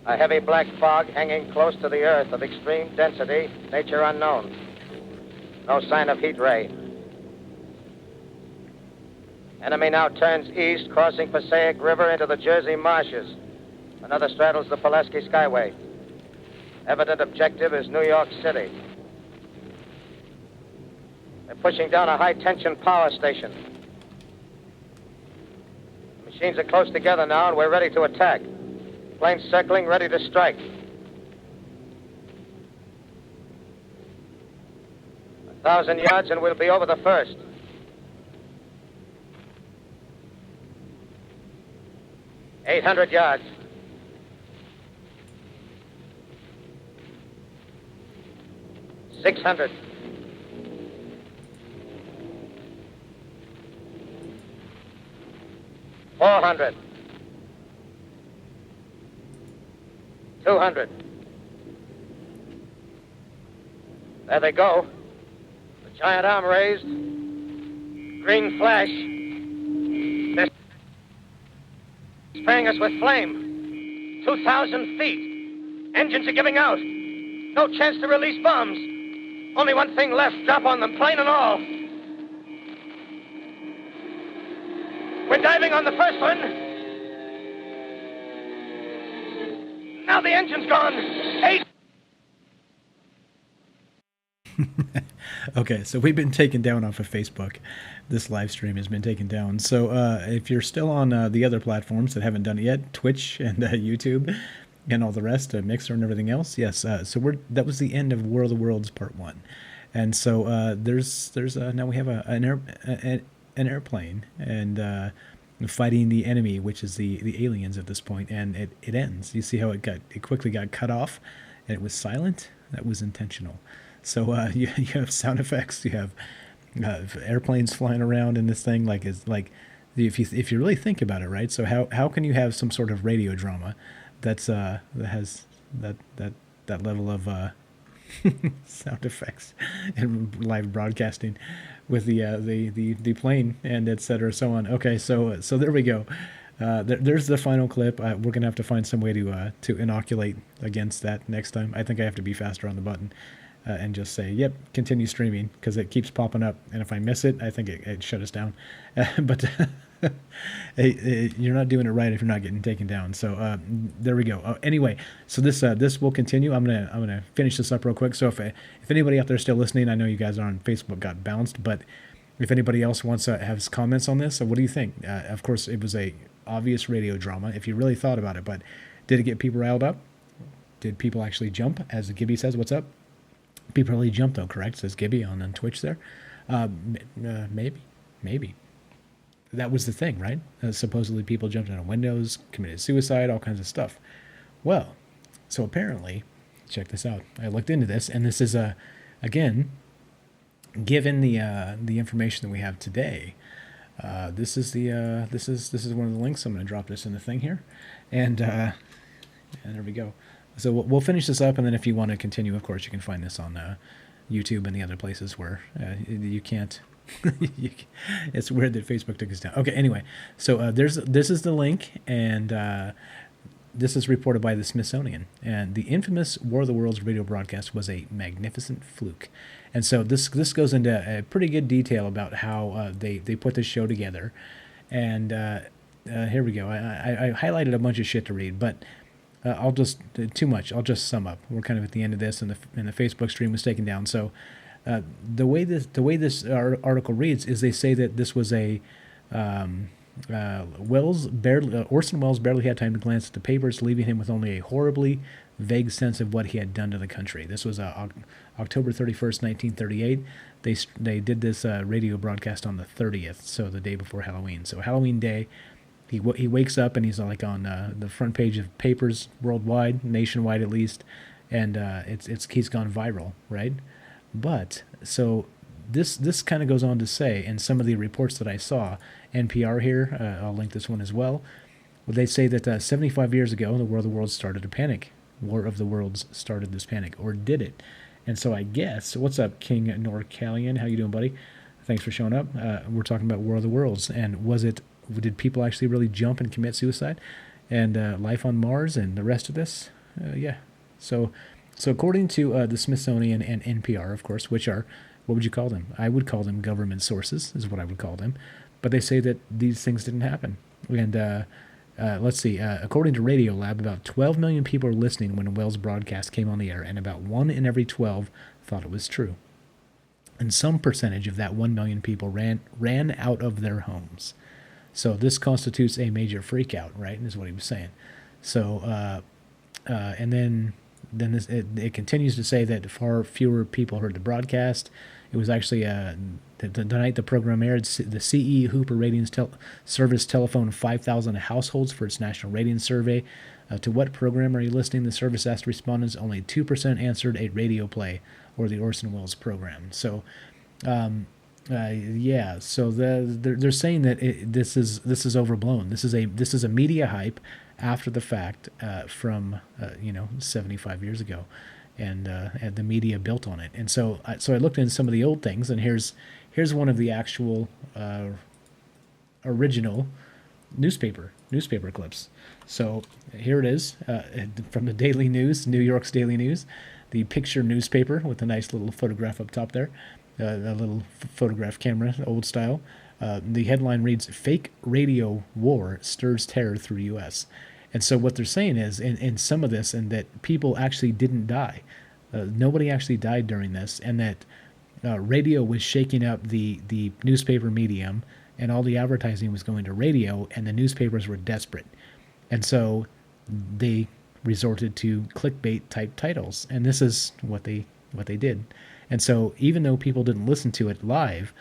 A heavy black fog hanging close to the earth of extreme density, nature unknown. No sign of heat ray. Enemy now turns east, crossing Passaic River into the Jersey marshes. Another straddles the Pulaski Skyway. Evident objective is New York City. They're pushing down a high-tension power station. The machines are close together now, and we're ready to attack. Planes circling, ready to strike. 1,000 yards, and we'll be over the first. $800 yards. $600. $400. $200. There they go. The giant arm raised. Green flash. They're spraying us with flame. 2,000 feet. Engines are giving out. No chance to release bombs. Only one thing left. Drop on them, plane and all. We're diving on the first one. Now the engine's gone. 8. Okay, so we've been taken down off of Facebook. This live stream has been taken down. So if you're still on the other platforms that haven't done it yet, Twitch and YouTube and all the rest, Mixer and everything else, yes. So that was the end of War of the Worlds Part 1. And so there's now we have an airplane and fighting the enemy, which is the aliens at this point, and it ends. You see how it quickly got cut off, and it was silent. That was intentional. So you have sound effects. You have airplanes flying around in this thing. If you really think about it, right? So how can you have some sort of radio drama that has that level of sound effects and live broadcasting with the plane and et cetera, so on. Okay, so there we go. There's the final clip. We're going to have to find some way to inoculate against that next time. I think I have to be faster on the button and just say, yep, continue streaming, because it keeps popping up. And if I miss it, I think it shut us down. But you're not doing it right if you're not getting taken down. So there we go. Anyway, so this will continue. I'm gonna finish this up real quick. So if anybody out there still listening, I know you guys are on Facebook got bounced, but if anybody else wants to have comments on this, what do you think? Of course, it was a obvious radio drama if you really thought about it, but did it get people riled up? Did people actually jump? As Gibby says, what's up? People really jumped though, correct? Says Gibby on Twitch there. Maybe. That was the thing, right? Supposedly people jumped out of windows, committed suicide, all kinds of stuff. Well, so apparently, check this out. I looked into this, and this is again, given the information that we have today, this is one of the links. I'm going to drop this in the thing here, and there we go. So we'll finish this up, and then if you want to continue, of course, you can find this on YouTube and the other places where you can't. It's weird that Facebook took us down. Okay, anyway, so this is the link, and this is reported by the Smithsonian. And the infamous War of the Worlds radio broadcast was a magnificent fluke. And so this goes into a pretty good detail about how they put this show together. And here we go. I highlighted a bunch of shit to read, but I'll just sum up. We're kind of at the end of this, and the Facebook stream was taken down. So the way this article reads is they say that this was a Orson Welles barely had time to glance at the papers, leaving him with only a horribly vague sense of what he had done to the country. This was October 31st, 1938. They did this radio broadcast on the 30th, so the day before Halloween. So Halloween day, he wakes up and he's like on the front page of papers worldwide, nationwide at least, and he's gone viral, right? But so this kind of goes on to say, in some of the reports that I saw, NPR here, I'll link this one as well. They say that 75 years ago, the War of the Worlds started a panic. War of the Worlds started this panic, or did it? And so I guess, what's up, King Norcalian? How you doing, buddy? Thanks for showing up. We're talking about War of the Worlds, and did people actually really jump and commit suicide? And life on Mars and the rest of this? Yeah. So according to the Smithsonian and NPR, of course, which are, what would you call them? I would call them government sources, is what I would call them. But they say that these things didn't happen. And let's see, according to Radiolab, about 12 million people were listening when Wells' broadcast came on the air, and about 1 in every 12 thought it was true. And some percentage of that 1 million people ran out of their homes. So this constitutes a major freakout, right? Is what he was saying. So, and then it continues to say that far fewer people heard the broadcast. It was actually the night the program aired, the CE Hooper Ratings Service telephoned 5,000 households for its national ratings survey. To what program are you listening? The service asked respondents. Only 2% answered a radio play or the Orson Welles program. So, yeah. So they're saying that this is overblown. This is a media hype after the fact from 75 years ago, and the media built on it. And so I looked into some of the old things, and here's one of the actual original newspaper clips. So here it is from the Daily News, New York's Daily News, the picture newspaper with a nice little photograph up top there, a little photograph camera, old style. The headline reads, "Fake Radio War Stirs Terror Through U.S." And so what they're saying is, in some of this, and that people actually didn't die. Nobody actually died during this, and that radio was shaking up the newspaper medium, and all the advertising was going to radio, and the newspapers were desperate. And so they resorted to clickbait-type titles, and this is what they did. And so even though people didn't listen to it live,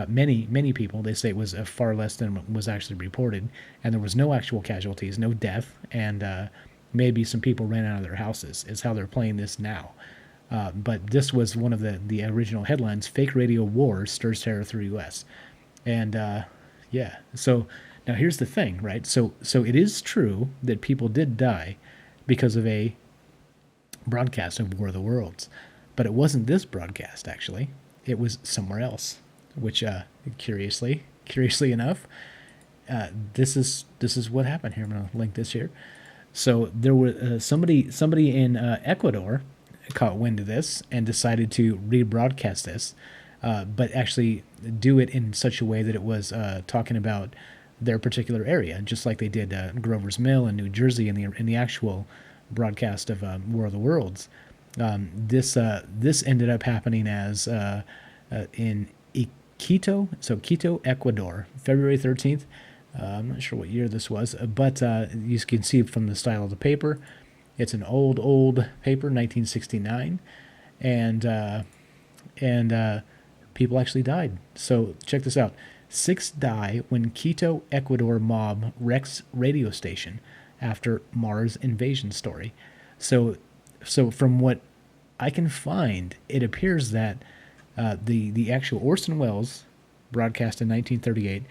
many people, they say it was far less than was actually reported, and there was no actual casualties, no death, and maybe some people ran out of their houses, is how they're playing this now. But this was one of the original headlines, "Fake Radio War Stirs Terror Through U.S." And yeah, so now here's the thing, right? So it is true that people did die because of a broadcast of War of the Worlds, but it wasn't this broadcast, actually. It was somewhere else, which curiously enough, this is what happened here. I'm going to link this here. So there was somebody in Ecuador caught wind of this and decided to rebroadcast this, but actually do it in such a way that it was talking about their particular area, just like they did Grover's Mill in New Jersey in the actual broadcast of War of the Worlds. This ended up happening as in Quito, so Quito, Ecuador, February 13th. I'm not sure what year this was, but you can see from the style of the paper, it's an old paper, 1969, and people actually died. So check this out. 6 die when Quito, Ecuador mob wrecks radio station after Mars invasion story. So from what I can find, it appears that the actual Orson Welles broadcast in 1938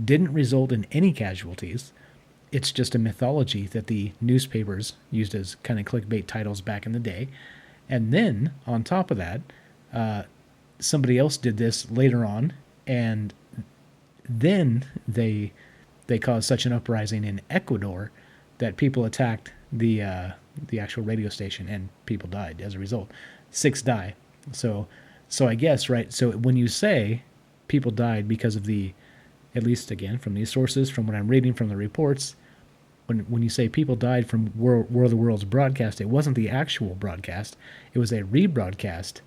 didn't result in any casualties. It's just a mythology that the newspapers used as kind of clickbait titles back in the day. And then, on top of that, somebody else did this later on, and then they caused such an uprising in Ecuador that people attacked the actual radio station, and people died as a result. 6 die. So I guess, right, so when you say people died because of at least again from these sources, from what I'm reading from the reports, when you say people died from War of the Worlds broadcast, it wasn't the actual broadcast. It was a rebroadcast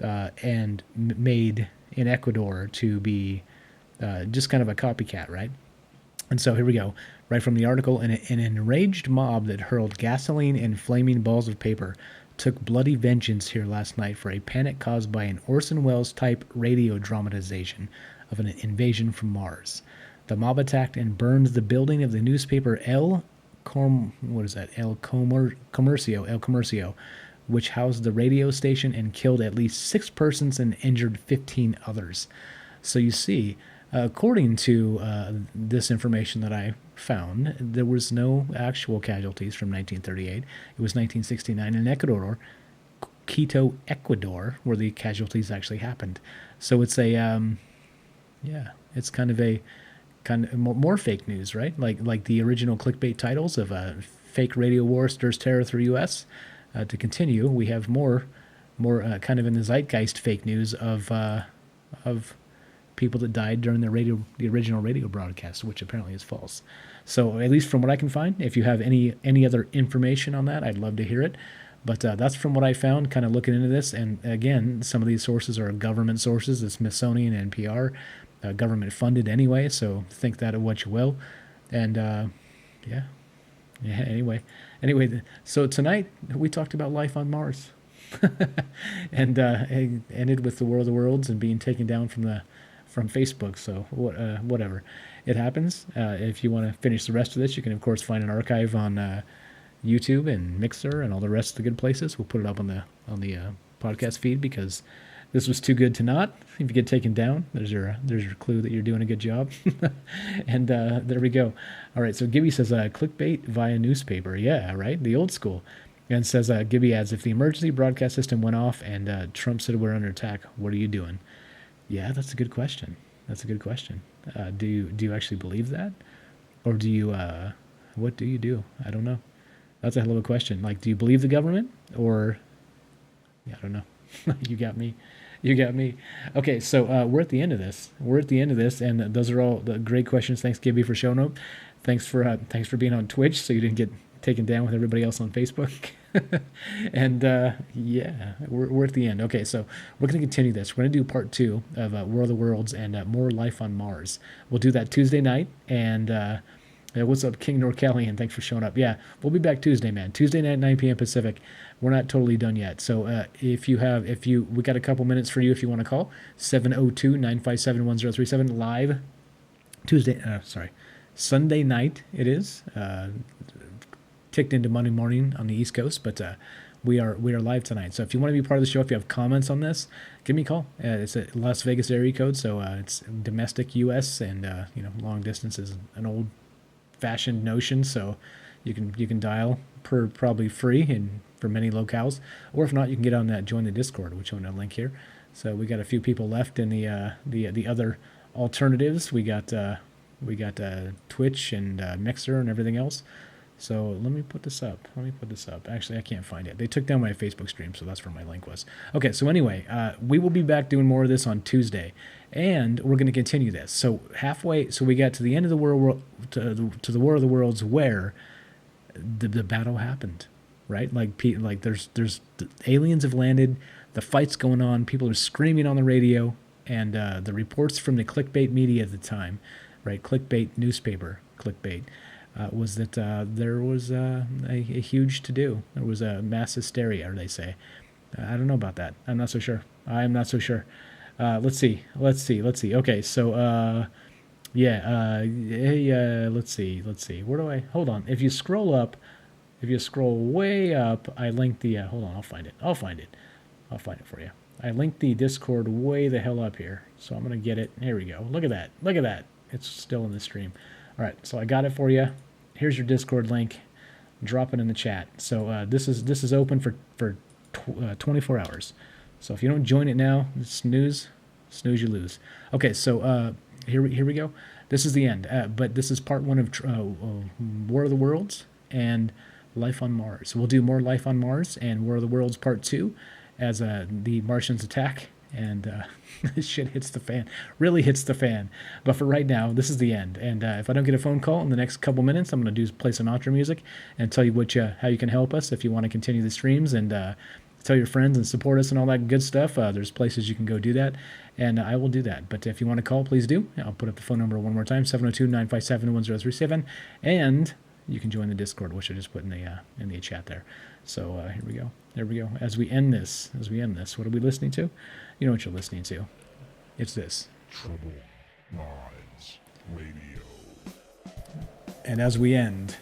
and made in Ecuador to be just kind of a copycat, right? And so here we go. Right from the article, an enraged mob that hurled gasoline and flaming balls of paper took bloody vengeance here last night for a panic caused by an Orson Welles type radio dramatization of an invasion from Mars. The mob attacked and burned the building of the newspaper El Comercio, which housed the radio station, and killed at least 6 persons and injured 15 others. So you see, according to this information that I found, there was no actual casualties from 1938. It was 1969 in Ecuador, Quito, Ecuador, where the casualties actually happened. So it's it's kind of more fake news, right? Like the original clickbait titles of "Fake Radio War Stirs Terror Through U.S." To continue, we have more kind of in the zeitgeist fake news of people that died during the original radio broadcast, which apparently is false. So at least from what I can find, if you have any other information on that, I'd love to hear it. But that's from what I found, kind of looking into this. And again, some of these sources are government sources, the Smithsonian and NPR, government funded anyway. So think that of what you will. And Anyway, so tonight we talked about life on Mars, and it ended with the War of the Worlds and being taken down from Facebook. So whatever, it happens. If you want to finish the rest of this, you can of course find an archive on YouTube and Mixer and all the rest of the good places. We'll put it up on the podcast feed because this was too good to not. If you get taken down, there's your clue that you're doing a good job. And there we go. All right, so Gibby says clickbait via newspaper. Yeah, right, the old school. And says Gibby adds, if the emergency broadcast system went off and Trump said we're under attack, what are you doing? Yeah, that's a good question. Do you actually believe that, or do you? What do you do? I don't know. That's a hell of a question. Like, do you believe the government, or? Yeah, I don't know. You got me. Okay, so we're at the end of this. And those are all the great questions. Thanks, Gibby, for showing up. Thanks for being on Twitch, so you didn't get taken down with everybody else on Facebook. And we're at the end. Okay, so we're going to continue this. We're going to do part 2 of War of the Worlds and more life on Mars. We'll do that Tuesday night. And what's up, King Norcallian? Thanks for showing up. Yeah, we'll be back Tuesday, man. Tuesday night, 9 p.m. Pacific. We're not totally done yet. So we got a couple minutes for you if you want to call. 702-957-1037 live Sunday night it is. Ticked into Monday morning on the East Coast, but we are live tonight. So if you want to be part of the show, if you have comments on this, give me a call. It's a Las Vegas area code, so it's domestic U.S. and long distance is an old-fashioned notion. So you can dial per probably free and for many locales, or if not, you can get on that join the Discord, which I'm going to link here. So we got a few people left in the other alternatives. We got We got Twitch and Mixer and everything else. So let me put this up. Actually, I can't find it. They took down my Facebook stream, so that's where my link was. Okay, so anyway, we will be back doing more of this on Tuesday, and we're going to continue this. So halfway, so we got to the end of the world, to the War of the Worlds, where the battle happened, right? Like there's the aliens have landed, the fight's going on, people are screaming on the radio, and the reports from the clickbait media at the time, right? Clickbait newspaper, clickbait. Was that there was a huge to-do. There was a mass hysteria, they say. I don't know about that. I'm not so sure. Let's see. Okay, so, let's see. Where do I... Hold on. If you scroll way up, I linked the... hold on, I'll find it for you. I linked the Discord way the hell up here. So I'm going to get it. Here we go. Look at that. It's still in the stream. All right, so I got it for you. Here's your Discord link. Drop it in the chat. So this is open for 24 hours. So if you don't join it now, snooze you lose. Okay, so here we go. This is the end. But this is part 1 of War of the Worlds and Life on Mars. We'll do more Life on Mars and War of the Worlds part 2 as the Martians attack. And this shit hits the fan. Really hits the fan. But for right now, this is the end. And if I don't get a phone call in the next couple minutes, I'm going to play some outro music and tell you how you can help us if you want to continue the streams, and tell your friends and support us and all that good stuff. There's places you can go do that, and I will do that. But if you want to call, please do. I'll put up the phone number one more time, 702-957-1037, and you can join the Discord, which I just put in the chat there. So here we go. There we go. As we end this, what are we listening to? You know what you're listening to. It's this. Trouble Minds Radio. And as we end,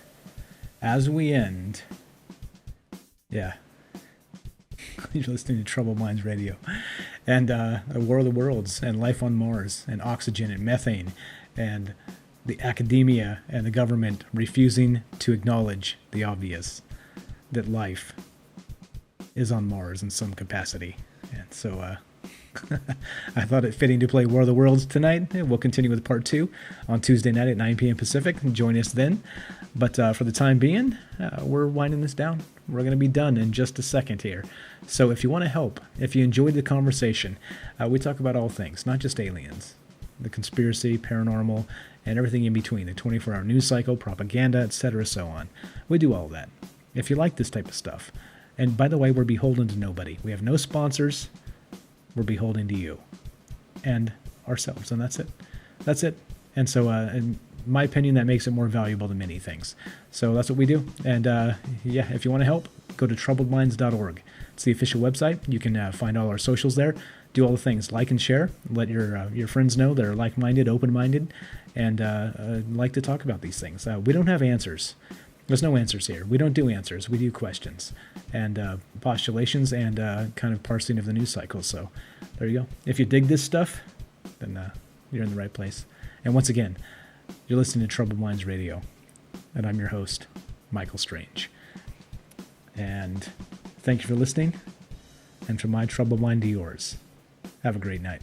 yeah. You're listening to Trouble Minds Radio. And War of the Worlds, and Life on Mars, and oxygen, and methane, and the academia and the government refusing to acknowledge the obvious, that life is on Mars in some capacity. And so I thought it fitting to play War of the Worlds tonight. We'll continue with part 2 on Tuesday night at 9 p.m. Pacific. Join us then. But for the time being, we're winding this down. We're going to be done in just a second here. So if you want to help, if you enjoyed the conversation, we talk about all things, not just aliens, the conspiracy, paranormal, and everything in between, the 24-hour news cycle, propaganda, etc., so on. We do all of that. If you like this type of stuff. And by the way, we're beholden to nobody. We have no sponsors. We're beholden to you and ourselves, and that's it. And so, in my opinion, that makes it more valuable than many things. So that's what we do. And if you want to help, go to troubledminds.org. It's the official website. You can find all our socials there. Do all the things, like and share. Let your friends know they're like-minded, open-minded, and like to talk about these things. We don't have answers. There's no answers here. We don't do answers. We do questions and postulations and kind of parsing of the news cycle. So there you go. If you dig this stuff, then you're in the right place. And once again, you're listening to Troubled Minds Radio. And I'm your host, Michael Strange. And thank you for listening. And from my troubled mind to yours, have a great night.